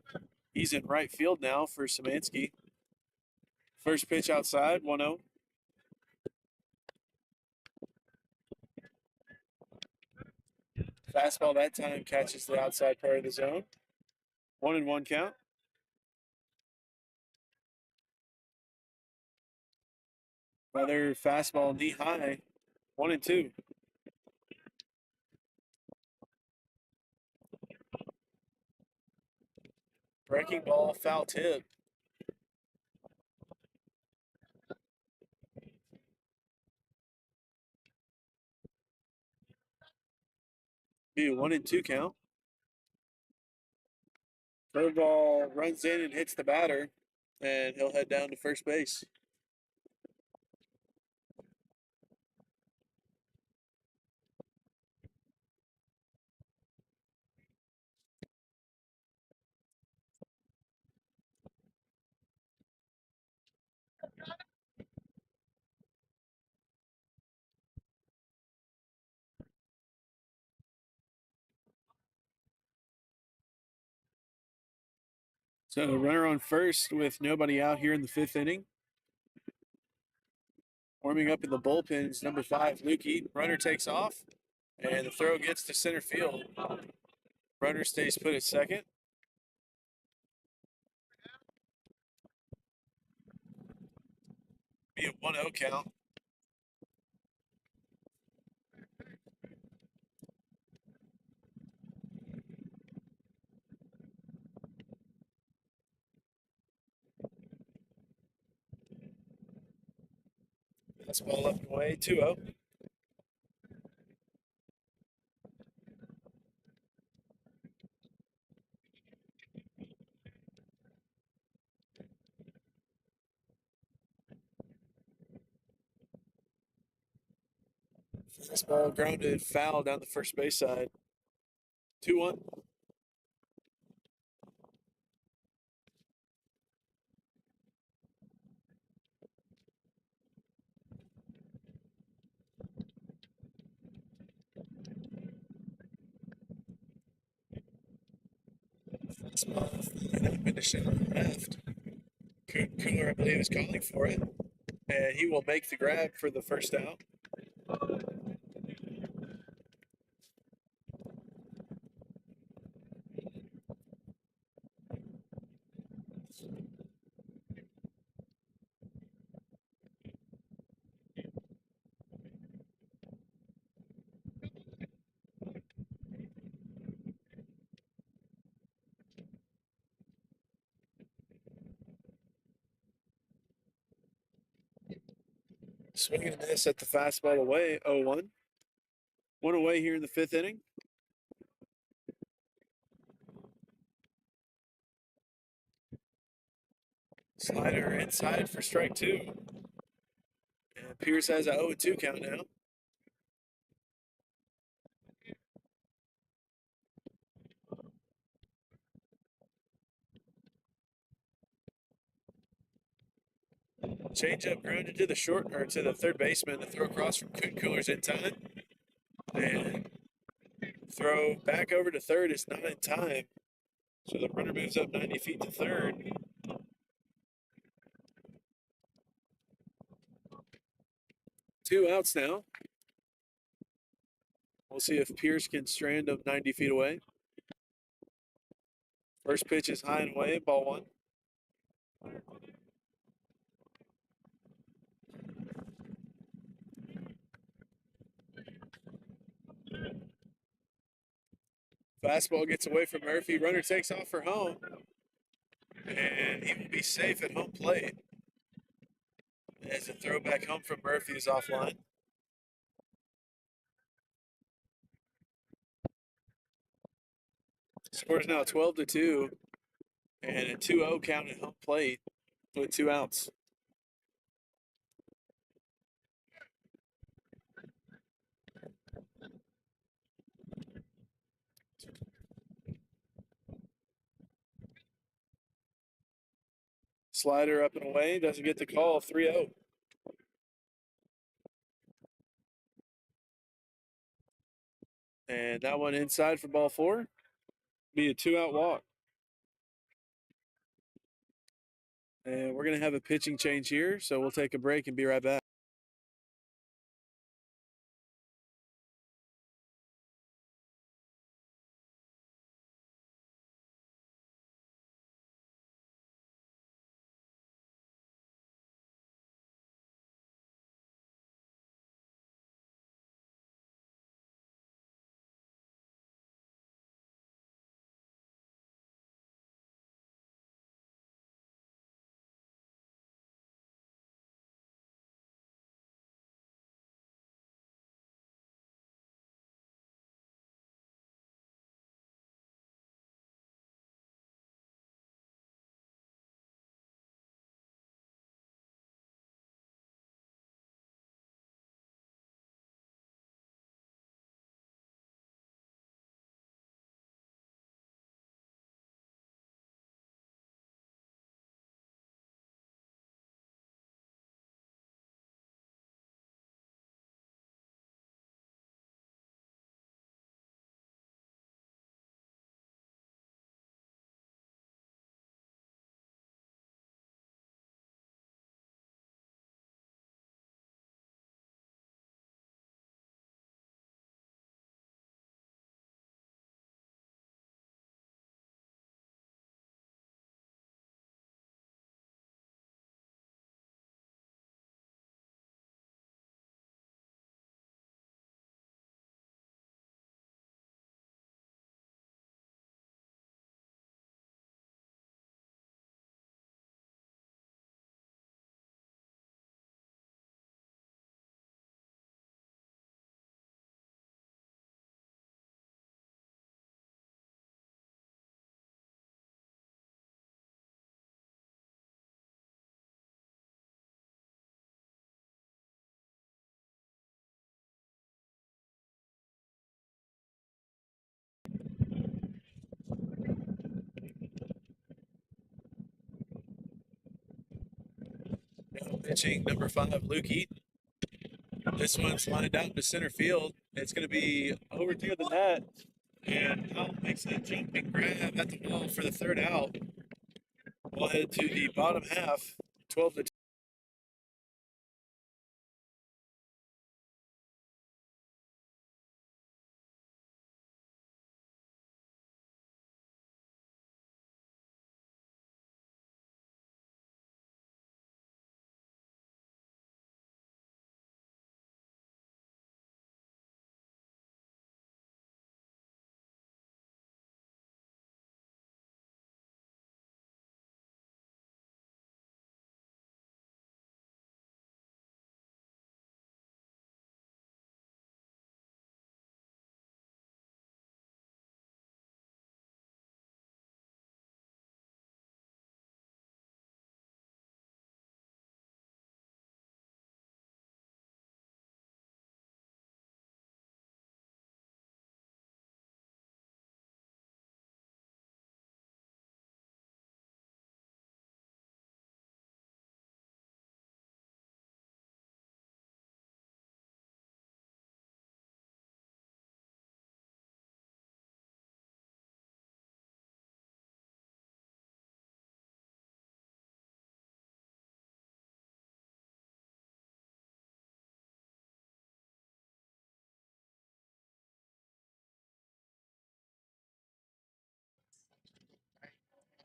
He's in right field now for Szymanski. First pitch outside, 1-0. Fastball that time catches the outside part of the zone. 1-1 count. Another fastball knee high, 1-2. Breaking ball, foul tip. Be a 1-2 count. Curveball runs in and hits the batter, and he'll head down to first base. So runner on first with nobody out here in the fifth inning. Warming up in the bullpen is number 5, Lukey. Runner takes off, and the throw gets to center field. Runner stays put at second. Be a 1-0 count. That's ball up and away, 2-0. This ball grounded foul down the first base side. 2-1. This ball up into center left. Cooler, I believe, is calling for it, and he will make the grab for the first out. Swing and a miss at the fastball away, 0-1. One away here in the fifth inning. Slider inside for strike 2. And Pierce has a 0-2 count now. Changeup grounded to the short or to the third baseman. The throw across from Cooler's in time. And throw back over to third is not in time. So the runner moves up 90 feet to third. 2 outs now. We'll see if Pierce can strand him 90 feet away. First pitch is high and away, ball 1. Fastball gets away from Murphy. Runner takes off for home. And he will be safe at home plate. As a throw back home from Murphy is offline. Score is now 12-2. And a 2-0 count at home plate with 2 outs. Slider up and away, doesn't get the call, 3-0. And that one inside for ball 4. Be a 2-out walk. And we're going to have a pitching change here, so we'll take a break and be right back. Now pitching number 5, Luke Eaton. This one's lined out to center field. It's going to be over near the net. And Powell makes a jumping grab at the ball for the 3rd out. We'll head to the bottom half, 12 to 2.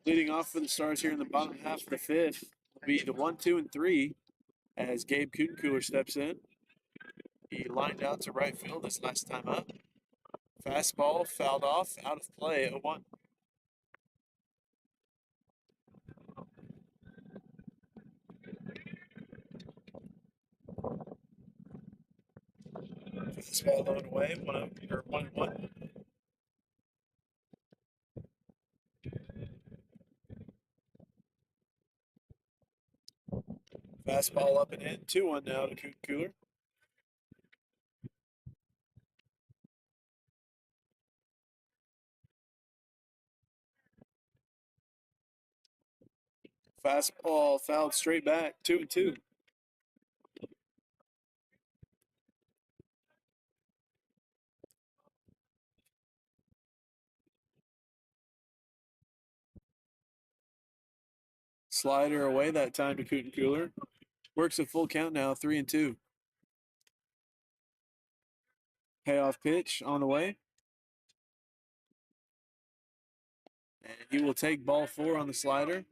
Leading off for the Stars here in the bottom half of the 5th will be the 1, 2, and 3 as Gabe Kutencooler steps in. He lined out to right field his last time up. Fastball fouled off, out of play, 0-1. Fastball low and away, 1-1. Fastball up and in, 2-1 now to Kutencooler. Fastball fouled straight back, 2-2. Slider away that time to Cooten Cooler. Works a full count now, 3-2. Payoff pitch on the way. And he will take ball 4 on the slider.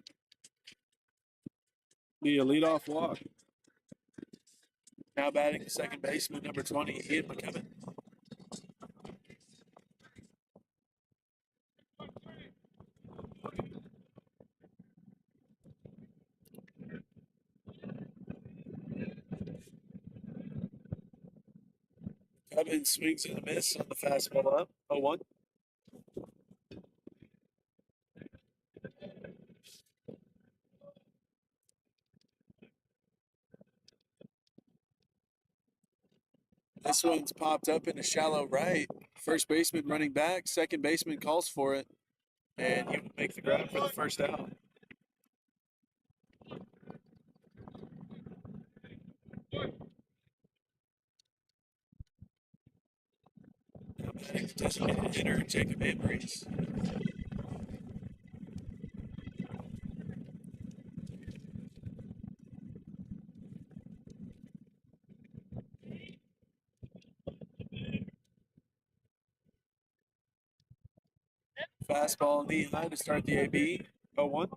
Be a leadoff walk. Now batting the second baseman, number 20, Ian McCubbin. Cubbin swings and a miss on the fastball up, 0-1. This one's popped up in a shallow right. First baseman running back. Second baseman calls for it. And he will make the grab for the first out. Designated hitter, Jacob Ambries. Fastball knee high to start the AB, 0-1.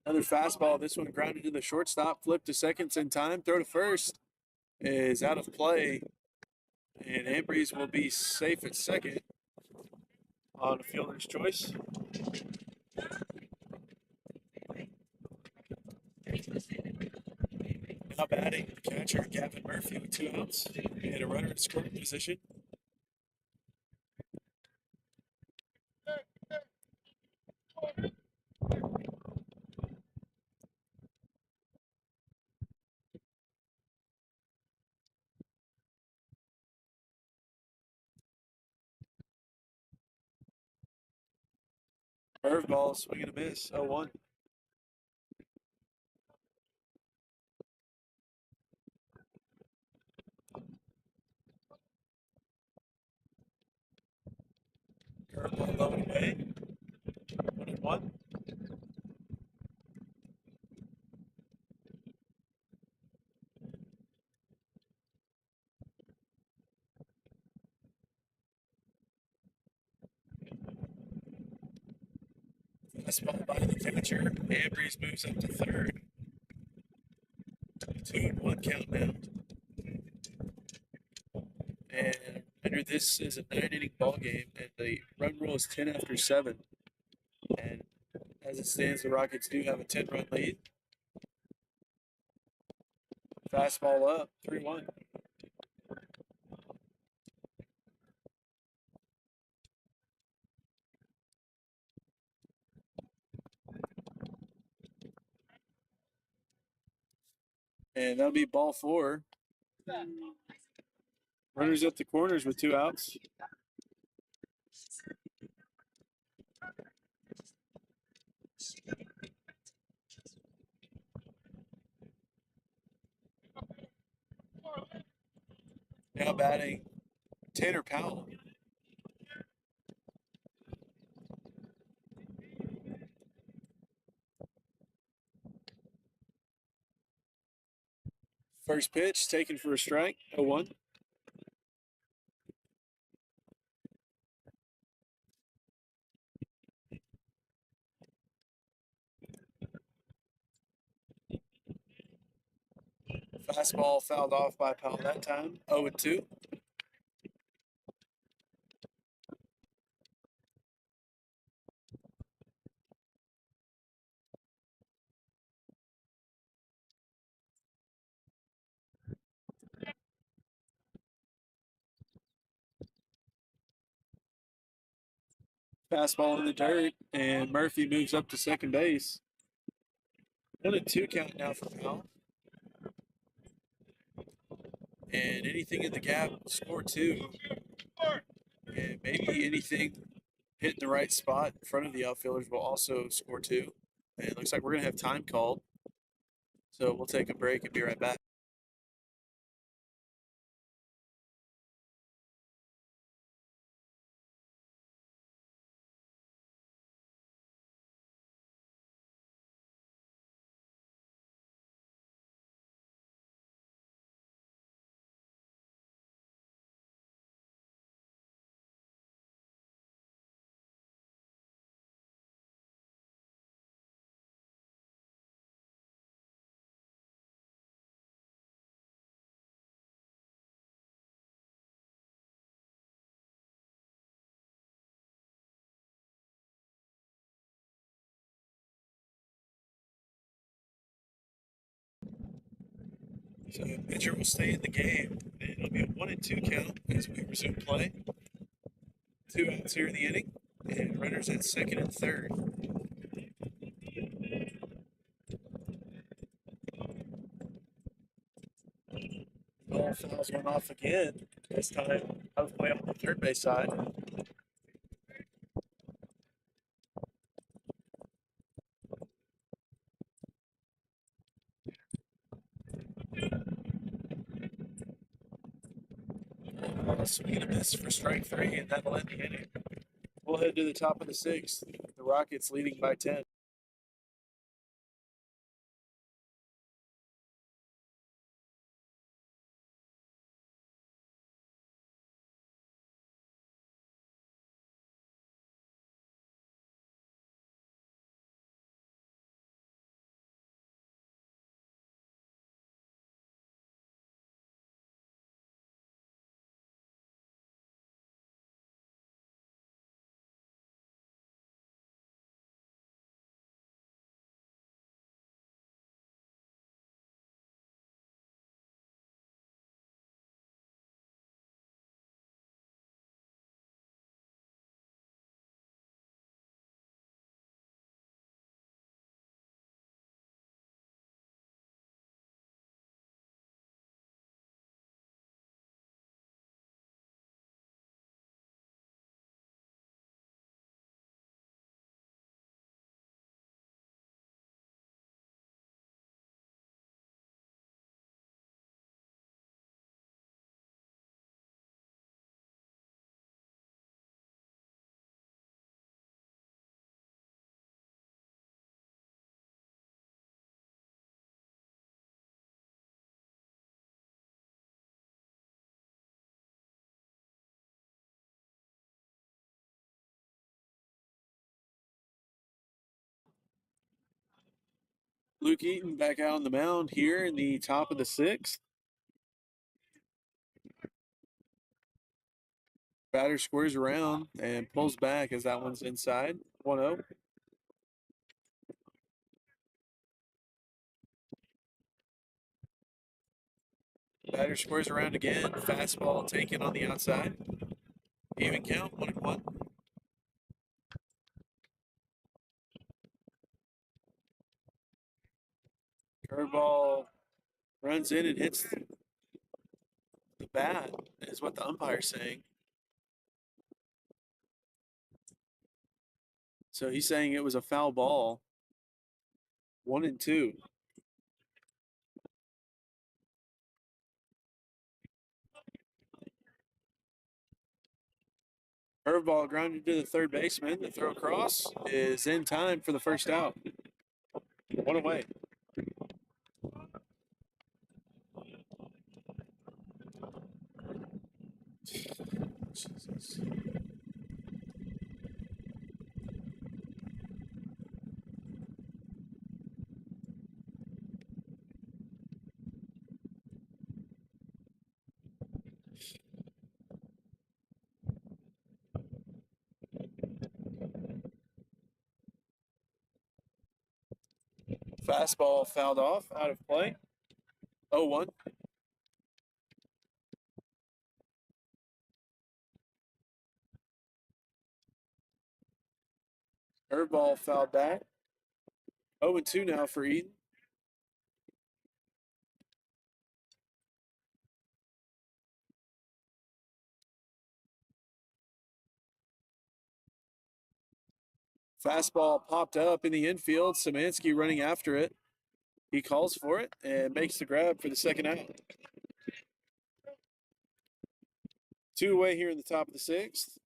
Another fastball. This one grounded to the shortstop. Flip to seconds in time. Throw to first is out of play. And Ambries will be safe at second on a fielder's choice. Now batting the catcher, Gavin Murphy, with 2 outs and a runner in scoring position. Curveball, swing and a miss, 0-1. Curveball low and away, 1-1. Fastball by the catcher. Ambries moves up to third. 2-1 count now. And under this is a 9-inning ball game, and the run rule is 10 after 7. And as it stands, the Rockets do have a 10-run lead. Fastball up, 3-1. And that'll be ball 4. Runners at the corners with 2 outs. Now batting Tanner Powell. First pitch taken for a strike, 0-1. Fastball fouled off by Powell that time, 0-2. Fastball in the dirt, and Murphy moves up to second base. 1-2 count now for Powell. And anything in the gap, score 2. And maybe anything hitting the right spot in front of the outfielders will also score 2. And it looks like we're going to have time called. So we'll take a break and be right back. So pitcher will stay in the game. And it'll be a 1-2 count as we resume play. 2 outs here in the inning, and runners at second and third. Ball fouls one off again. This time out of play on the third base side. Swing and a miss for strike three, and that'll end the inning. We'll head to the top of the sixth. The Rockets leading by 10. Luke Eaton back out on the mound here in the top of the sixth. Batter squares around and pulls back as that one's inside. 1-0. Batter squares around again. Fastball taken on the outside. Even count, 1-1. Curveball runs in and hits the bat, is what the umpire's saying. So he's saying it was a foul ball. 1-2. Curveball grounded to the third baseman. The throw across is in time for the first out. One away. Jesus. Fastball fouled off, out of play. 0-1. Curveball fouled back. 0-2 now for Eaton. Fastball popped up in the infield. Szymanski running after it. He calls for it and makes the grab for the second out. 2 away here in the top of the sixth.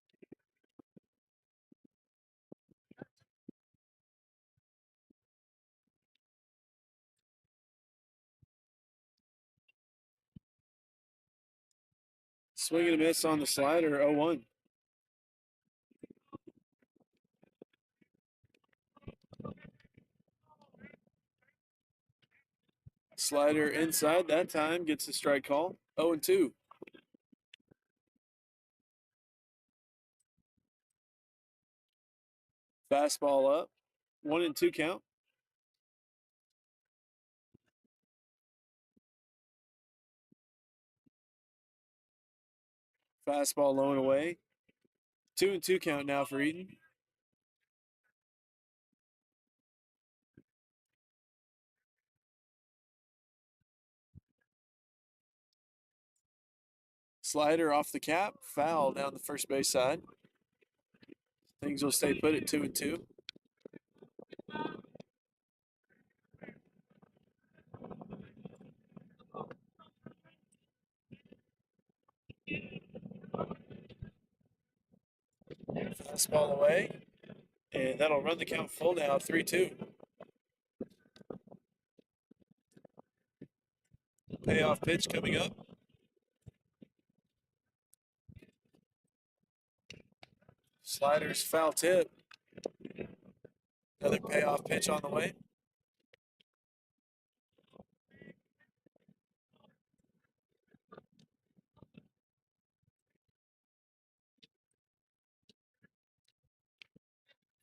Swing and a miss on the slider, 0-1. Slider inside that time, gets the strike call, 0-2. Fastball up, 1-2 count. Fastball low and away. 2-2 count now for Eaton. Slider off the cap, foul down the first base side. Things will stay put at 2-2. Fastball away, and that'll run the count full now, 3-2. Payoff pitch coming up. Sliders foul tip. Another payoff pitch on the way.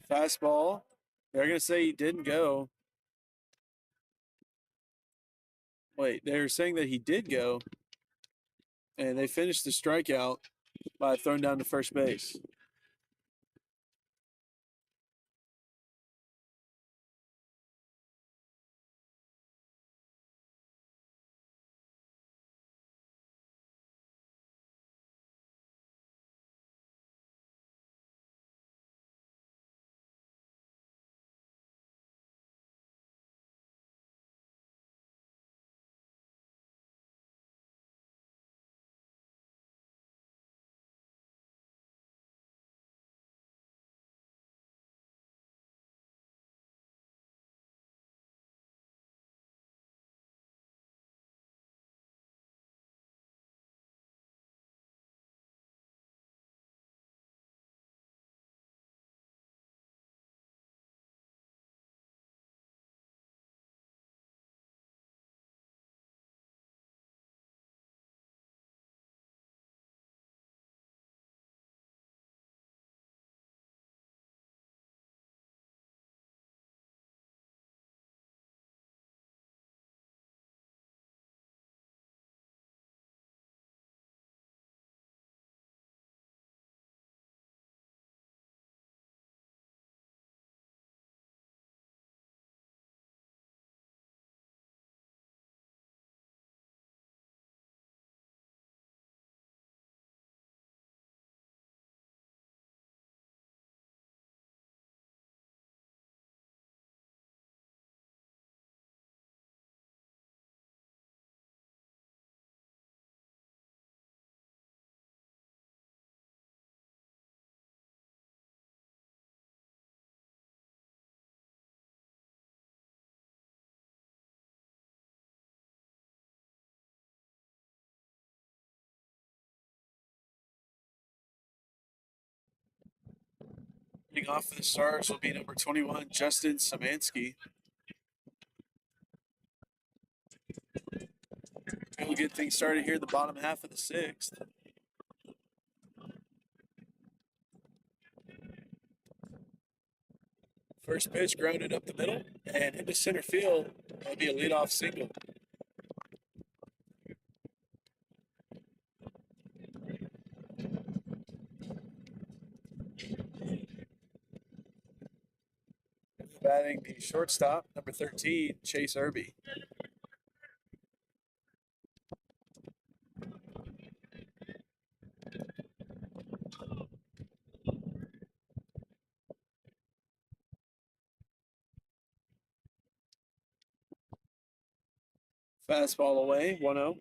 Fastball. They're going to say he didn't go. Wait, they're saying that he did go. And they finished the strikeout by throwing down to first base. Leading off for the Stars will be number 21, Justin Szymanski. We'll get things started here in the bottom half of the sixth. First pitch grounded up the middle and into center field. That'll be a leadoff single. Batting the shortstop, number 13, Chase Irby. Fastball away, 1-0.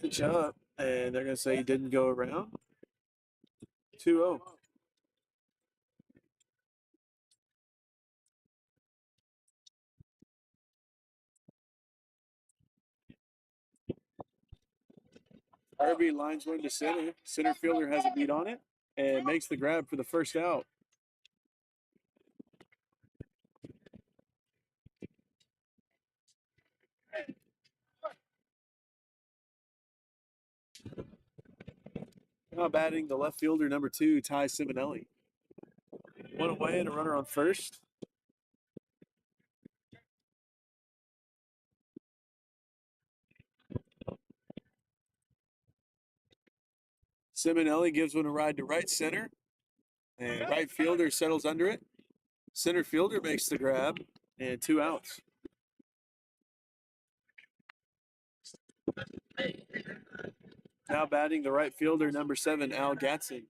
Pitch up, and they're going to say he didn't go around. 2-0. Irby lines one to center. Center fielder has a beat on it and makes the grab for the first out. Now batting the left fielder, number 2, Ty Simonelli. One away and a runner on first. Simonelli gives one a ride to right center, and right fielder settles under it. Center fielder makes the grab, and 2 outs. Now batting the right fielder, number 7, Al Gatson.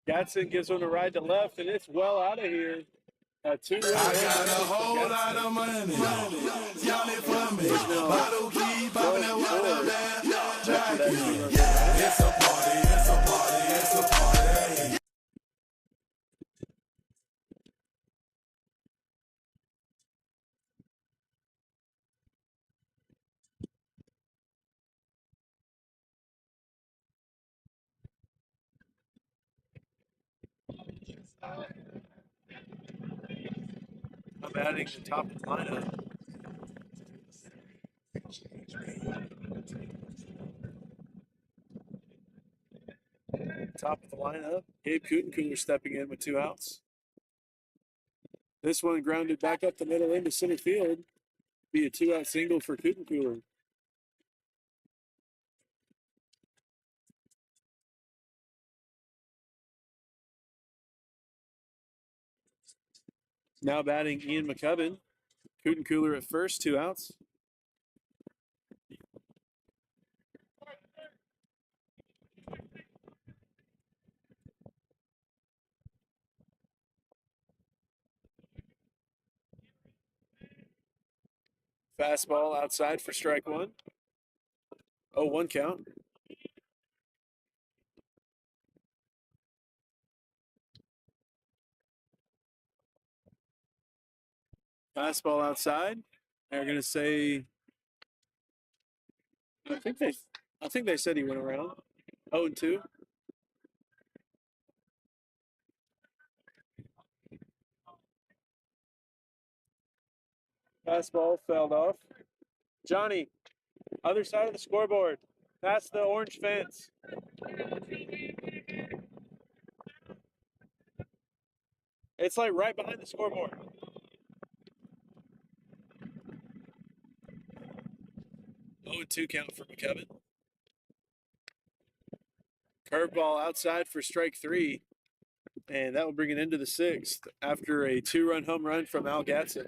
Gatson gives one a ride to left, and it's well out of here. A 2-run I got a whole lot of money. Y'all it for me. Bottle keep popping that water there. It's a party, it's a party, it's a party. I'm adding the top of the lineup. Top of the lineup. Gabe Kutencooler stepping in with 2 outs. This one grounded back up the middle into center field. Be a 2-out single for Kutencooler. Now batting Ian McCubbin. Kutencooler at first, 2 outs. Fastball outside for strike 1. 0-1 count. Fastball outside. They're going to say, I think they said he went around. 0-2. Fastball fouled off. Johnny, other side of the scoreboard. Past the orange fence. It's like right behind the scoreboard. 0-2 count for McKevin. Curveball outside for strike 3. And that will bring it into the 6th after a 2-run home run from Al Gatson.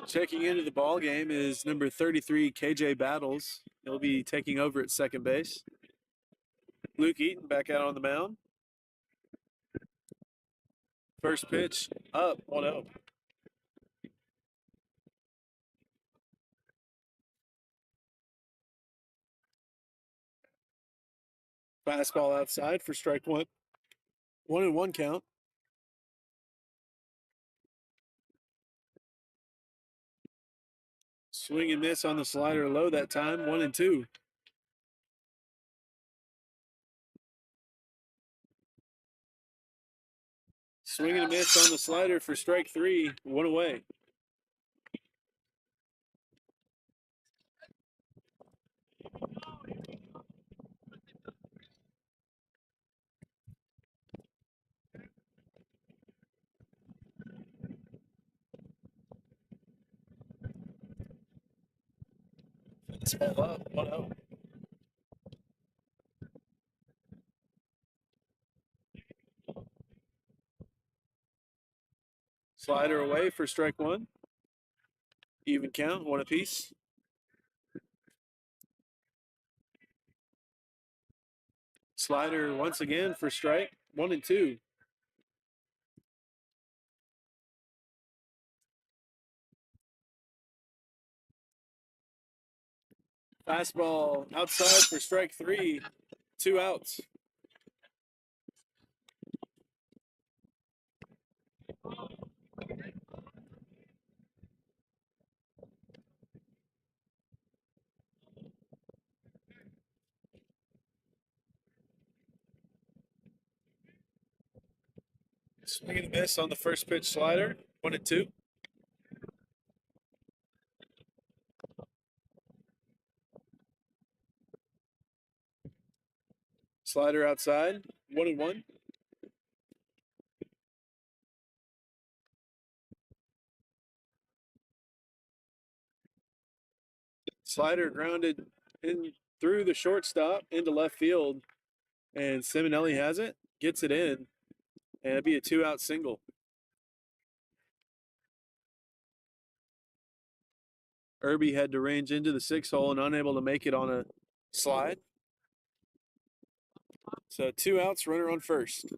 Checking into the ball game is number 33, KJ Battles. He'll be taking over at second base. Luke Eaton back out on the mound. First pitch up 1-0. Fastball outside for strike one. 1-1 count. Swing and miss on the slider low that time. 1-2. Swing and a miss on the slider for strike three. 1 away. Fastball up 1-0. Slider away for strike one. Even count, 1 apiece. Slider once again for strike. 1-2. Fastball outside for strike three. 2 outs. Swing and a miss on the first pitch slider. 1-2. Slider outside. 1-1. Slider grounded in through the shortstop into left field, and Simonelli has it, gets it in, and it'd be a 2-out single. Irby had to range into the 6-hole and unable to make it on a slide. So 2 outs, runner on first.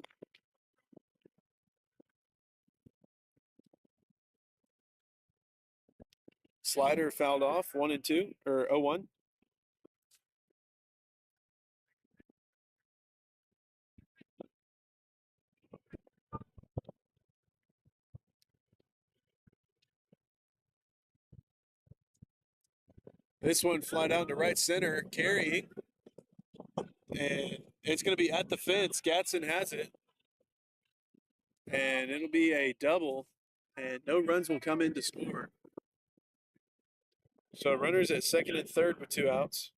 Slider fouled off 1-2 or 0-1. This one fly down to right center, carrying, and it's going to be at the fence. Gatson has it, and it'll be a double, and no runs will come in to score. So runners at second and third with 2 outs.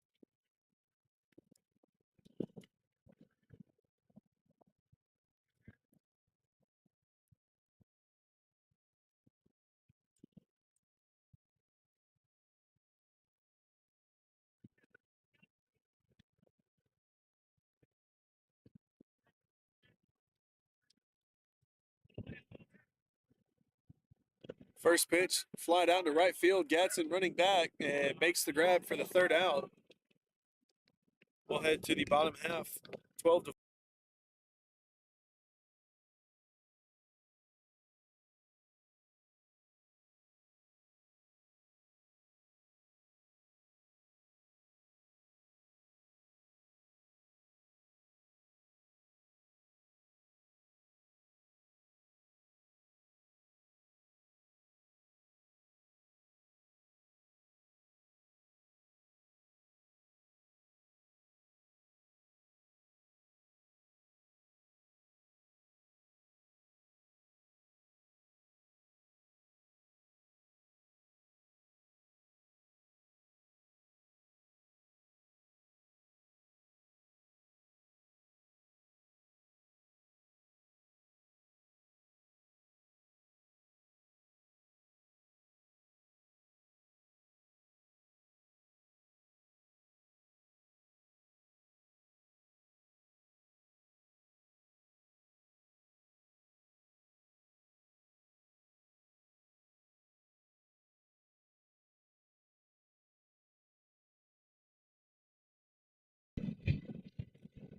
First pitch, fly down to right field. Gatson running back and makes the grab for the 3rd out. We'll head to the bottom half, 12-4.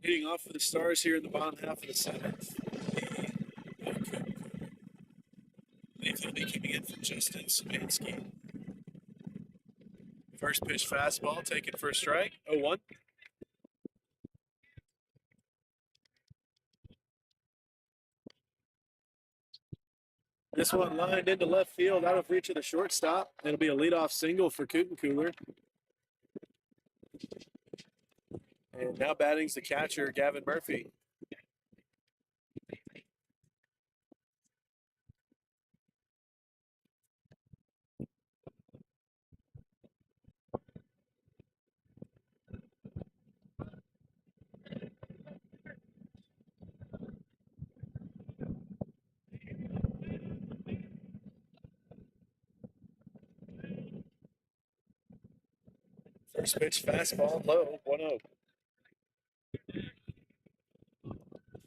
Leading off for the Stars here in the bottom half of the 7th. in for Justin Szymanski. First pitch fastball taken for a strike. 0-1. This one lined into left field, out of reach of the shortstop. It'll be a leadoff single for Cooler. And now batting's the catcher, Gavin Murphy. First pitch fastball, low, 1-0.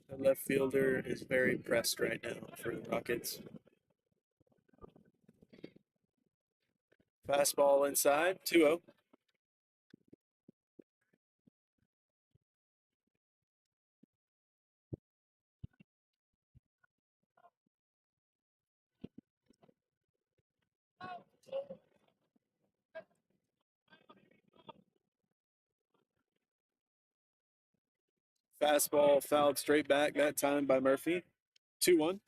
The left fielder is very pressed right now for the Rockets. Fastball inside, 2-0. Fastball fouled straight back that time by Murphy. 2-1.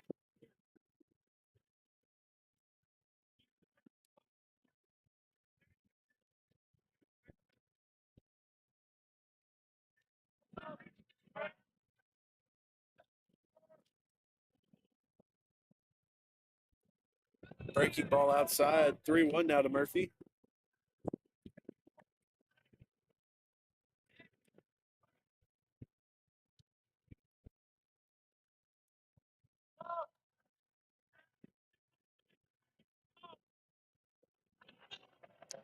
Breaking ball outside, 3-1 now to Murphy.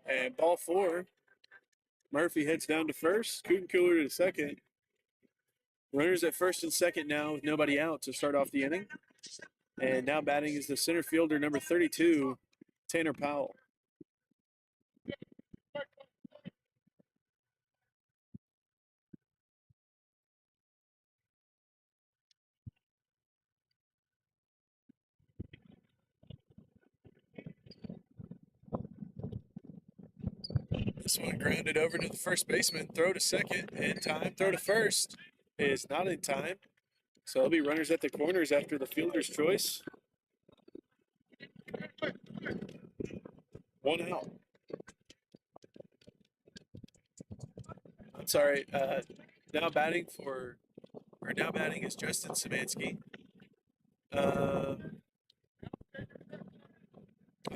And ball 4. Murphy heads down to first. Cooler to second. Runners at first and second now with nobody out to start off the inning. And now batting is the center fielder, number 32, Tanner Powell. This one grounded over to the first baseman. Throw to second in time. Throw to first is not in time. So there'll be runners at the corners after the fielder's choice. 1 out. I'm sorry. Now batting is Justin Szymanski. I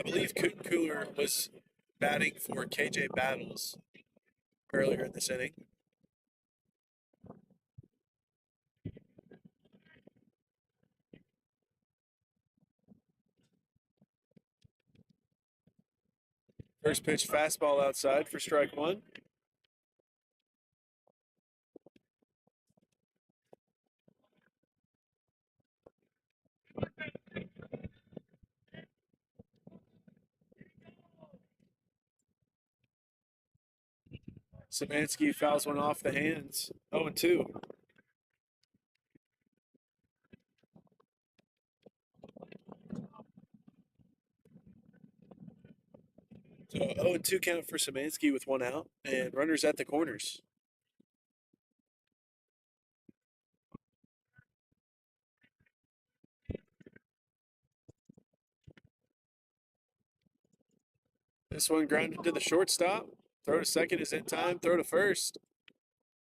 believe Cooler was batting for KJ Battles earlier in this inning. First pitch fastball outside for strike 1. Szymanski fouls one off the hands. 0-2. So 0-2 count for Szymanski with 1 out and runners at the corners. This one grounded to the shortstop. Throw to second is in time. Throw to first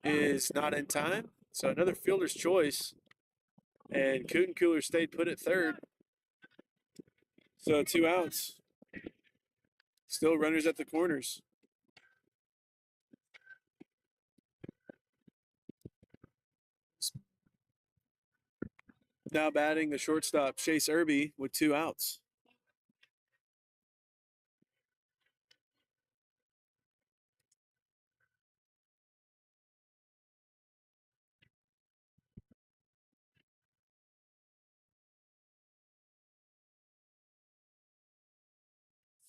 is not in time. So another fielder's choice. And Cooler stayed put at third. So 2 outs. Still runners at the corners. Now batting the shortstop, Chase Irby, with 2 outs.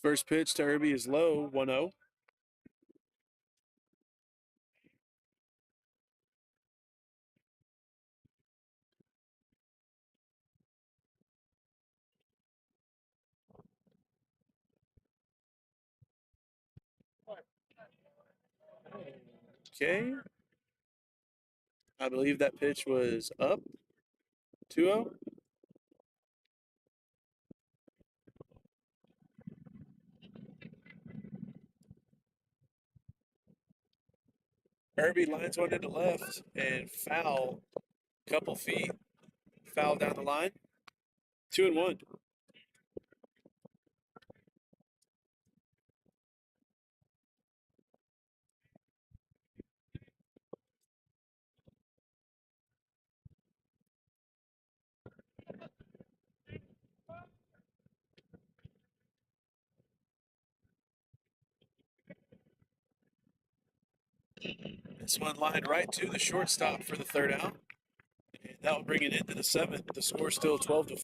First pitch to Irby is low, 1-0. Okay. I believe that pitch was up 2-0. Herbie lines one into left and foul, couple feet, foul down the line. 2-1. This one lined right to the shortstop for the third out. And that will bring it into the seventh. The score still 12-4.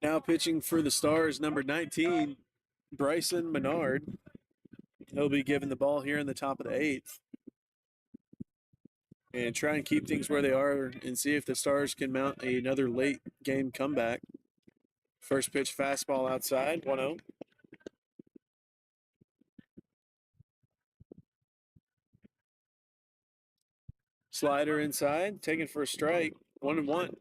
Now pitching for the Stars, number 19, Bryson Menard. He'll be given the ball here in the top of the eighth. And try and keep things where they are and see if the Stars can mount another late game comeback. First pitch fastball outside, 1-0. Slider inside, taken for a strike, 1-1.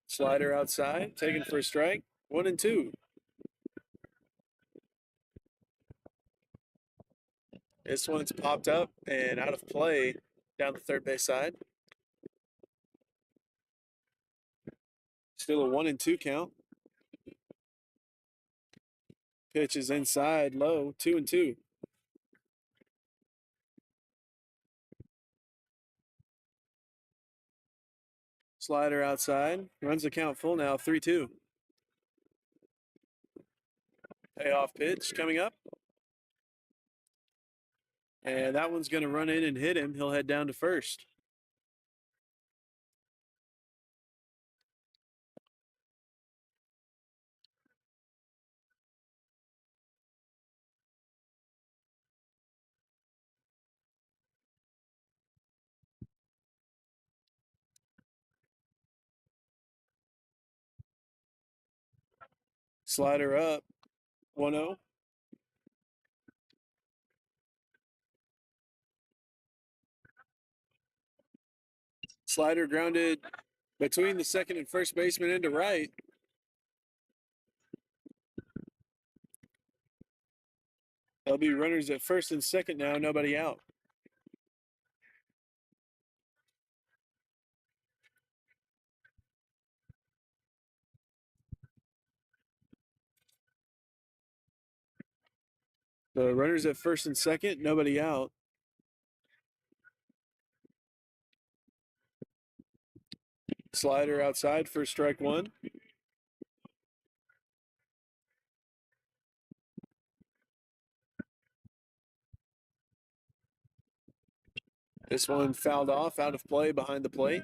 Slider outside, taken for a strike, 1-2. This one's popped up and out of play down the third base side. Still a 1-2 count. Pitch is inside, low, 2-2. Slider outside, runs the count full now, 3-2. Payoff pitch coming up. And that one's going to run in and hit him. He'll head down to first. Slider up, 1-0. Slider grounded between the second and first baseman into right. There'll be runners at first and second now, nobody out. The runners at first and second, nobody out. Slider outside for strike one. This one fouled off, out of play behind the plate.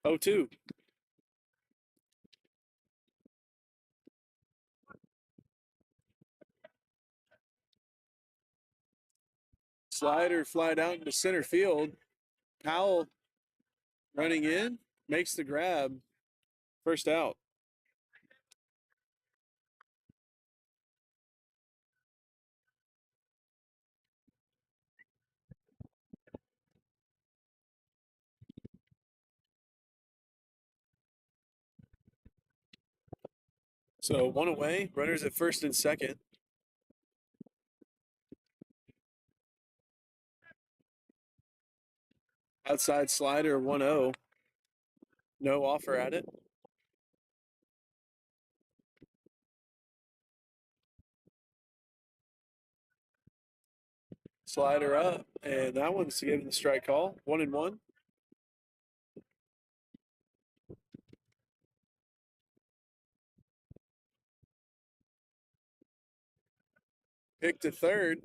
0-2. Slider flied out into center field. Powell running in, makes the grab. First out. So one away, runners at first and second. Outside slider 1-0. No offer at it. Slider up, and that one's given the strike call. 1-1. Pick to third.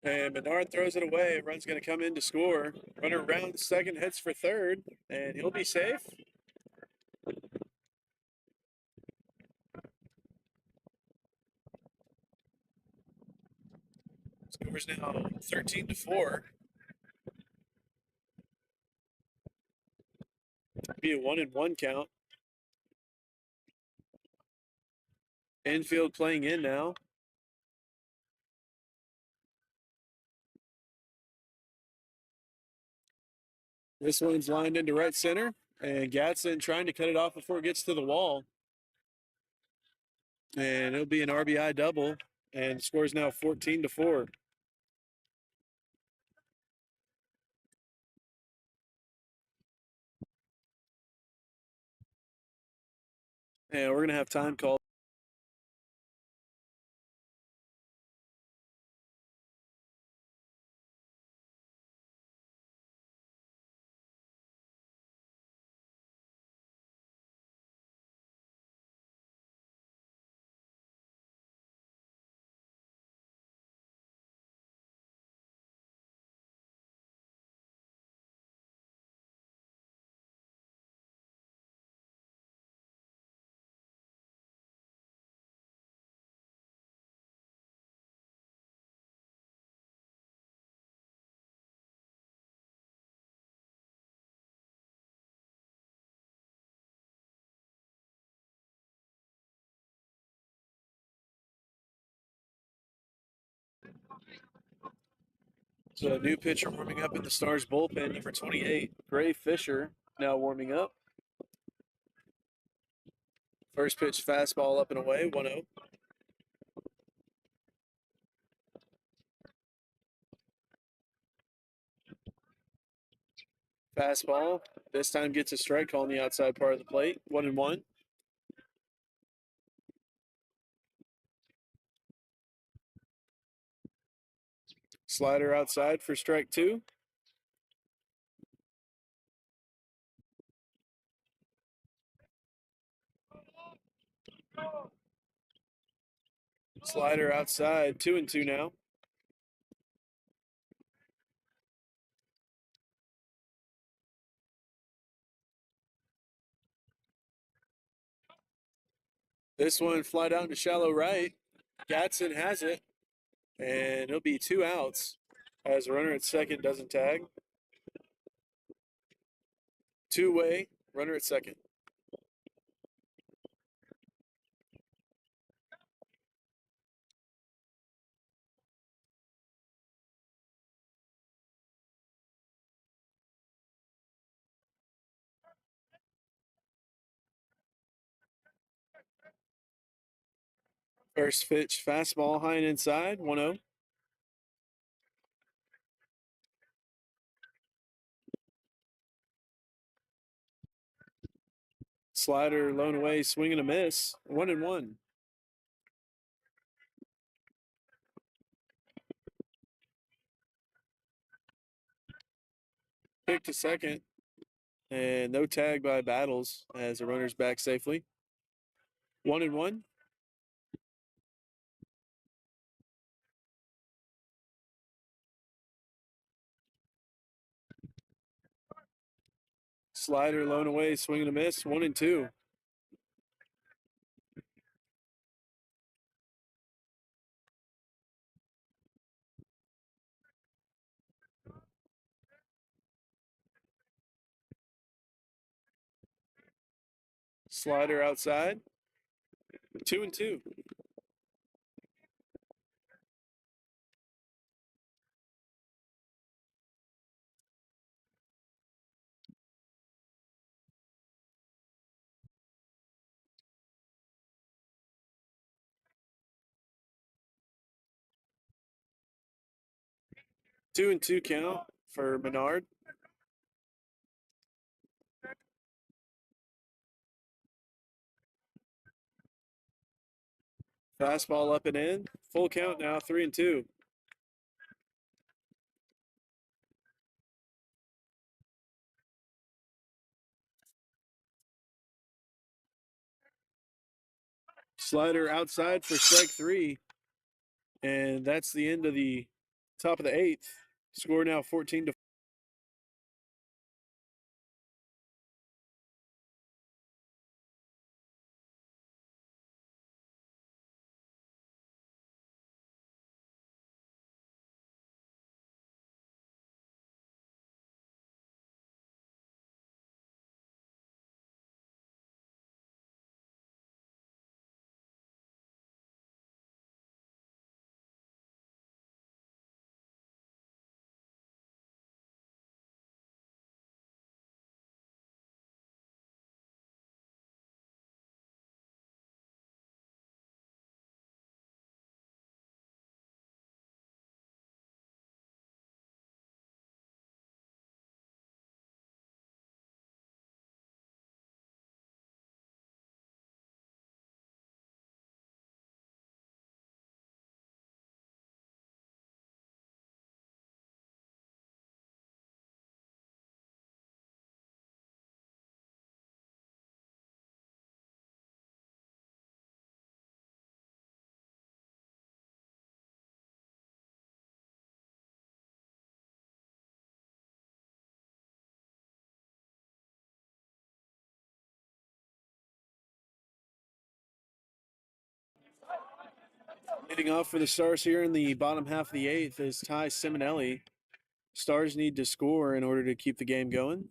And Menard throws it away. Run's going to come in to score. Runner rounds second, hits for third, and he'll be safe. Scores now 13-4. Be a 1-1 count. Infield playing in now. This one's lined into right center, and Gatson trying to cut it off before it gets to the wall. And it'll be an RBI double, and the score's now 14-4. And we're going to have time call. So a new pitcher warming up in the Stars bullpen, number 28, Gray Fisher, now warming up. First pitch fastball up and away, 1-0. Fastball, this time gets a strike call on the outside part of the plate, 1-1. Slider outside for strike two. Slider outside, 2-2 now. This one flied out into shallow right. Gatson has it, and it'll be 2 outs as a runner at second doesn't tag. Two-way, runner at second. First pitch, fastball high and inside, 1-0. Slider lone away, swing and a miss, 1-1. pick to second, and no tag by Battles as the runner's back safely. 1-1. Slider low and away, swing and a miss. 1-2. Slider outside. 2-2. Two and two count for Menard. Fastball up and in. Full count now, 3-2. Slider outside for strike 3. And that's the end of the top of the 8th. Score now 14-4. Leading off for the Stars here in the bottom half of the 8th is Ty Simonelli. Stars need to score in order to keep the game going.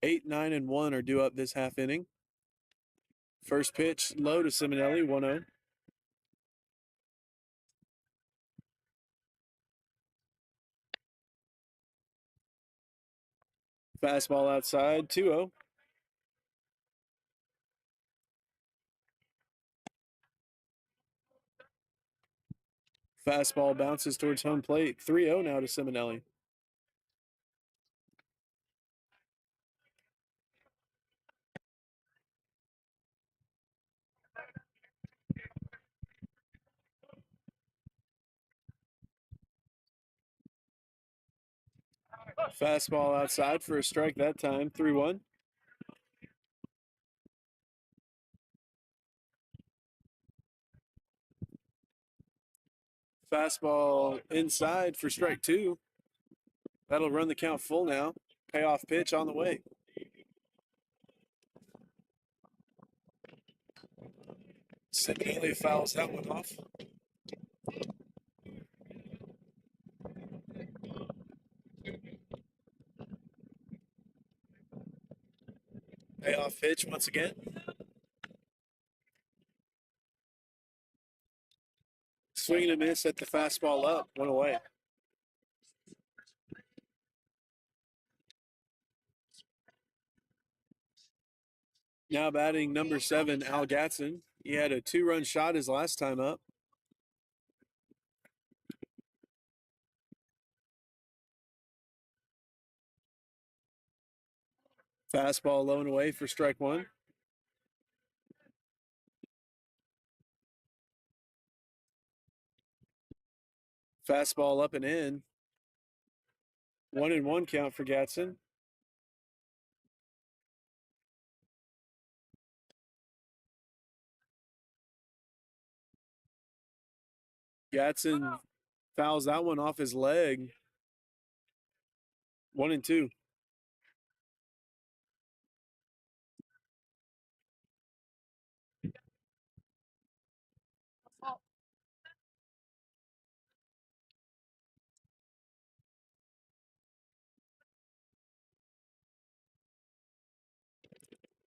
8, 9, and 1 are due up this half inning. First pitch low to Simonelli, 1-0. Fastball outside, 2-0. Fastball bounces towards home plate, 3-0 now to Simonelli. Fastball outside for a strike that time, 3-1. Fastball inside for strike 2. That'll run the count full now. Payoff pitch on the way. Simonelli fouls that one off. Payoff pitch once again. Swing and a miss at the fastball up, 1 away. Now batting number 7, Al Gatson. He had a 2-run shot his last time up. Fastball low and away for strike 1. Fastball up and in. 1-1 count for Gatson. Gatson fouls that one off his leg. 1-2.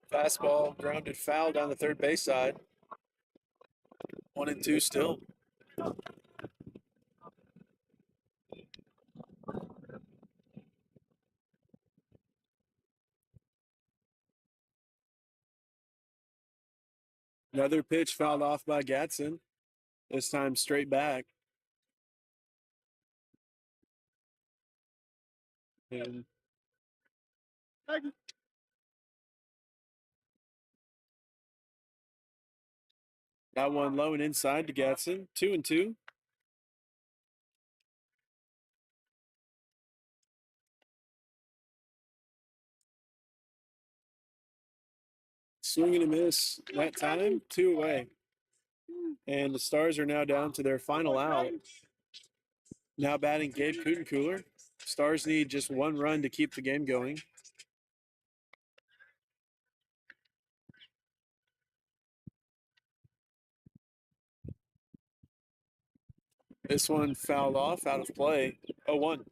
Fastball grounded foul down the third base side. 1-2 still. Another pitch fouled off by Gatson. This time straight back. And that one low and inside to Gatson. 2-2. Swing and a miss that time. 2 away. And the Stars are now down to their final out. Now batting Gabe Kutencooler. Stars need just 1 run to keep the game going. This one fouled off, out of play. 0-1.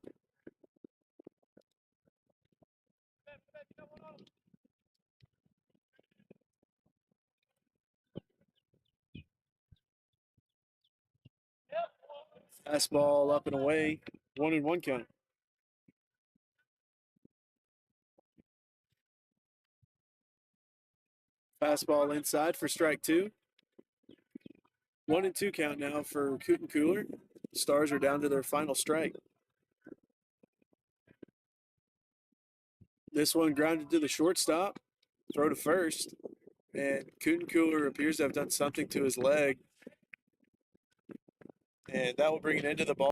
Fastball up and away. 1-1 count. Fastball inside for strike 2. 1-2 count now for Kutencooler. Stars are down to their final strike. This one grounded to the shortstop. Throw to first. And Kutencooler appears to have done something to his leg. And that will bring an end to the ball.